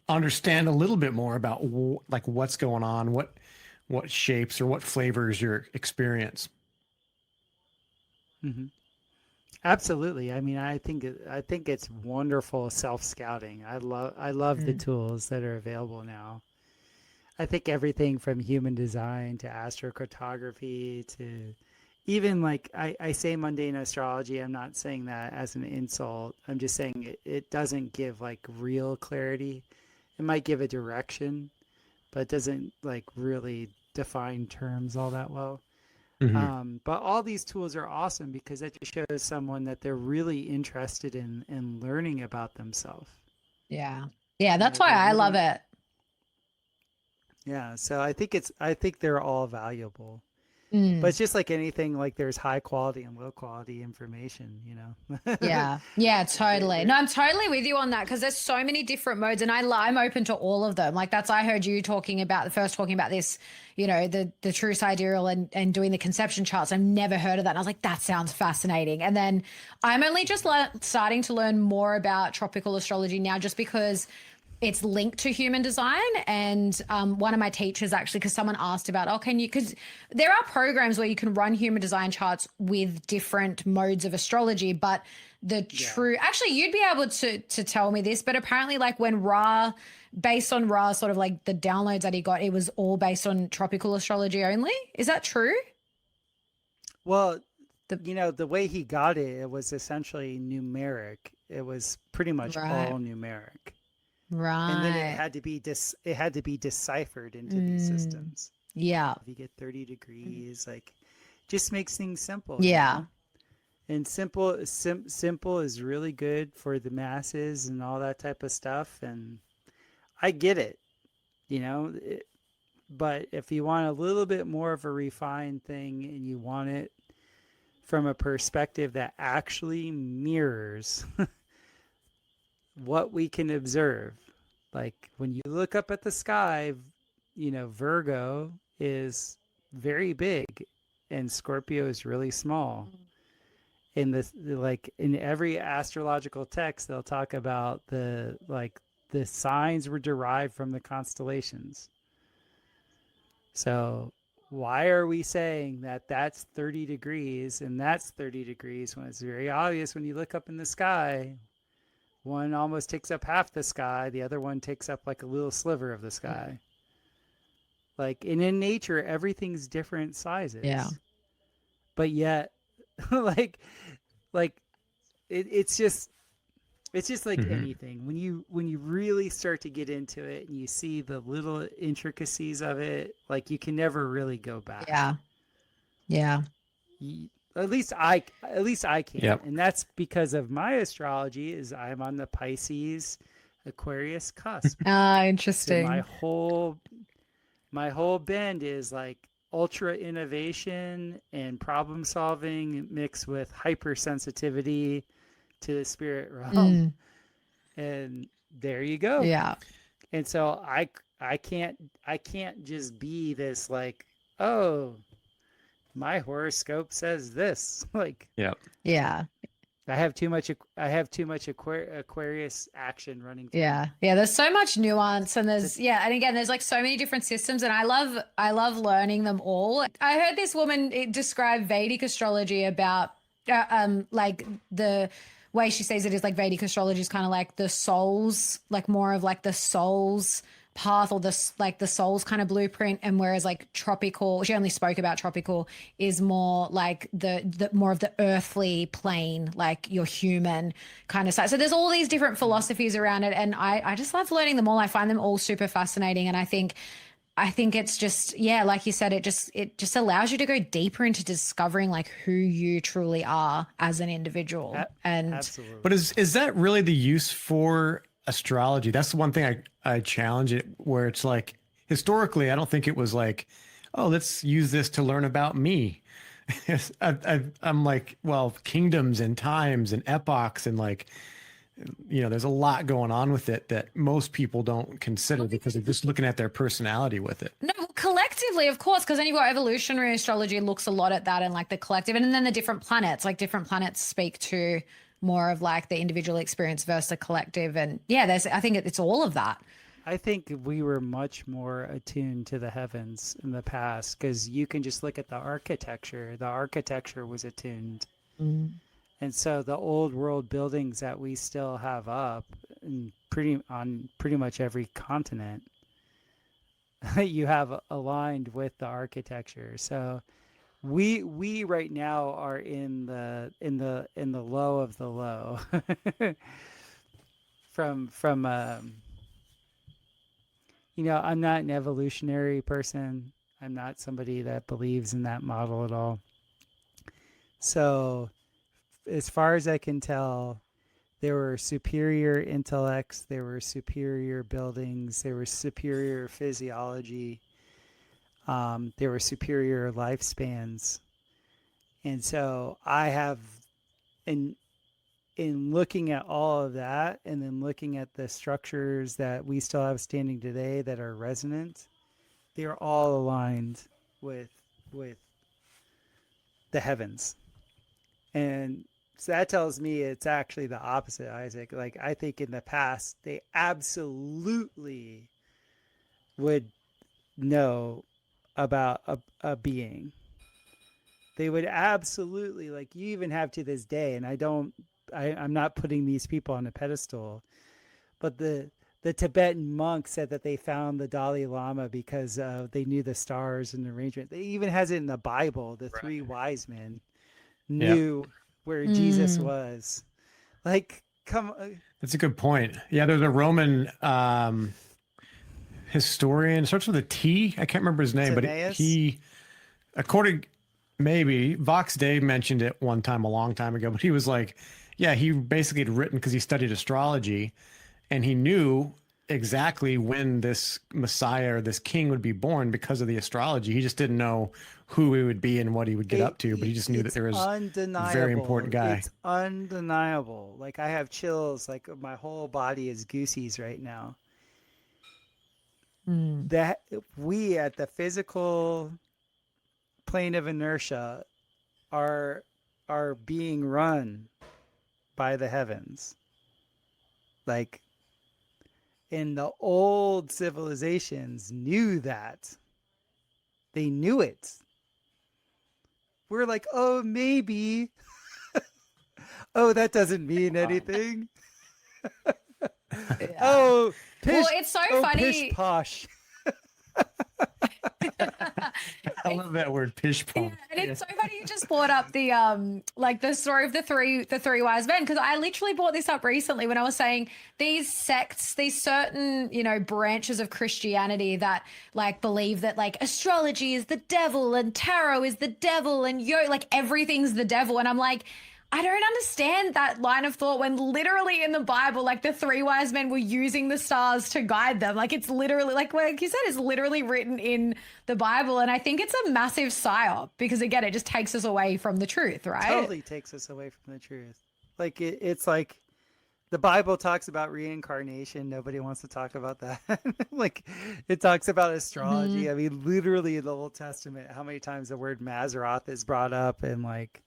understand a little bit more about like what's going on, what shapes or what flavors your experience.
Mm-hmm. Absolutely. I mean, I think it's wonderful self-scouting. I love the tools that are available now. I think everything from human design to astrocartography to even like I say mundane astrology. I'm not saying that as an insult. I'm just saying it doesn't give like real clarity. It might give a direction, but it doesn't like really define terms all that well. Mm-hmm. But all these tools are awesome because that just shows someone that they're really interested in learning about themselves.
Yeah. Yeah. That's why I love it.
Yeah. So I think they're all valuable. But it's just like anything, like there's high quality and low quality information,
Yeah. Yeah, totally. No, I'm totally with you on that because there's so many different modes, and I'm open to all of them. Like I heard you talking about this, the true sidereal and doing the conception charts. I've never heard of that. And I was like, that sounds fascinating. And then I'm only just starting to learn more about tropical astrology now, just because it's linked to human design. And one of my teachers actually, because someone asked about, because there are programs where you can run human design charts with different modes of astrology, but actually you'd be able to tell me this, but apparently like when based on Ra, sort of like the downloads that he got, it was all based on tropical astrology only. Is that true?
Well, the way he got it was essentially numeric. It was pretty much all numeric.
Right.
And then it had to be deciphered into these systems.
Yeah.
If you get 30 degrees, like just makes things simple.
Yeah.
And simple is really good for the masses and all that type of stuff. And I get it, but if you want a little bit more of a refined thing and you want it from a perspective that actually mirrors what we can observe, like when you look up at the sky Virgo is very big and Scorpio is really small. In this, like in every astrological text, they'll talk about the signs were derived from the constellations. So why are we saying that that's 30 degrees and that's 30 degrees when it's very obvious when you look up in the sky? One almost takes up half the sky, the other one takes up like a little sliver of the sky. Like, and in nature, everything's different sizes.
Yeah.
But yet, like, it's just like anything. When you really start to get into it and you see the little intricacies of it, like you can never really go back.
Yeah. Yeah.
At least I can.
Yep.
And that's because of my astrology is I'm on the Pisces Aquarius cusp.
Interesting.
So my whole bend is like ultra innovation and problem solving mixed with hypersensitivity to the spirit realm. And there you go.
Yeah.
And so I can't just be this like, oh, my horoscope says this. Like,
Yeah.
I have too much Aquarius action running through.
Yeah. There's so much nuance and and again, there's like so many different systems and I love learning them all. I heard this woman describe Vedic astrology about like the way she says it is like Vedic astrology is kind of like the soul's, like more of like the soul's path or the soul's kind of blueprint, and whereas like tropical, she only spoke about tropical, is more like the more of the earthly plane, like your human kind of side. So there's all these different philosophies around it, and I just love learning them all. I find them all super fascinating, and I think it's just, like you said, it just allows you to go deeper into discovering like who you truly are as an individual. And
absolutely.
But is that really the use for astrology? That's the one thing I challenge it, where it's like, historically, I don't think it was like, oh, let's use this to learn about me. I'm like, well, kingdoms and times and epochs and like, there's a lot going on with it that most people don't consider because they're just looking at their personality with it.
No, collectively, of course, because then you've got evolutionary astrology looks a lot at that and like the collective, and then the different planets, like different planets speak to more of like the individual experience versus the collective. And I think it's all of that.
I think we were much more attuned to the heavens in the past because you can just look at the architecture. The architecture was attuned. And so the old world buildings that we still have up in pretty much every continent, you have aligned with the architecture. So we right now are in the low of the low. from I'm not an evolutionary person. I'm not somebody that believes in that model at all. So as far as I can tell, there were superior intellects, there were superior buildings, there were superior physiology, there were superior lifespans. And so I have, in looking at all of that and then looking at the structures that we still have standing today that are resonant, they're all aligned with the heavens. And so that tells me it's actually the opposite, Isaac. Like, I think in the past, they absolutely would know about a being. They would absolutely, like, you even have to this day, and I'm not putting these people on a pedestal, but the Tibetan monks said that they found the Dalai Lama because they knew the stars and the arrangement. It even has it in the Bible. The three wise men knew where Jesus was. Like, come on.
That's a good point. Yeah, there's a Roman historian, starts with a T. I can't remember his name,
Timaeus?
but he, according, maybe Vox Dave mentioned it one time a long time ago, but he was like, he basically had written because he studied astrology and he knew exactly when this Messiah or this king would be born because of the astrology. He just didn't know who he would be and what he would get up to, but he just knew that there was a very important guy.
It's undeniable. Like, I have chills. Like, my whole body is goosies right now. that we at the physical plane of inertia are being run by the heavens. Like, and the old civilizations knew that. They knew it. We're like, oh, maybe. Oh, that doesn't mean anything.
Yeah.
Oh, pish,
Well, it's so funny.
Pish posh.
I love that word, pish
Yeah,
posh.
and it's so funny you just brought up the like the story of the three wise men, because I literally brought this up recently when I was saying these sects, these certain, you know, branches of Christianity that like believe that like astrology is the devil and tarot is the devil and like everything's the devil, and I'm like, I don't understand that line of thought when literally in the Bible, like the three wise men were using the stars to guide them. Like it's literally, like you said, it's literally written in the Bible. And I think it's a massive psyop because, again, it just takes us away from the truth, right?
Totally takes us away from the truth. Like it's like the Bible talks about reincarnation. Nobody wants to talk about that. Like it talks about astrology. I mean, literally in the Old Testament, how many times the word Mazzaroth is brought up, and like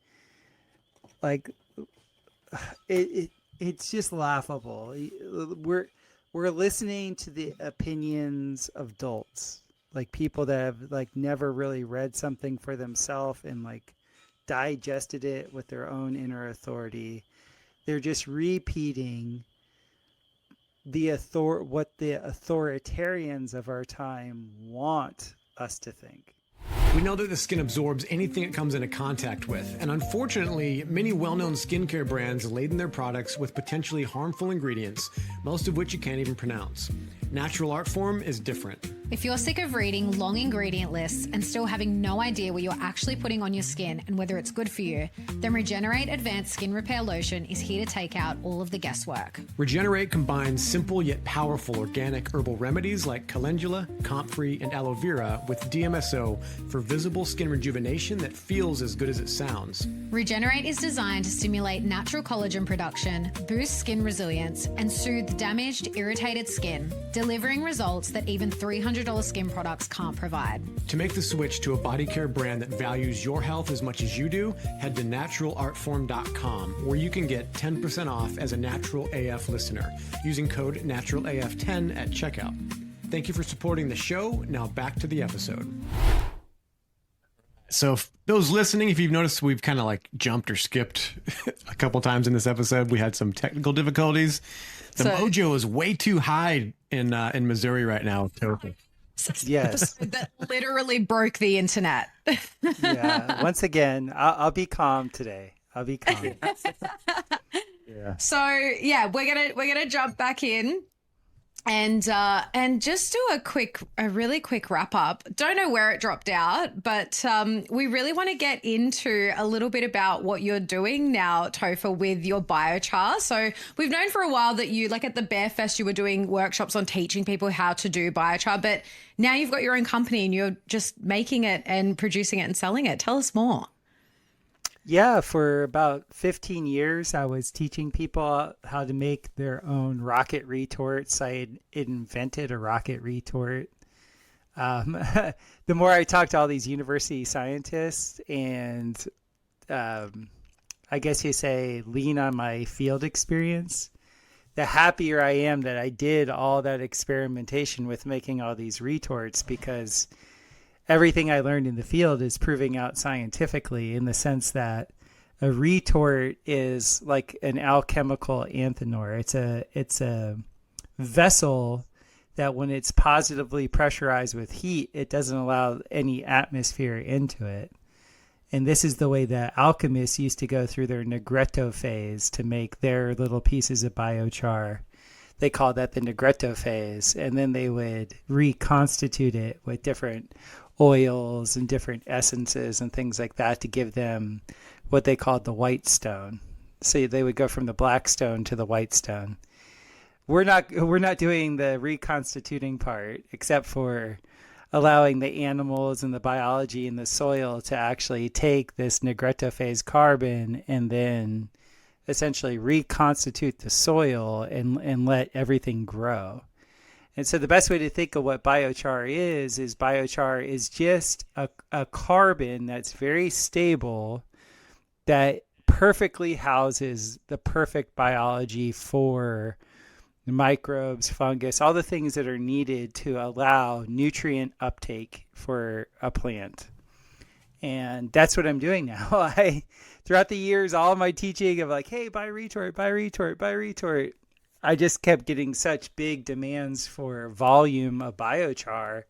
it's just laughable. We're listening to the opinions of dolts, like people that have like never really read something for themselves and like digested it with their own inner authority. They're just repeating what the authoritarians of our time want us to think.
We know that the skin absorbs anything it comes into contact with, and unfortunately, many well-known skincare brands laden their products with potentially harmful ingredients, most of which you can't even pronounce. Natural Art Form is different.
If you're sick of reading long ingredient lists and still having no idea what you're actually putting on your skin and whether it's good for you, then Regenerate Advanced Skin Repair Lotion is here to take out all of the guesswork.
Regenerate combines simple yet powerful organic herbal remedies like calendula, comfrey, and aloe vera with DMSO for visible skin rejuvenation that feels as good as it sounds.
Regenerate is designed to stimulate natural collagen production, boost skin resilience, and soothe damaged, irritated skin, delivering results that even $300 skin products can't provide.
To make the switch to a body care brand that values your health as much as you do, head to naturalartform.com, where you can get 10% off as a Natural AF listener using code NaturalAF10 at checkout. Thank you for supporting the show. Now back to the episode. So those listening, if you've noticed, we've kind of like jumped or skipped a couple times in this episode. We had some technical difficulties. The mojo is way too high in Missouri right now. Topher.
Yes.
That literally broke the internet.
Yeah. Once again, I'll be calm today. I'll be calm. Yeah.
So yeah, we're gonna jump back in and just do a really quick wrap up. Don't know where it dropped out, but we really want to get into a little bit about what you're doing now, Topher, with your biochar. So we've known for a while that you, like at the Bear Fest, you were doing workshops on teaching people how to do biochar, but now you've got your own company and you're just making it and producing it and selling it. Tell us more.
Yeah, for about 15 years, I was teaching people how to make their own rocket retorts. I invented a rocket retort. The more I talked to all these university scientists and I guess you say lean on my field experience, the happier I am that I did all that experimentation with making all these retorts, because everything I learned in the field is proving out scientifically, in the sense that a retort is like an alchemical anthenor. It's a vessel that when it's positively pressurized with heat, it doesn't allow any atmosphere into it. And this is the way that alchemists used to go through their negretto phase to make their little pieces of biochar. They called that the negretto phase. And then they would reconstitute it with different oils and different essences and things like that to give them what they called the white stone. So they would go from the black stone to the white stone. We're not doing the reconstituting part, except for allowing the animals and the biology in the soil to actually take this negretto phase carbon and then essentially reconstitute the soil and let everything grow. And so the best way to think of what biochar is biochar is just a carbon that's very stable that perfectly houses the perfect biology for microbes, fungus, all the things that are needed to allow nutrient uptake for a plant. And that's what I'm doing now. Throughout the years, all of my teaching of like, hey, buy retort, buy retort, buy retort. I just kept getting such big demands for volume of biochar.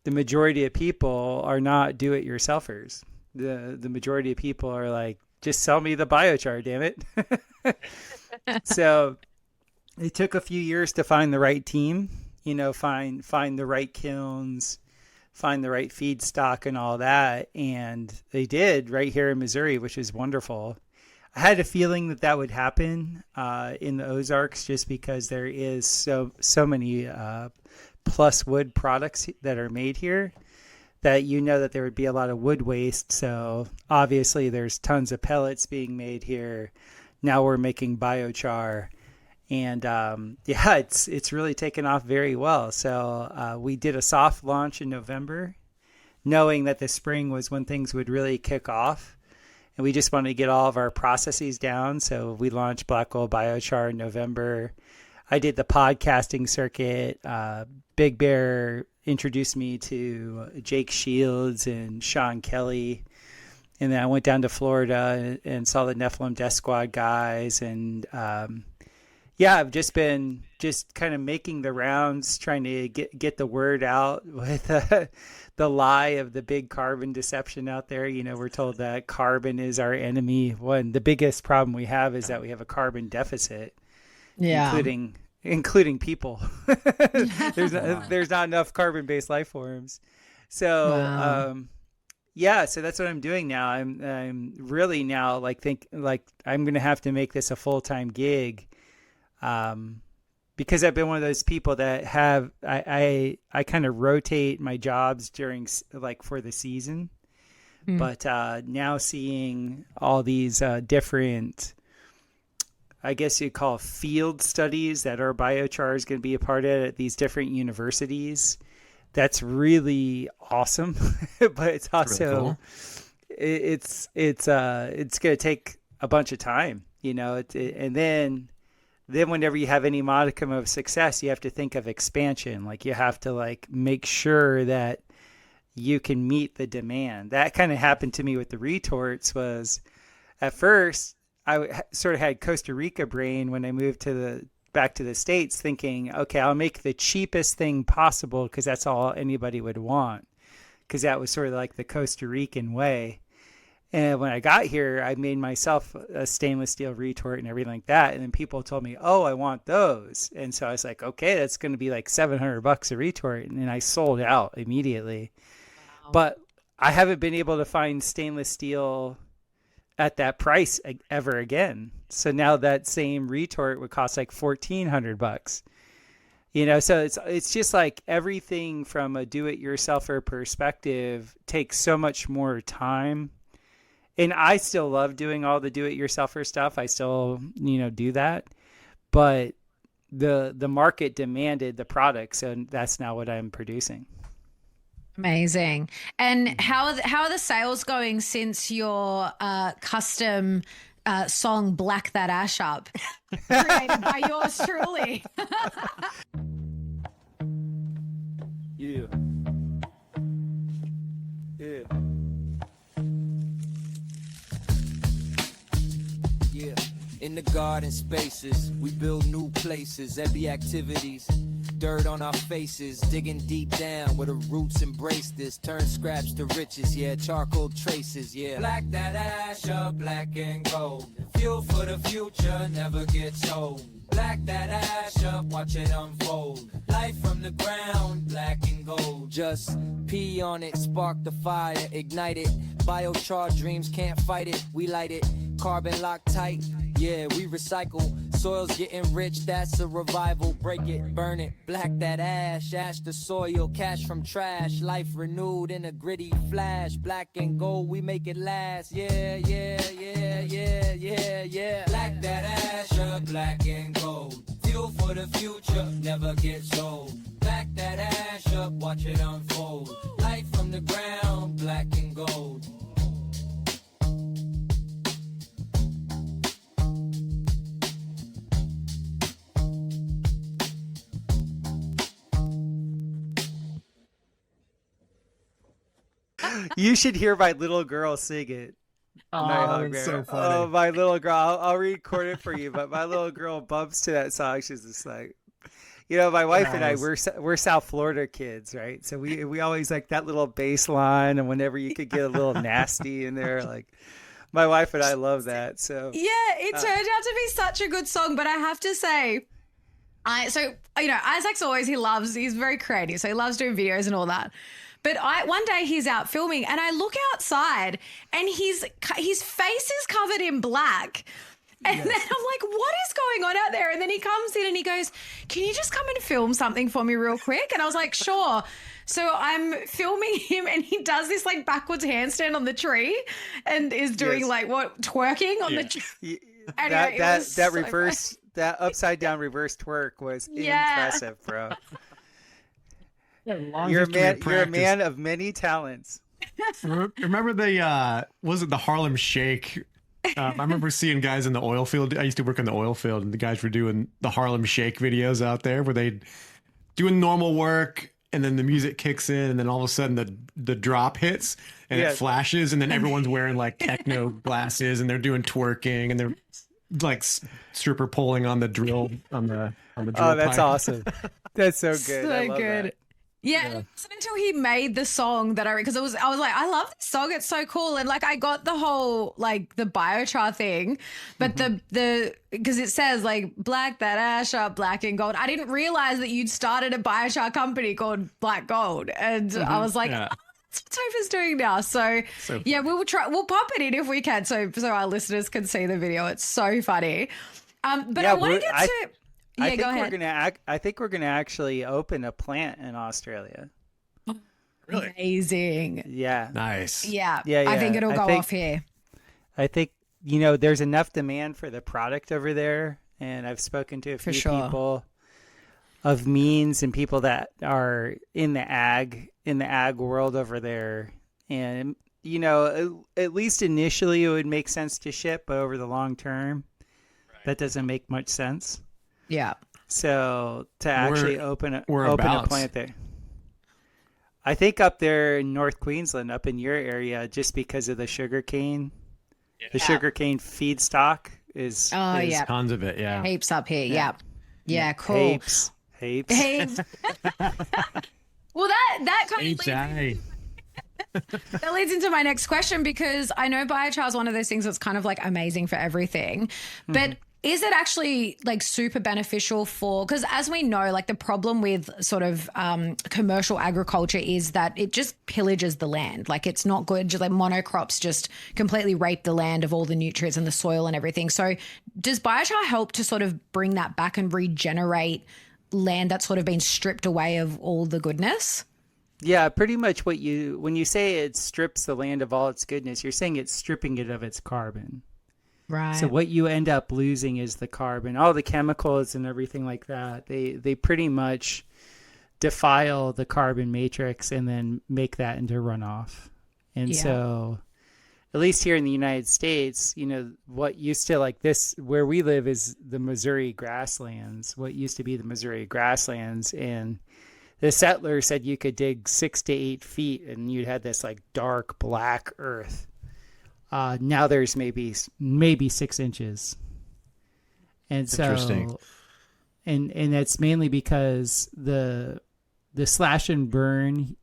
The majority of people are not do-it-yourselfers. The majority of people are like, just sell me the biochar, damn it. So it took a few years to find the right team, find the right kilns, find the right feedstock and all that. And they did right here in Missouri, which is wonderful. I had a feeling that would happen in the Ozarks just because there is so many plus wood products that are made here that that there would be a lot of wood waste. So obviously there's tons of pellets being made here. Now we're making biochar. And it's really taken off very well. So we did a soft launch in November, knowing that the spring was when things would really kick off. And we just wanted to get all of our processes down. So we launched Black Gold Biochar in November. I did the podcasting circuit. Big Bear introduced me to Jake Shields and Sean Kelly. And then I went down to Florida and saw the Nephilim Death Squad guys. And I've just been kind of making the rounds, trying to get the word out with the lie of the big carbon deception out there. We're told that carbon is our enemy. The biggest problem we have is that we have a carbon deficit, including people. There's not enough carbon-based life forms. So, so that's what I'm doing now. I'm really now I'm going to have to make this a full-time gig. Because I've been one of those people that I kind of rotate my jobs during for the season, but now seeing all these different, I guess you'd call field studies that our biochar is going to be a part of at these different universities. That's really awesome, but it's also really cool. It's going to take a bunch of time, and then whenever you have any modicum of success, you have to think of expansion. You have to make sure that you can meet the demand. That kind of happened to me with the retorts. Was at first I sort of had Costa Rica brain when I moved back to the States, thinking, okay, I'll make the cheapest thing possible because that's all anybody would want, because that was sort of like the Costa Rican way. And when I got here, I made myself a stainless steel retort and everything like that. And then people told me, oh, I want those. And so I was like, okay, that's going to be like $700 a retort. And then I sold out immediately. Wow. But I haven't been able to find stainless steel at that price ever again. So now that same retort would cost like $1,400. So it's just like everything from a do-it-yourselfer perspective takes so much more time. And I still love doing all the do-it-yourselfer stuff. I still, do that. But the market demanded the product, so that's now what I'm producing.
Amazing. And how are the sales going since your custom song "Black That Ash Up," created by yours truly?
Yeah.
In the garden spaces, we build new places, every activities. Dirt on our faces, digging deep down where the roots embrace this. Turn scraps to riches, charcoal traces, Black that ash up, black and gold. Fuel for the future, never gets old. Black that ash up, watch it unfold. Life from the ground, black and gold. Just pee on it, spark the fire, ignite it. Biochar dreams can't fight it, we light it. Carbon locked tight, we recycle. Soil's getting rich, that's a revival. Break it, burn it, black that ash. Ash the soil, cash from trash. Life renewed in a gritty flash. Black and gold, we make it last. Black that ash up, black and gold. fuel for the future, never gets old. Back that ash up, watch it unfold. Light from the ground, black and gold.
You should hear my little girl sing it.
Oh, that's so funny.
Oh, my little girl. I'll record it for you, but my little girl bumps to that song. She's just like, you know, my wife and I, we're South Florida kids, right? So we always like that little bass line, and whenever you could get a little nasty in there, like my wife and I love that. So
yeah, it turned out to be such a good song, but I have to say, Isaac's always, he's very creative, so he loves doing videos and all that. But one day he's out filming and I look outside and his face is covered in black. And then I'm like, what is going on out there? And then he comes in and he goes, can you just come and film something for me real quick? And I was like, sure. So I'm filming him and he does this like backwards handstand on the tree and is doing twerking on the tree. Anyway,
that upside down reverse twerk was impressive, bro. You're a man of many talents.
Remember was it the Harlem Shake? I remember seeing guys in the oil field. I used to work in the oil field, and the guys were doing the Harlem Shake videos out there where they doing normal work, and then the music kicks in, and then all of a sudden the drop hits and it flashes, and then everyone's wearing like techno glasses, and they're doing twerking, and they're like stripper pulling on the drill on the drill.
Oh, that's
pipe.
Awesome. That's so good.
So
I love
good.
That.
Yeah, it wasn't until he made the song that I was like, I love this song, it's so cool. And like I got the whole like the biochar thing, but the because it says like black that ash up, black and gold. I didn't realize that you'd started a biochar company called Black Gold. And I was like, oh, that's what Topher's doing now. So yeah, we'll pop it in if we can so our listeners can see the video. It's so funny. But I want to get to go ahead.
I think we're gonna actually open a plant in Australia.
Really?
Amazing.
Yeah.
Nice.
Yeah. I think it'll go off here.
I think there's enough demand for the product over there, and I've spoken to a few people of means and people that are in the ag world over there, and at least initially it would make sense to ship, but over the long term, that doesn't make much sense.
Yeah.
So to actually open a plant there, I think up there in North Queensland, up in your area, just because of the sugarcane, the sugarcane feedstock is
tons of it. Yeah.
Heaps up here. Yeah. Cool.
Heaps.
Well, that kind of that leads into my next question, because I know biochar is one of those things that's kind of like amazing for everything, but is it actually like super beneficial because as we know, like the problem with sort of commercial agriculture is that it just pillages the land. Like it's not good. Just like monocrops just completely rape the land of all the nutrients and the soil and everything. So does biochar help to sort of bring that back and regenerate land that's sort of been stripped away of all the goodness?
Yeah, pretty much when you say it strips the land of all its goodness, you're saying it's stripping it of its carbon.
Right.
So what you end up losing is the carbon, all the chemicals and everything like that. They pretty much defile the carbon matrix and then make that into runoff. And so at least here in the United States, what used to like this, where we live is the Missouri grasslands, what used to be the Missouri grasslands. And the settlers said you could dig 6 to 8 feet and you'd have this like dark black earth. Now there's maybe 6 inches. And so, and that's mainly because the slash and burn,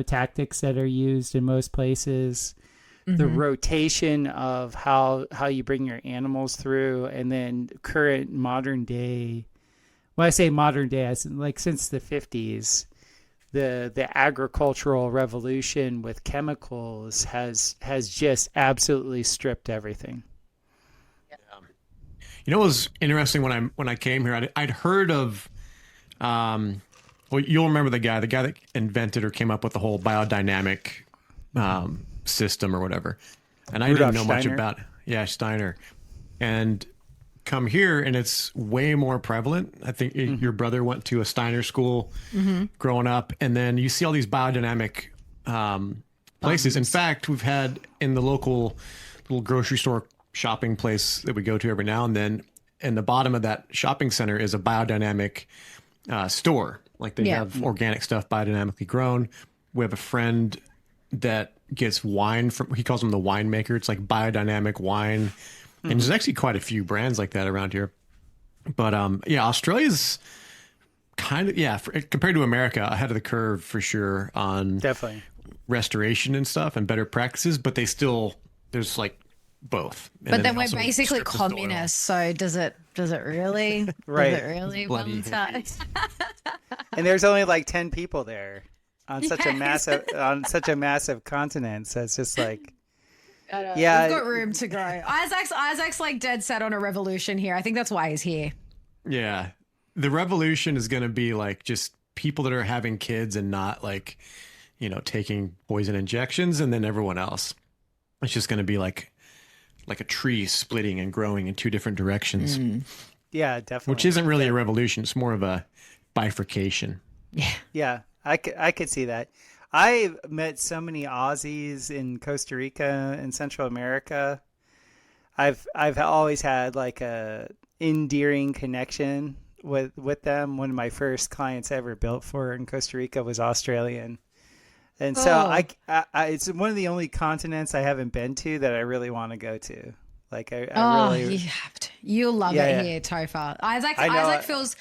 tactics that are used in most places, the rotation of how you bring your animals through, and then current modern day, when I say modern day, like since the 50s, the agricultural revolution with chemicals has just absolutely stripped everything.
It was interesting when I came here. I'd heard of, you'll remember the guy that invented or came up with the whole biodynamic system or whatever. And I didn't know much about Steiner. And come here and it's way more prevalent. I think your brother went to a Steiner school growing up, and then you see all these biodynamic places. In fact, we've had in the local little grocery store shopping place that we go to every now and then, in the bottom of that shopping center is a biodynamic store. Like they have organic stuff biodynamically grown. We have a friend that gets wine from, he calls them the winemaker. It's like biodynamic wine. And there's actually quite a few brands like that around here. But Australia's kind of, compared to America, ahead of the curve for sure on
Definitely
restoration and stuff and better practices. But there's like both. And
but then we're
also
basically
strip the
communists. So does it really?
Right.
Does it really?
Bloody
and there's only like 10 people there on such a massive continent. So it's just like, yeah,
we've got room to grow. Isaac's like dead set on a revolution here. I think that's why he's here.
Yeah. The revolution is going to be like just people that are having kids and not like, taking poison injections, and then everyone else. It's just going to be like a tree splitting and growing in two different directions.
Yeah, definitely.
Which isn't really a revolution. It's more of a bifurcation.
Yeah.
Yeah, I could see that. I met so many Aussies in Costa Rica and Central America. I've always had like a endearing connection with them. One of my first clients I ever built for in Costa Rica was Australian. And so I it's one of the only continents I haven't been to that I really want to go to. Like I really,
you have to. You'll love it here, Topher. Isaac feels,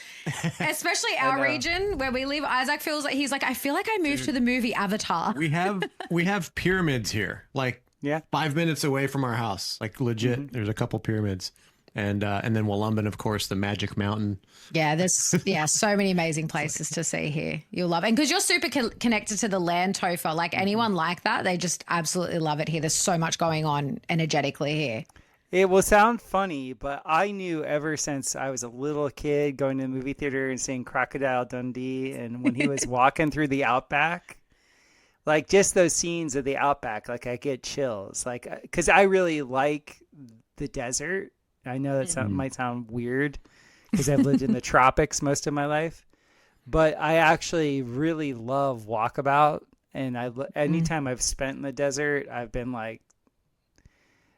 especially our region where we live. Isaac feels like he's like, I feel like I moved to the movie Avatar.
We have pyramids here, like 5 minutes away from our house, like legit. There's a couple pyramids, and then Wollumben, of course, the Magic Mountain.
Yeah, there's so many amazing places to see here. You'll love it. And because you're super connected to the land, Topher, like anyone like that, they just absolutely love it here. There's so much going on energetically here.
It will sound funny, but I knew ever since I was a little kid going to the movie theater and seeing Crocodile Dundee, and when he was walking through the outback, like just those scenes of the outback, like I get chills, like because I really like the desert. I know that might sound weird because I've lived in the tropics most of my life, but I actually really love walkabout, and anytime I've spent in the desert, I've been like,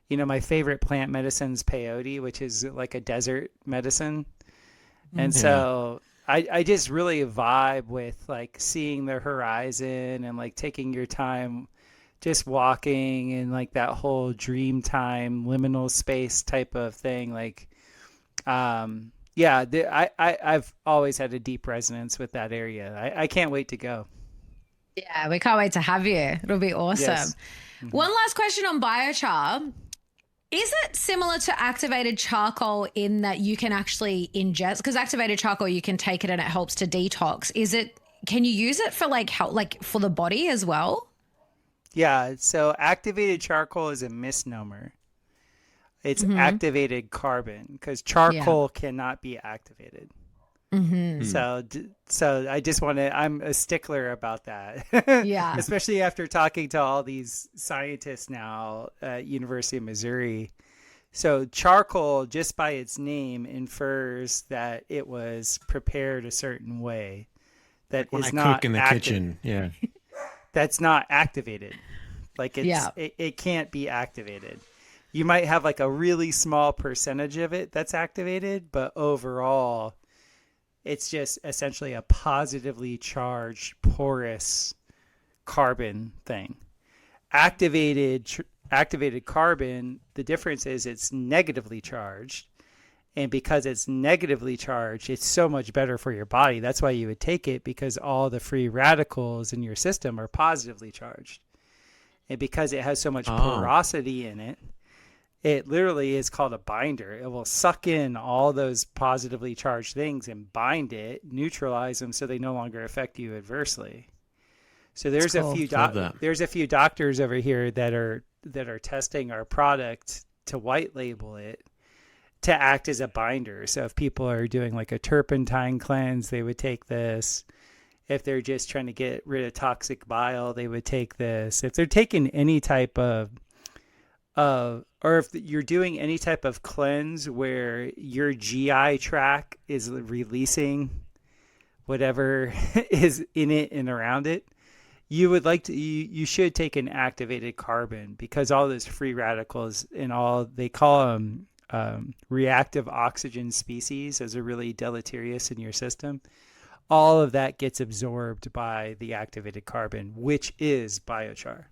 my favorite plant medicine is peyote, which is like a desert medicine. And so I just really vibe with like seeing the horizon and like taking your time just walking and like that whole dream time, liminal space type of thing. Like, I've always had a deep resonance with that area. I can't wait to go.
Yeah, we can't wait to have you. It'll be awesome.
Yes.
One last question on biochar. Is it similar to activated charcoal in that you can actually ingest? Because activated charcoal, you can take it and it helps to detox. Can you use it for like help, like for the body as well?
Yeah. So activated charcoal is a misnomer. It's activated carbon because charcoal cannot be activated. So I just I'm a stickler about that.
Yeah.
Especially after talking to all these scientists now at University of Missouri. So charcoal, just by its name, infers that it was prepared a certain way. That
when
is
I
not
cook in the kitchen. Yeah.
That's not activated. Like it can't be activated. You might have like a really small percentage of it that's activated, but overall it's just essentially a positively charged, porous carbon thing. Activated carbon, the difference is it's negatively charged. And because it's negatively charged, it's so much better for your body. That's why you would take it, because all the free radicals in your system are positively charged. And because it has so much porosity in it, it literally is called a binder. It will suck in all those positively charged things and bind it, neutralize them so they no longer affect you adversely. So there's a few doctors over here that are testing our product to white label it to act as a binder. So if people are doing like a turpentine cleanse, they would take this. If they're just trying to get rid of toxic bile, they would take this. If they're taking any type of or if you're doing any type of cleanse where your GI tract is releasing whatever is in it and around it, you should take an activated carbon, because all those free radicals and all, they call them reactive oxygen species, as are really deleterious in your system. All of that gets absorbed by the activated carbon, which is biochar.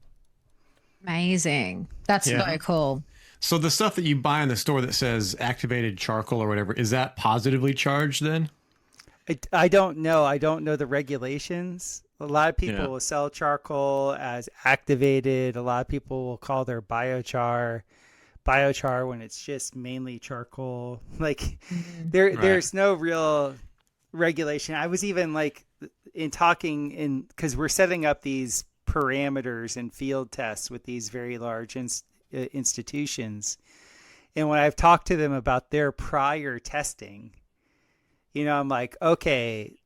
Amazing. That's so cool.
So the stuff that you buy in the store that says activated charcoal or whatever, is that positively charged then?
I don't know. I don't know the regulations. A lot of people will sell charcoal as activated. A lot of people will call their biochar when it's just mainly charcoal. Like there's no real regulation. I was even like in talking in, because we're setting up these parameters and field tests with these very large institutions. And when I've talked to them about their prior testing, I'm like, okay,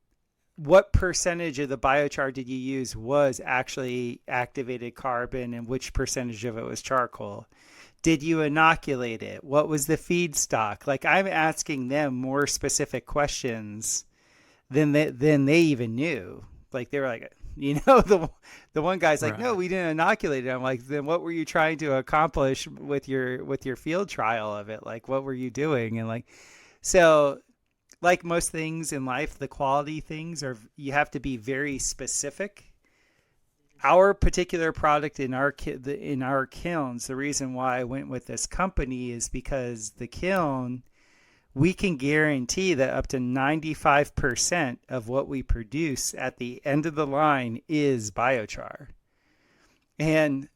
what percentage of the biochar did you use was actually activated carbon, and which percentage of it was charcoal? Did you inoculate it? What was the feedstock? Like, I'm asking them more specific questions than they even knew. Like, they were like, the one guy's like, no, we didn't inoculate it. I'm like, then what were you trying to accomplish with your field trial of it? Like, what were you doing? And like, so like most things in life, the quality things you have to be very specific. Our particular product in our kilns, the reason why I went with this company is because the kiln, we can guarantee that up to 95% of what we produce at the end of the line is biochar. And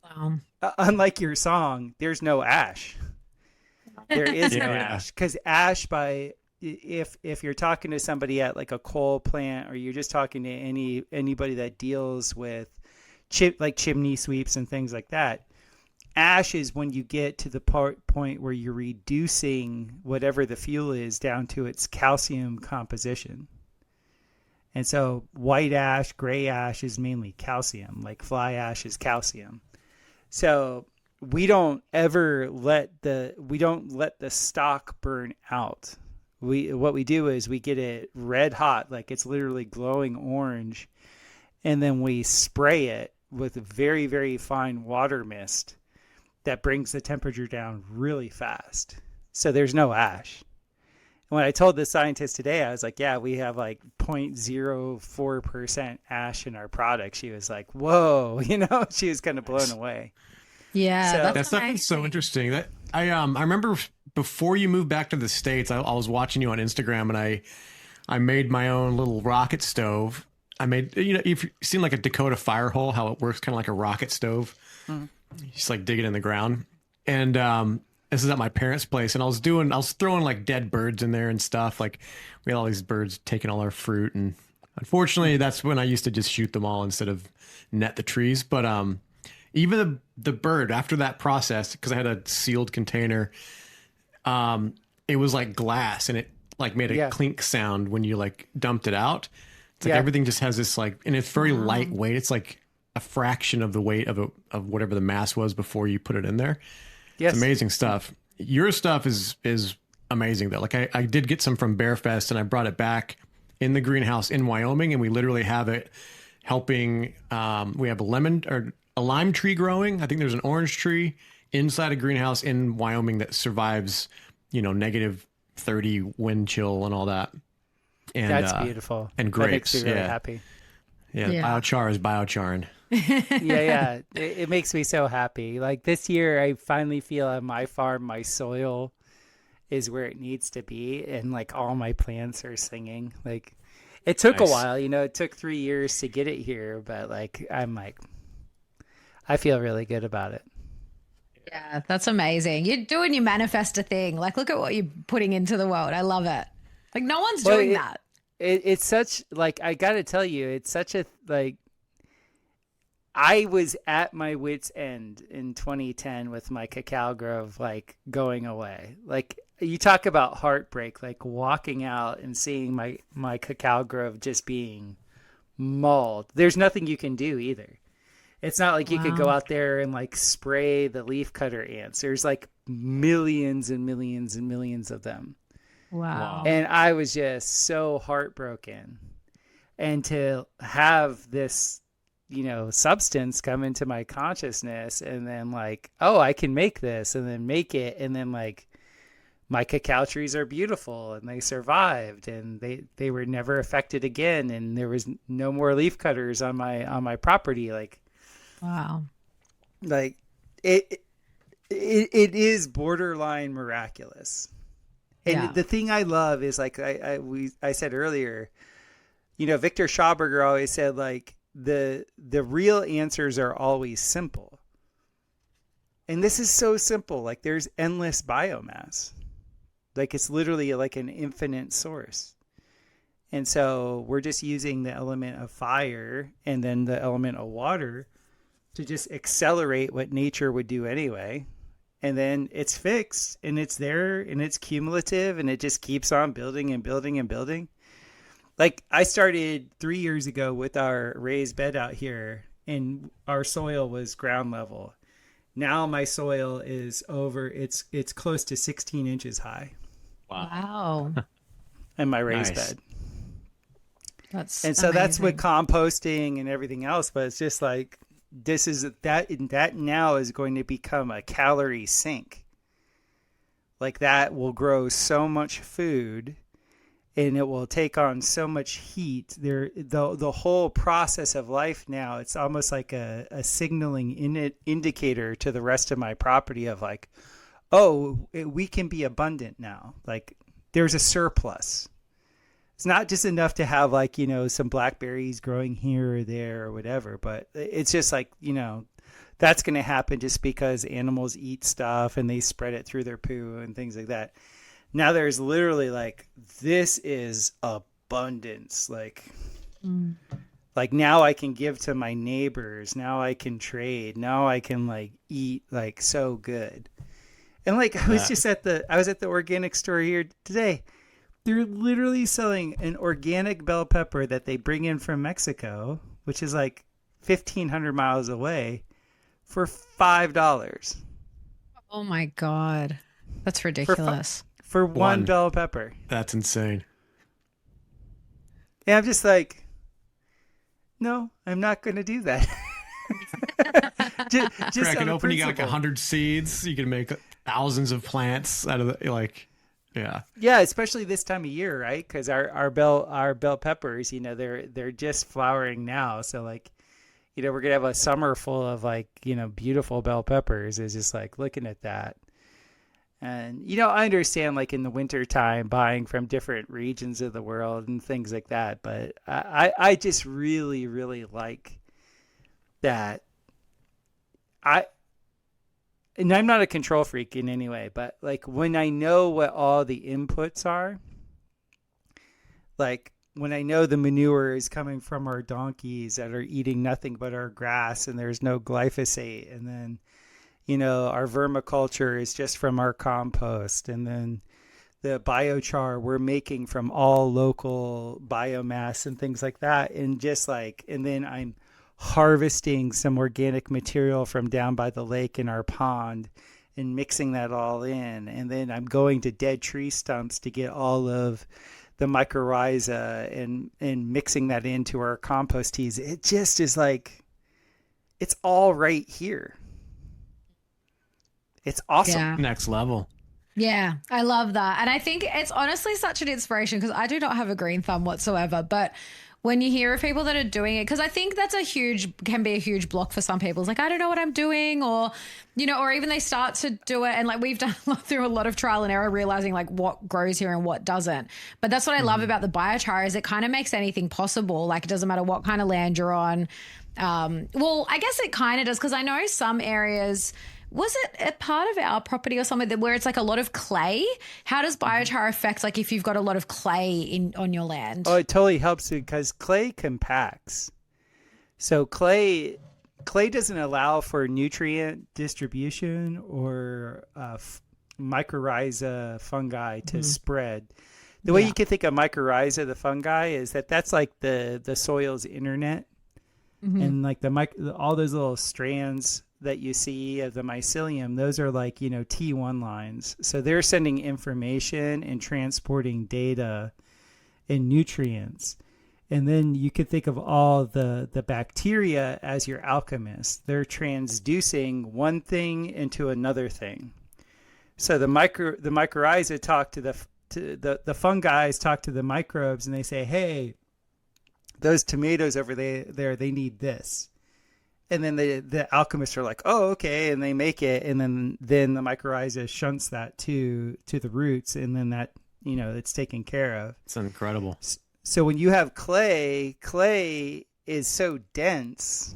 unlike your song, there's no ash. There is no ash, because ash, if you're talking to somebody at like a coal plant, or you're just talking to anybody that deals with like chimney sweeps and things like that, ash is when you get to the point where you're reducing whatever the fuel is down to its calcium composition. And so white ash, gray ash is mainly calcium, like fly ash is calcium. So we don't let the stock burn out. What we do is we get it red hot, like it's literally glowing orange, and then we spray it with very, very fine water mist that brings the temperature down really fast. So there's no ash. And when I told the scientist today, I was like, yeah, we have like 0.04% ash in our product. She was like, whoa, she was kind of blown away.
Yeah,
so,
that stuff is so interesting. That I remember before you moved back to the States, I was watching you on Instagram, and I made my own little rocket stove. I made, if you've seen like a Dakota fire hole, how it works kind of like a rocket stove. Mm-hmm. You just like dig it in the ground. And this is at my parents' place, and I was throwing like dead birds in there and stuff. Like, we had all these birds taking all our fruit, and unfortunately that's when I used to just shoot them all instead of net the trees. But even the bird, after that process, because I had a sealed container, it was like glass, and it like made a clink sound when you like dumped it out. It's like everything just has this like, and it's very lightweight. It's like a fraction of the weight of whatever the mass was before you put it in there. Yes. It's amazing stuff. Your stuff is amazing though. Like I did get some from Bearfest, and I brought it back in the greenhouse in Wyoming, and we literally have it helping. We have a lime tree growing. I think there's an orange tree inside a greenhouse in Wyoming that survives, negative 30 wind chill and all that. And
that's beautiful.
And grapes.
That makes me really happy.
Yeah, biochar is biocharing.
Yeah. It makes me so happy. Like this year, I finally feel on my farm, my soil is where it needs to be, and like all my plants are singing. Like it took a while, it took 3 years to get it here, but like I feel really good about it.
Yeah, that's amazing. You're doing your manifesta thing. Like, look at what you're putting into the world. I love it. Like, no one's doing that.
It's such, like, I got to tell you, it's such a, like, I was at my wit's end in 2010 with my cacao grove, like, going away. Like, you talk about heartbreak, like walking out and seeing my cacao grove just being mauled. There's nothing you can do either. It's not like you could go out there and like spray the leaf cutter ants. There's like millions and millions and millions of them.
Wow.
And I was just so heartbroken. And to have this, substance come into my consciousness, and then like, oh, I can make this, and then make it, and then like my cacao trees are beautiful and they survived, and they were never affected again, and there was no more leaf cutters on my property. Like,
wow.
Like it is borderline miraculous. And the thing I love is, like I said earlier, Victor Schauberger always said, like, the real answers are always simple. And this is so simple. Like, there's endless biomass. Like, it's literally like an infinite source. And so we're just using the element of fire and then the element of water to just accelerate what nature would do anyway. And then it's fixed, and it's there, and it's cumulative, and it just keeps on building and building and building. Like, I started 3 years ago with our raised bed out here, and our soil was ground level. Now my soil is it's close to 16 inches high.
Wow.
In my raised
Nice.
bed.
That's
That's with
amazing.
composting and everything else, but it's just like, that now is going to become a calorie sink. Like, that will grow so much food, and it will take on so much heat. The whole process of life now, it's almost like a signaling indicator to the rest of my property of like, oh, we can be abundant now. Like, there's a surplus. It's not just enough to have, like, some blackberries growing here or there or whatever, but it's just like, that's going to happen just because animals eat stuff and they spread it through their poo and things like that. Now there's literally like, this is abundance. Like, like, now I can give to my neighbors. Now I can trade. Now I can like eat like so good. And like, I was at the organic store here today. They're literally selling an organic bell pepper that they bring in from Mexico, which is like 1,500 miles away, for $5.
Oh my God. That's ridiculous.
For one bell pepper.
That's insane.
And I'm just like, no, I'm not going to do that. just
Crack it open, you got like
principle.
100 seeds. You can make thousands of plants out of the, like, yeah.
Yeah, especially this time of year, right? Because our bell peppers, they're just flowering now. So like, we're gonna have a summer full of like, beautiful bell peppers. It's just like looking at that. And I understand, like, in the winter time buying from different regions of the world and things like that, but I just really, really like that. And I'm not a control freak in any way, but like, when I know what all the inputs are, like when I know the manure is coming from our donkeys that are eating nothing but our grass and there's no glyphosate, and then, our vermiculture is just from our compost, and then the biochar we're making from all local biomass and things like that, and just like, and then I'm harvesting some organic material from down by the lake in our pond and mixing that all in, and then I'm going to dead tree stumps to get all of the mycorrhiza and mixing that into our compost teas. It just is like, it's all right here. It's awesome.
Yeah.
Next level.
Yeah, I love that. And I think it's honestly such an inspiration, because I do not have a green thumb whatsoever. But when you hear of people that are doing it, because I think that's can be a huge block for some people. It's like, I don't know what I'm doing, or, or even they start to do it. And like, we've done through a lot of trial and error, realizing like what grows here and what doesn't. But that's what I love about the biochar, is it kind of makes anything possible. Like, it doesn't matter what kind of land you're on. Well, I guess it kind of does, because I know some areas. Was it a part of our property or something where it's like a lot of clay? How does biochar affect, like, if you've got a lot of clay on your land?
Oh, it totally helps, because clay compacts. So clay doesn't allow for nutrient distribution or mycorrhiza fungi to spread. The way you can think of mycorrhiza, the fungi, is that's like the soil's internet, and like all those little strands that you see of the mycelium, those are like, T1 lines. So they're sending information and transporting data and nutrients. And then you could think of all the bacteria as your alchemists. They're transducing one thing into another thing. So the mycorrhiza talk to the fungi talk to the microbes, and they say, hey, those tomatoes over there, they need this. And then the alchemists are like, oh, okay, and they make it, and then the mycorrhiza shunts that to the roots, and then that, it's taken care of.
It's incredible.
So when you have clay is so dense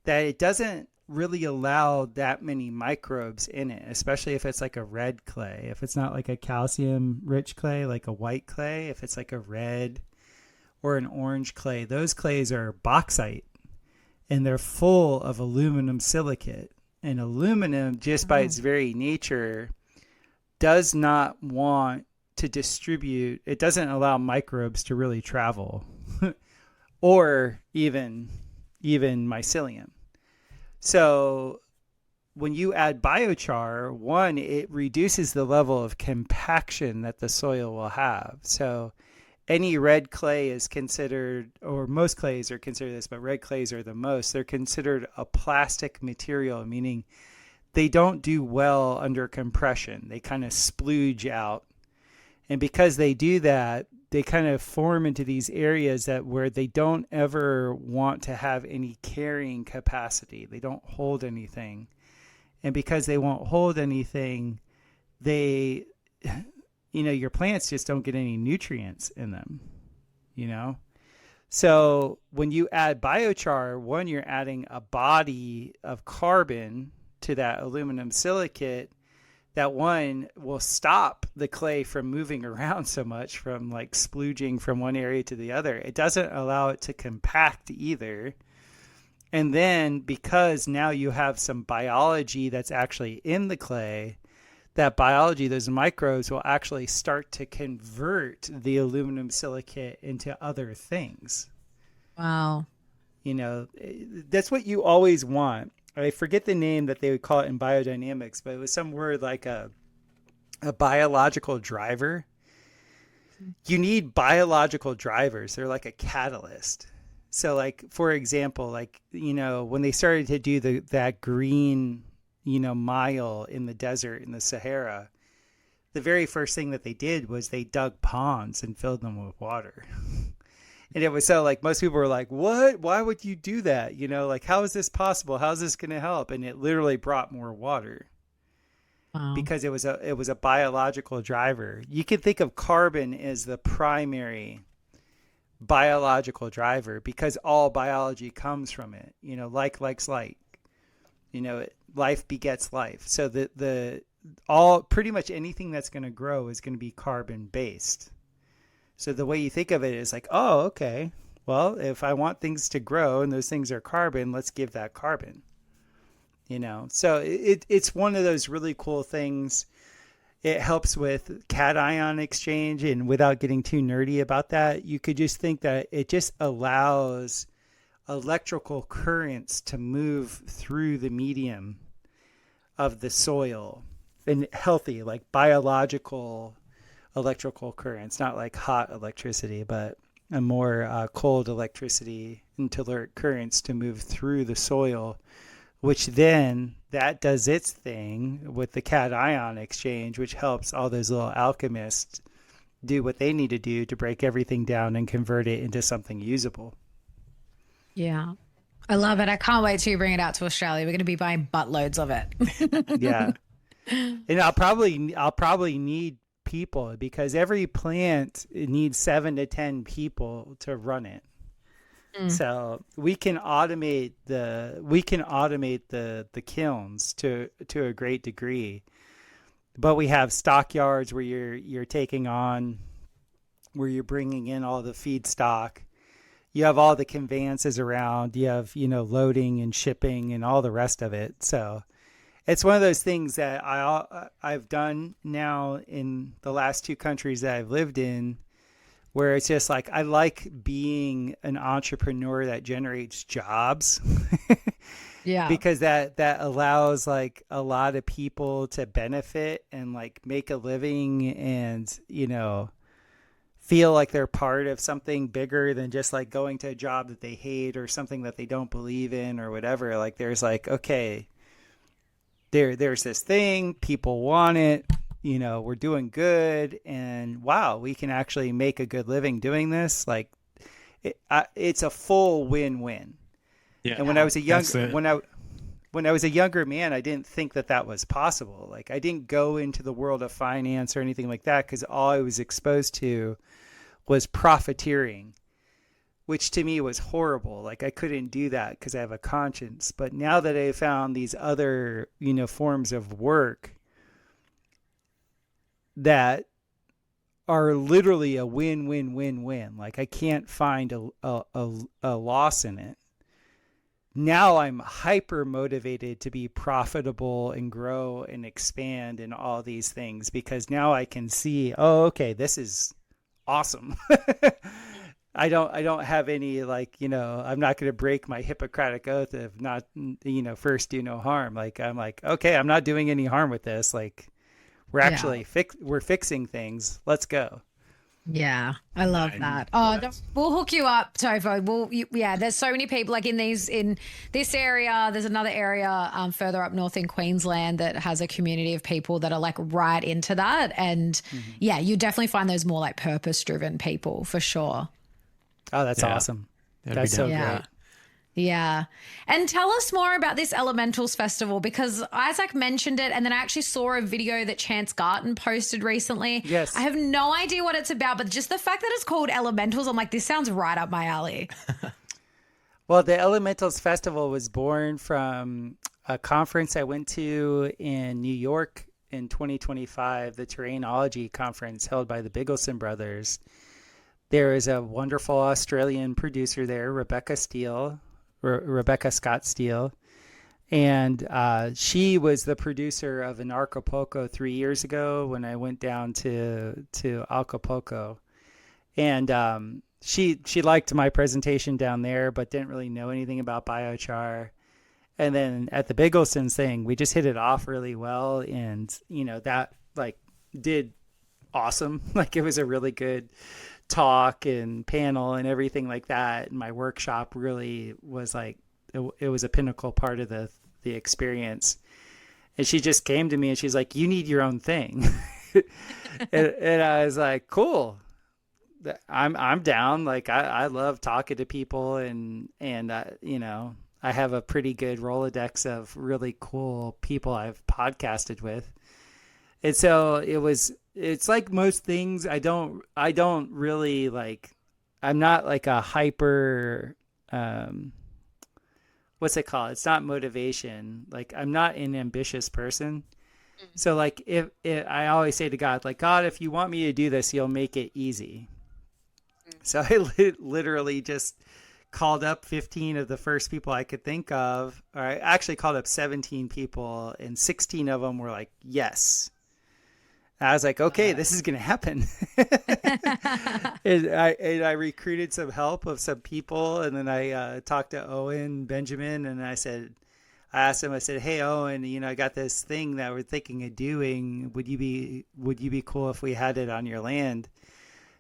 that it doesn't really allow that many microbes in it, especially if it's like a red clay. If it's not like a calcium-rich clay, like a white clay, if it's like a red or an orange clay, those clays are bauxite, and they're full of aluminum silicate. And aluminum, just by its very nature, does not want to distribute. It doesn't allow microbes to really travel or even mycelium. So when you add biochar, one, it reduces the level of compaction that the soil will have. So any red clay is considered, or most clays are considered this, but red clays are the most. They're considered a plastic material, meaning they don't do well under compression. They kind of splooge out. And because they do that, they kind of form into these areas where they don't ever want to have any carrying capacity. They don't hold anything. And because they won't hold anything, your plants just don't get any nutrients in them, So when you add biochar, one, you're adding a body of carbon to that aluminum silicate. That one will stop the clay from moving around so much, from like splooging from one area to the other. It doesn't allow it to compact either. And then because now you have some biology that's actually in the clay, that biology, those microbes will actually start to convert the aluminum silicate into other things.
Wow.
That's what you always want. I forget the name that they would call it in biodynamics, but it was some word like a biological driver. You need biological drivers. They're like a catalyst. So like, for example, like, when they started to do that green, mile in the desert in the Sahara, the very first thing that they did was they dug ponds and filled them with water. And it was so like, most people were like, what? Why would you do that? Like, how is this possible? How is this going to help? And it literally brought more water. Wow. Because it was a biological driver. You can think of carbon as the primary biological driver, because all biology comes from it. Like likes like. Life begets life. So pretty much anything that's going to grow is going to be carbon based. So the way you think of it is like, oh, okay, well, if I want things to grow and those things are carbon, let's give that carbon. So it's one of those really cool things. It helps with cation exchange, and without getting too nerdy about that, you could just think that it just allows electrical currents to move through the medium of the soil, and healthy, like biological electrical currents, not like hot electricity, but a more cold electricity and currents to move through the soil, which then that does its thing with the cation exchange, which helps all those little alchemists do what they need to do to break everything down and convert it into something usable. Yeah.
I love it. I can't wait till you bring it out to Australia. We're going to be buying buttloads of it.
Yeah. And I'll probably need people, because every plant needs 7 to 10 people to run it. So we can automate the kilns to a great degree, but we have stockyards where you're bringing in all the feedstock. You have all the conveyances around. You have loading and shipping and all the rest of it. So it's one of those things that I've done now in the last 2 countries that I've lived in, where it's just like, I like being an entrepreneur that generates jobs.
Yeah.
because that allows like a lot of people to benefit and like make a living and, you know, feel like they're part of something bigger than just like going to a job that they hate or something that they don't believe in or whatever. Like there's like, okay, there's this thing, people want it, you know, we're doing good, and wow, we can actually make a good living doing this. Like it's a full win-win.
Yeah.
And when I was when I was a younger man, I didn't think that was possible. Like I didn't go into the world of finance or anything like that because all I was exposed to was profiteering, which to me was horrible. Like I couldn't do that because I have a conscience. But now that I found these other, you know, forms of work that are literally a win-win-win-win, like I can't find a loss in it. Now I'm hyper motivated to be profitable and grow and expand and all these things, because now I can see, oh, okay, this is awesome. I don't have any, like, you know, I'm not going to break my Hippocratic oath of not, you know, first do no harm. Like, I'm like, okay, I'm not doing any harm with this. Like we're actually we're fixing things. Let's go.
Yeah, I love that. Oh, we'll hook you up, Topher. Yeah, there's so many people like in this area. There's another area further up north in Queensland that has a community of people that are like right into that. And yeah, you definitely find those more like purpose-driven people for sure.
Oh, that's awesome. That's so great.
Yeah. And tell us more about this Elementals Festival, because Isaac mentioned it and then I actually saw a video that Chance Garton posted recently.
Yes.
I have no idea what it's about, but just the fact that it's called Elementals, I'm like, this sounds right up my alley.
Well, the Elementals Festival was born from a conference I went to in New York in 2025, the Terrainology Conference held by the Biggleson brothers. There is a wonderful Australian producer there, Rebecca Scott Steele, and she was the producer of an Acapulco 3 years ago when I went down to Acapulco, and she liked my presentation down there, but didn't really know anything about biochar. And then at the Bigglesons thing, we just hit it off really well, and you know that like did awesome. Like it was a really good talk and panel and everything like that. And my workshop really was like, it was a pinnacle part of the experience. And she just came to me and she's like, you need your own thing. and I was like, cool. I'm down. Like I love talking to people and you know, I have a pretty good Rolodex of really cool people I've podcasted with. And so it's like most things. I don't really like, I'm not like a hyper, what's it called? It's not motivation. Like I'm not an ambitious person. So like if I always say to God, like, God, if you want me to do this, you'll make it easy. So I literally just called up 15 of the first people I could think of, or I actually called up 17 people and 16 of them were like, yes. I was like, okay, this is going to happen. and I recruited some help of some people. And then I talked to Owen Benjamin and I asked him, I said, hey, Owen, you know, I got this thing that we're thinking of doing. Would you be cool if we had it on your land?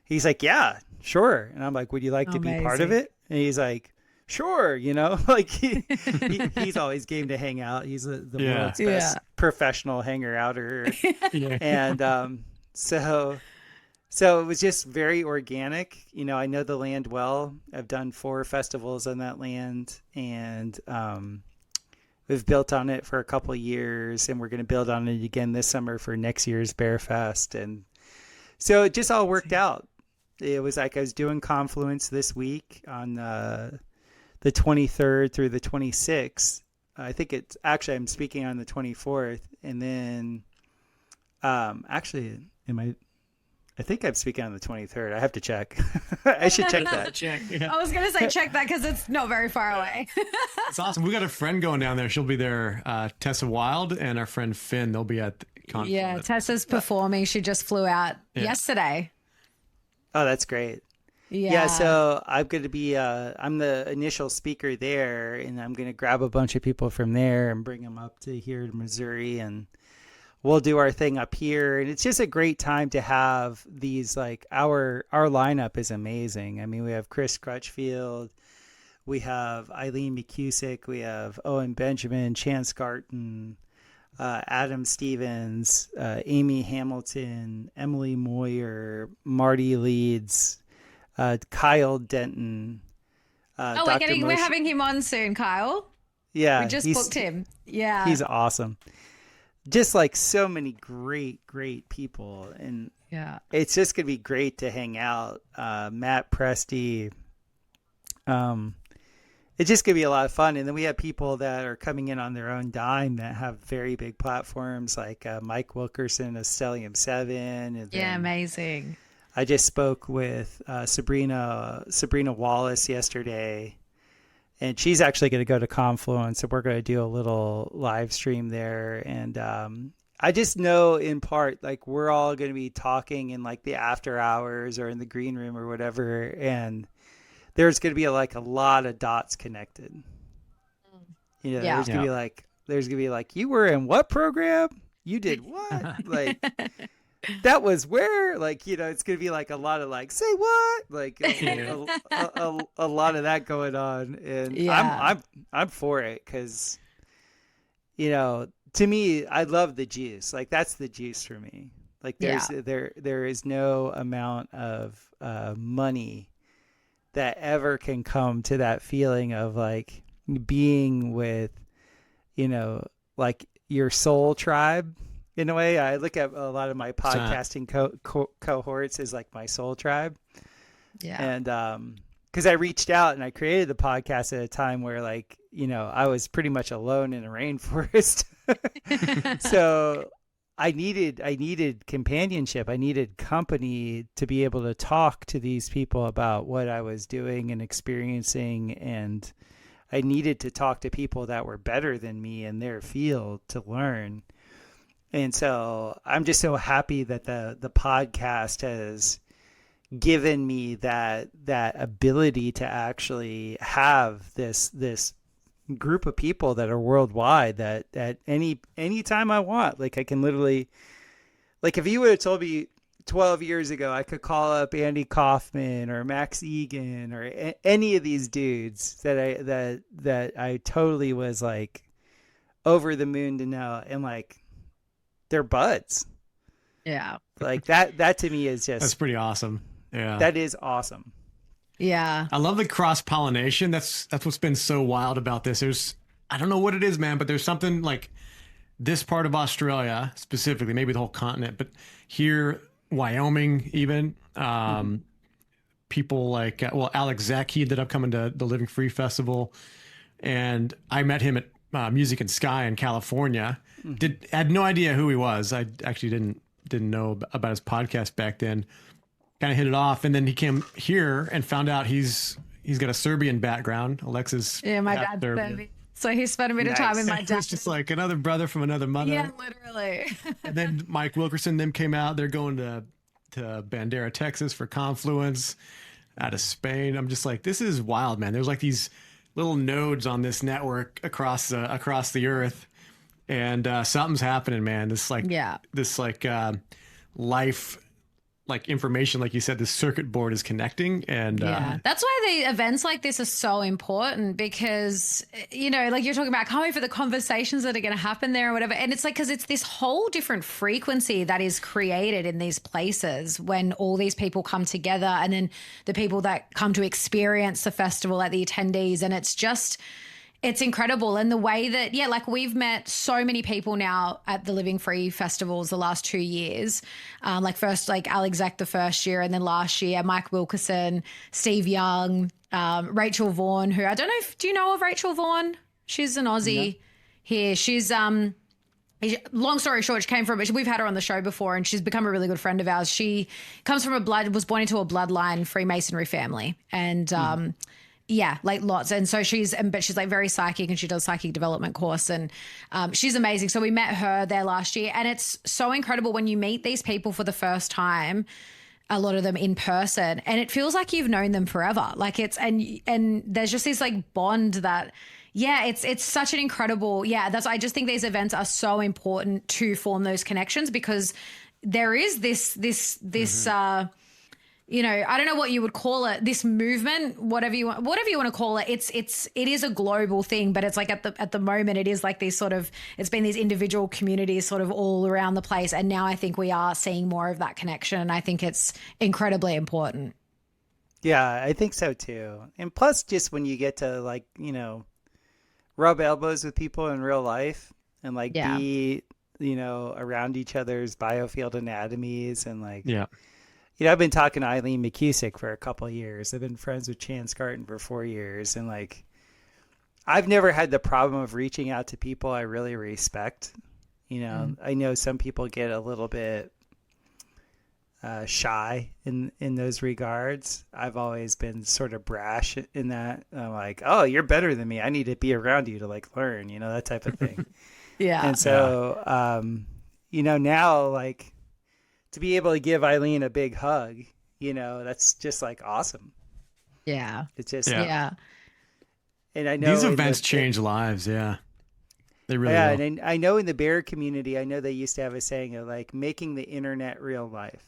He's like, yeah, sure. And I'm like, would you like to be part of it? And he's like, sure. You know, like he's always game to hang out. He's the world's best professional hanger outer. And so it was just very organic. You know, I know the land well. I've done 4 festivals on that land, and we've built on it for a couple of years, and we're going to build on it again this summer for next year's Bear Fest. And so it just all worked out. It was like I was doing Confluence this week on the 23rd through the 26th. I think it's actually, I'm speaking on the 24th. And then actually, I think I'm speaking on the 23rd. I have to check. I should check that.
I was going to say check that because it's not very far away.
It's awesome. We got a friend going down there. She'll be there, Tessa Wild, and our friend Finn. They'll be at the Confluence.
Yeah, Tessa's performing. She just flew out yesterday.
Oh, that's great. Yeah, so I'm going to be I'm the initial speaker there, and I'm going to grab a bunch of people from there and bring them up to here to Missouri, and we'll do our thing up here. And it's just a great time to have these, like, our lineup is amazing. I mean, we have Chris Crutchfield, we have Eileen McCusick, we have Owen Benjamin, Chance Garton, Adam Stevens, Amy Hamilton, Emily Moyer, Marty Leeds, Kyle Denton.
We're having him on soon, Kyle.
Yeah,
we just booked him. Yeah,
he's awesome. Just like so many great people, and it's just gonna be great to hang out. Matt Presti. It's just gonna be a lot of fun, and then we have people that are coming in on their own dime that have very big platforms, like Mike Wilkerson of Stellium 7. And
amazing.
I just spoke with Sabrina Wallace yesterday, and she's actually going to go to Confluence, and we're going to do a little live stream there. And I just know in part, like, we're all going to be talking in like the after hours or in the green room or whatever, and there's going to be like a lot of dots connected. You know, there's going to be like, you were in what program? You did what? Like, that was where, like, you know, it's going to be like a lot of like, say what? Like a lot of that going on. And I'm for it. 'Cause, you know, to me, I love the juice. Like, that's the juice for me. Like, there is no amount of money that ever can come to that feeling of like being with, you know, like your soul tribe. In a way, I look at a lot of my podcasting cohorts as like my soul tribe. Yeah. And because I reached out and I created the podcast at a time where, like, you know, I was pretty much alone in a rainforest. So I needed companionship. I needed company to be able to talk to these people about what I was doing and experiencing. And I needed to talk to people that were better than me in their field to learn. And so I'm just so happy that the podcast has given me that ability to actually have this group of people that are worldwide that at any time I want, like, I can literally, like, if you would have told me 12 years ago I could call up Andy Kaufman or Max Egan or any of these dudes that I totally was like over the moon to know, and like, they're buds. Yeah. Like that to me is just,
that's pretty awesome. Yeah.
That is awesome.
Yeah.
I love the cross-pollination. That's what's been so wild about this. I don't know what it is, man, but there's something like this part of Australia specifically, maybe the whole continent, but here, Wyoming even, people like, Alex Zek, he ended up coming to the Living Free Festival, and I met him at Music and Sky in California. Had no idea who he was. I actually didn't know about his podcast back then. Kind of hit it off, and then he came here and found out he's got a Serbian background. Alexis,
my dad's Serbian, so he spent a bit of time with my dad.
It's just like another brother from another mother.
Yeah, literally.
And then Mike Wilkerson, them came out. They're going to Bandera, Texas for Confluence out of Spain. I'm just like, this is wild, man. There's like these little nodes on this network across the earth, and something's happening, man. This life, like information, like you said, the circuit board is connecting. And
that's why the events like this are so important, because, you know, like you're talking about, can't wait for the conversations that are going to happen there or whatever. And it's like, because it's this whole different frequency that is created in these places when all these people come together, and then the people that come to experience the festival, like the attendees. And it's incredible. And the way that, like, we've met so many people now at the Living Free festivals the last 2 years. Like first, like Alex Zach the first year, and then last year, Mike Wilkerson, Steve Young, Rachel Vaughan, who I don't know do you know of Rachel Vaughan? She's an Aussie here. She's, long story short, we've had her on the show before, and she's become a really good friend of ours. She comes from was born into a bloodline Freemasonry family. And, yeah, like lots. And so she's like very psychic, and she does psychic development course, and she's amazing. So we met her there last year, and it's so incredible when you meet these people for the first time. a lot of them in person, and it feels like you've known them forever. Like and there's just this like bond that, yeah, it's such an incredible, I just think these events are so important to form those connections, because there is this I don't know what you would call it, this movement, whatever you want to call it. It is a global thing, but it's like at the moment it is like these sort of, it's been these individual communities sort of all around the place. And now I think we are seeing more of that connection. And I think it's incredibly important.
Yeah, I think so too. And plus, just when you get to like, rub elbows with people in real life and like be, around each other's biofield anatomies and like, I've been talking to Eileen McCusick for a couple of years. I've been friends with Chance Carton for 4 years. And like, I've never had the problem of reaching out to people I really respect. I know some people get a little bit shy in those regards. I've always been sort of brash in that. I'm like, oh, you're better than me. I need to be around you to like learn, that type of thing. And so, now like, to be able to give Eileen a big hug, that's just like awesome.
Yeah.
It's just,
And
I know
these events change lives. Yeah. They really will.
And I know in the bear community, I know they used to have a saying of like making the internet real life.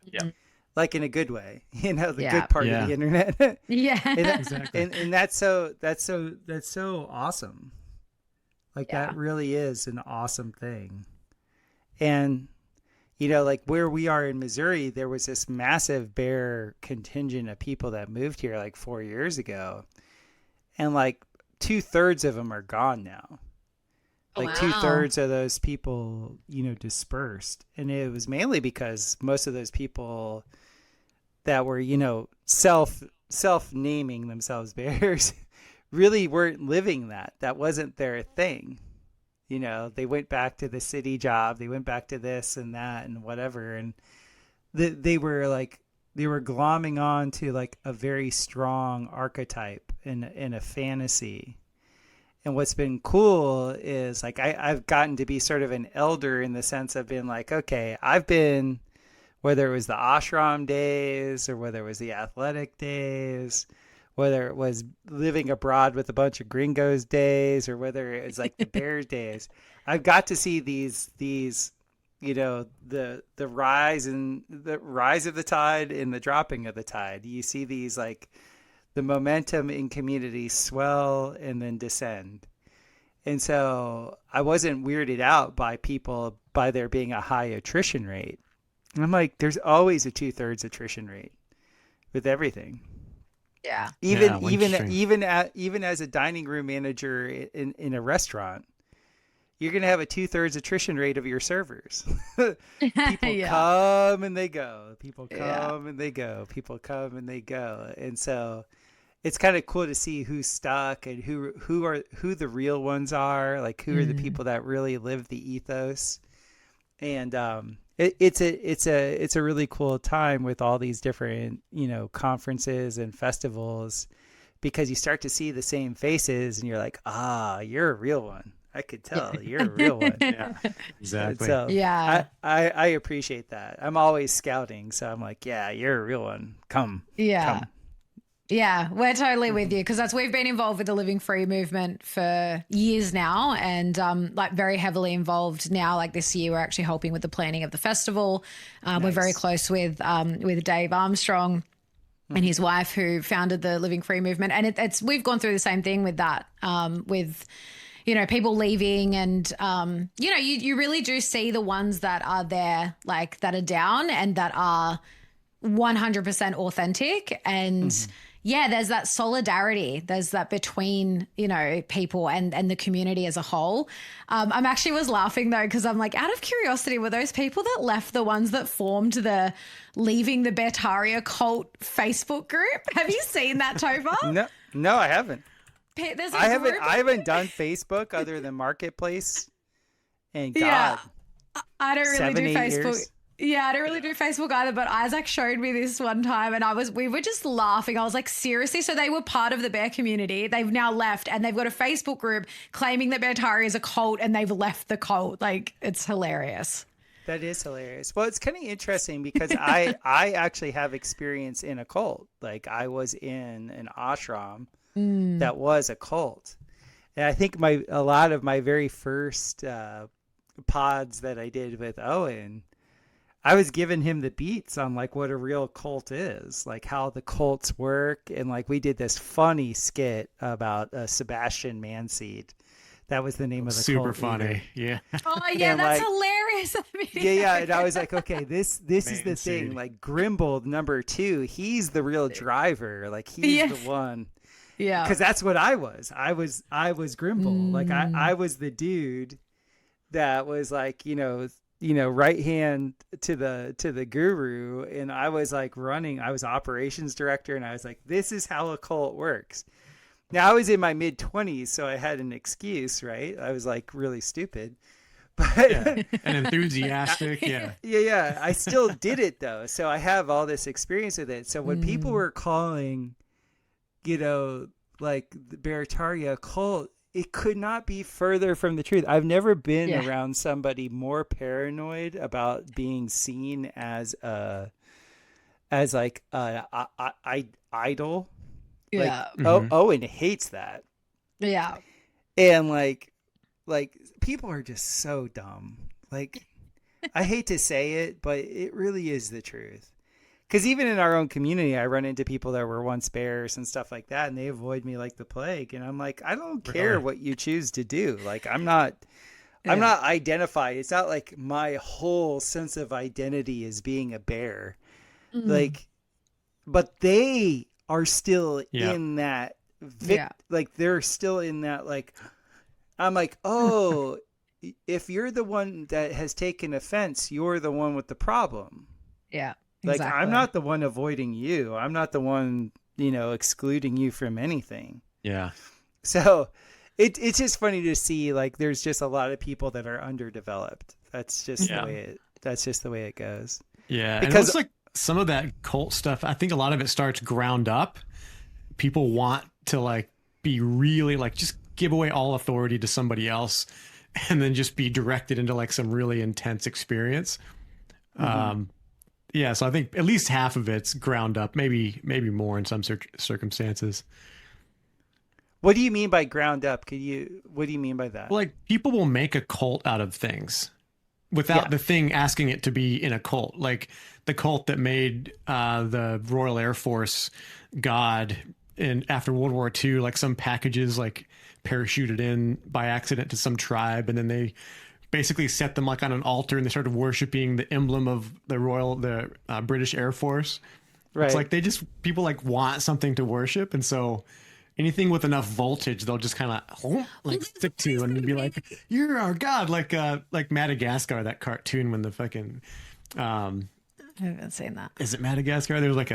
Yeah.
Like in a good way, the good part of the internet.
Exactly.
And that's so awesome. Like that really is an awesome thing. And, like where we are in Missouri, there was this massive bear contingent of people that moved here like 4 years ago. And like 2/3 of them are gone now. Like 2/3 of those people, dispersed. And it was mainly because most of those people that were, self-naming themselves bears really weren't living that. That wasn't their thing. They went back to the city job. They went back to this and that and whatever. And they were glomming on to like a very strong archetype in a fantasy. And what's been cool is like, I've gotten to be sort of an elder in the sense of being like, okay, I've been, whether it was the ashram days or whether it was the athletic days, whether it was living abroad with a bunch of gringos days, or whether it was like the bear days, I've got to see these, the rise of the tide and the dropping of the tide. You see these like the momentum in communities swell and then descend. And so I wasn't weirded out by people by there being a high attrition rate. And I'm like, there's always a 2/3 attrition rate with everything.
Yeah.
Even as a dining room manager in a restaurant, you're going to have a 2/3 attrition rate of your servers. People come and they go. People come and they go. People come and they go. And so it's kind of cool to see who's stuck and who the real ones are, like who are the people that really live the ethos. And it's a really cool time with all these different, conferences and festivals, because you start to see the same faces and you're like, you're a real one. I could tell you're a real one.
Yeah, exactly.
So I appreciate that. I'm always scouting. So I'm like, yeah, you're a real one. Come.
Yeah, we're totally with you, because we've been involved with the Living Free movement for years now, and like very heavily involved now. Like this year, we're actually helping with the planning of the festival. Nice. We're very close with Dave Armstrong and his wife, who founded the Living Free movement, and we've gone through the same thing with that, with people leaving, and you really do see the ones that are there, like that are down and that are 100% authentic, and there's that solidarity. There's that between, people and the community as a whole. I'm actually was laughing though, because I'm like, out of curiosity, were those people that left the ones that formed the Leaving the Beartaria Cult Facebook group? Have you seen that, Topher?
No, I haven't.
I
haven't done Facebook other than Marketplace. And God,
I don't really do Facebook.
Years.
Yeah, I don't really do Facebook either, but Isaac showed me this one time and we were just laughing. I was like, seriously? So they were part of the bear community. They've now left, and they've got a Facebook group claiming that Beartaria is a cult, and they've left the cult. Like, it's hilarious.
That is hilarious. Well, it's kind of interesting because I actually have experience in a cult. Like I was in an ashram that was a cult. And I think a lot of my very first pods that I did with Owen, I was giving him the beats on like what a real cult is, like how the cults work. And like we did this funny skit about Sebastian Manseed. That was the name of the
super
cult
funny.
leader.
Yeah.
Oh yeah,
And,
that's
like,
hilarious.
Yeah. And I was like, okay, this is the thing.
Manseed.
Like Grimbold #2, he's the real driver. Like he's the one.
Yeah.
Because that's what I was. I was Grimbold. Like I was the dude that was like, right hand to the guru, and I was like I was operations director, and I was like, this is how a cult works. Now I was in my mid-20s, so I had an excuse, right? I was like really stupid, but
and enthusiastic.
yeah. I still did it though, so I have all this experience with it. So when people were calling, like the Barataria cult, it could not be further from the truth. I've never been around somebody more paranoid about being seen as like idol.
Yeah.
Like, Owen hates that.
Yeah.
And like people are just so dumb. Like I hate to say it, but it really is the truth. Because even in our own community, I run into people that were once bears and stuff like that, and they avoid me like the plague. And I'm like, I don't care what you choose to do. Like, I'm not identified. It's not like my whole sense of identity is being a bear. Like, but they are still in that, like, they're still in that, like, I'm like, oh, if you're the one that has taken offense, you're the one with the problem.
Yeah.
Like,
Exactly.
I'm not the one avoiding you. I'm not the one, excluding you from anything.
Yeah.
So it's just funny to see, like, there's just a lot of people that are underdeveloped. That's just the way it goes.
Yeah.
Because
and it's like some of that cult stuff, I think a lot of it starts ground up. People want to like be really like, just give away all authority to somebody else and then just be directed into like some really intense experience. Yeah, so I think at least half of it's ground up, maybe more in some circumstances.
What do you mean by ground up? What do you mean by that?
Like people will make a cult out of things without the thing asking it to be in a cult. Like the cult that made the Royal Air Force God after World War II, like some packages like parachuted in by accident to some tribe, and then they basically set them like on an altar and they started worshiping the emblem of the British Air Force. Right. It's like people like want something to worship. And so anything with enough voltage, they'll just kind of like stick to and be like, you're our God. Like Madagascar, that cartoon when the fucking,
I haven't seen that.
Is it Madagascar? There's like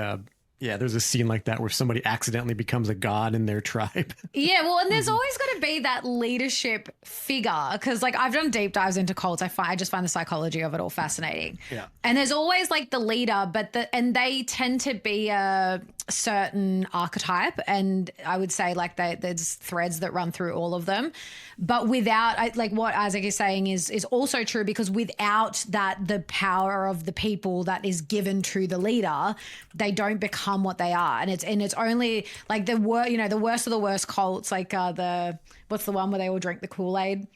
there's a scene like that where somebody accidentally becomes a god in their tribe.
Yeah, well, and there's always got to be that leadership figure because, like, I've done deep dives into cults. I just find the psychology of it all fascinating. Yeah, and there's always like the leader, and they tend to be a certain archetype, and I would say like there's threads that run through all of them, but without like what Isaac is saying is also true because without that, the power of the people that is given to the leader, they don't become what they are, and it's only like the worst of the worst cults, like what's the one where they all drink the Kool-Aid,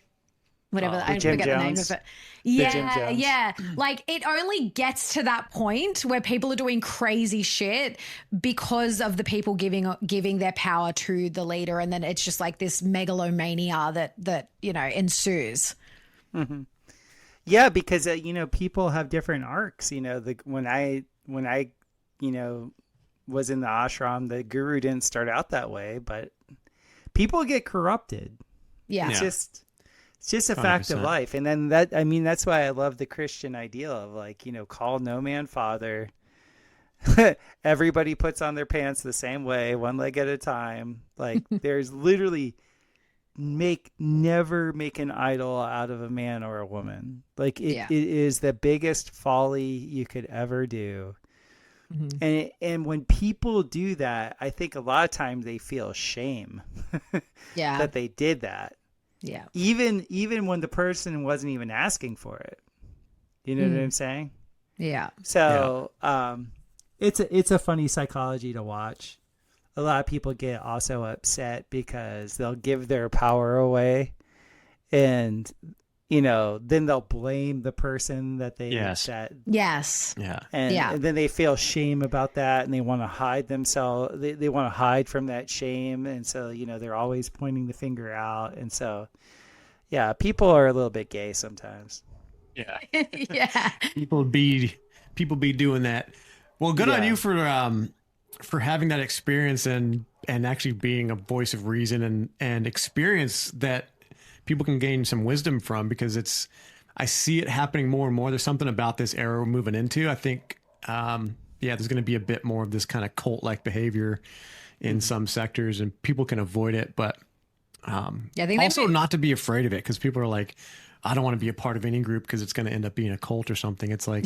whatever, I forget the name of it. Yeah. Like it only gets to that point where people are doing crazy shit because of the people giving their power to the leader, and then it's just like this megalomania that ensues.
Mm-hmm. Yeah, because people have different arcs. When I was in the ashram, the guru didn't start out that way, but people get corrupted.
Yeah.
It's just a fact 100%. Of life. And then that's why I love the Christian ideal of like, call no man father. Everybody puts on their pants the same way, one leg at a time. Like there's literally never make an idol out of a man or a woman. Like it is the biggest folly you could ever do. Mm-hmm. And when people do that, I think a lot of times they feel shame that they did that.
Yeah.
Even when the person wasn't even asking for it. You know what I'm saying?
Yeah.
So it's a funny psychology to watch. A lot of people get also upset because they'll give their power away, and then they'll blame the person that they
Yes.
and then they feel shame about that, and they want to hide themselves. They want to hide from that shame, and so they're always pointing the finger out, and so people are a little bit gay sometimes.
Yeah.
Yeah.
People be doing that. Well, good on you for having that experience and actually being a voice of reason and experience that people can gain some wisdom from, because I see it happening more and more. There's something about this era we're moving into. I think, there's going to be a bit more of this kind of cult-like behavior in some sectors, and people can avoid it. But I think also not to be afraid of it, because people are like, I don't want to be a part of any group because it's going to end up being a cult or something. It's like,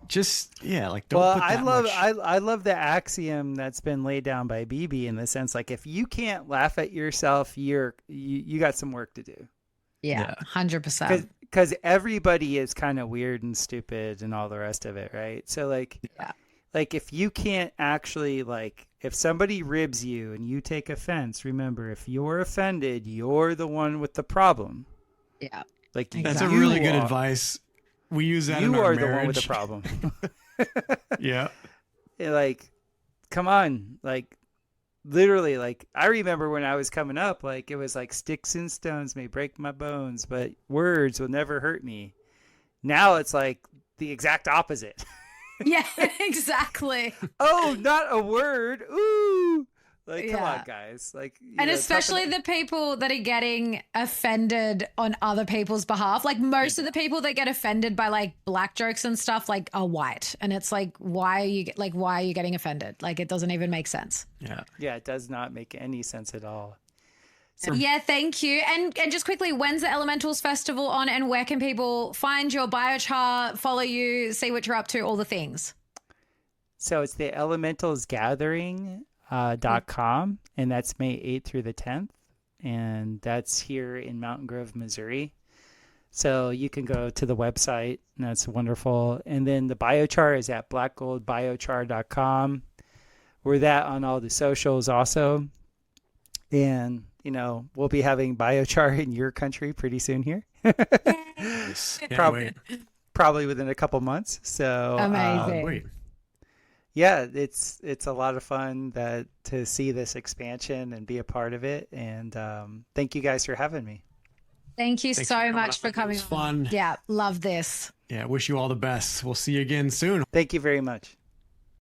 don't put that much.
I love the axiom that's been laid down by BB, in the sense, like, if you can't laugh at yourself, you got some work to do.
Yeah. 100%.
Because everybody is kind of weird and stupid and all the rest of it, right? So like if you can't actually, like, if somebody ribs you and you take offense, remember, if you're offended, you're the one with the problem.
Yeah.
Like,
that's a really good advice. We use that in our marriage. You are the one with the problem.
Yeah. Like, come on. Like, literally, like, I remember when I was coming up, like, it was like, sticks and stones may break my bones, but words will never hurt me. Now it's like the exact opposite.
Yeah, exactly.
Oh, not a word. Ooh. Like, come on, guys. Like,
and especially the people that are getting offended on other people's behalf. Like, most of the people that get offended by, like, black jokes and stuff, like, are white. And it's like, why are you getting offended? Like, it doesn't even make sense.
Yeah. Yeah, it does not make any sense at all. So,
yeah, thank you. And just quickly, when's the Elementals Festival on, and where can people find your biochar, follow you, see what you're up to, all the things?
So it's the Elementals Gathering. .com, and that's May 8th through the 10th, and that's here in Mountain Grove, Missouri. So you can go to the website, and that's wonderful. And then the biochar is at blackgoldbiochar.com. We're that on all the socials also. And, we'll be having biochar in your country pretty soon here. Probably within a couple months. So
amazing.
Yeah, it's a lot of fun to see this expansion and be a part of it. And thank you guys for having me.
Thank you so much for coming.
It was fun.
Yeah, love this.
Yeah, wish you all the best. We'll see you again soon.
Thank you very much.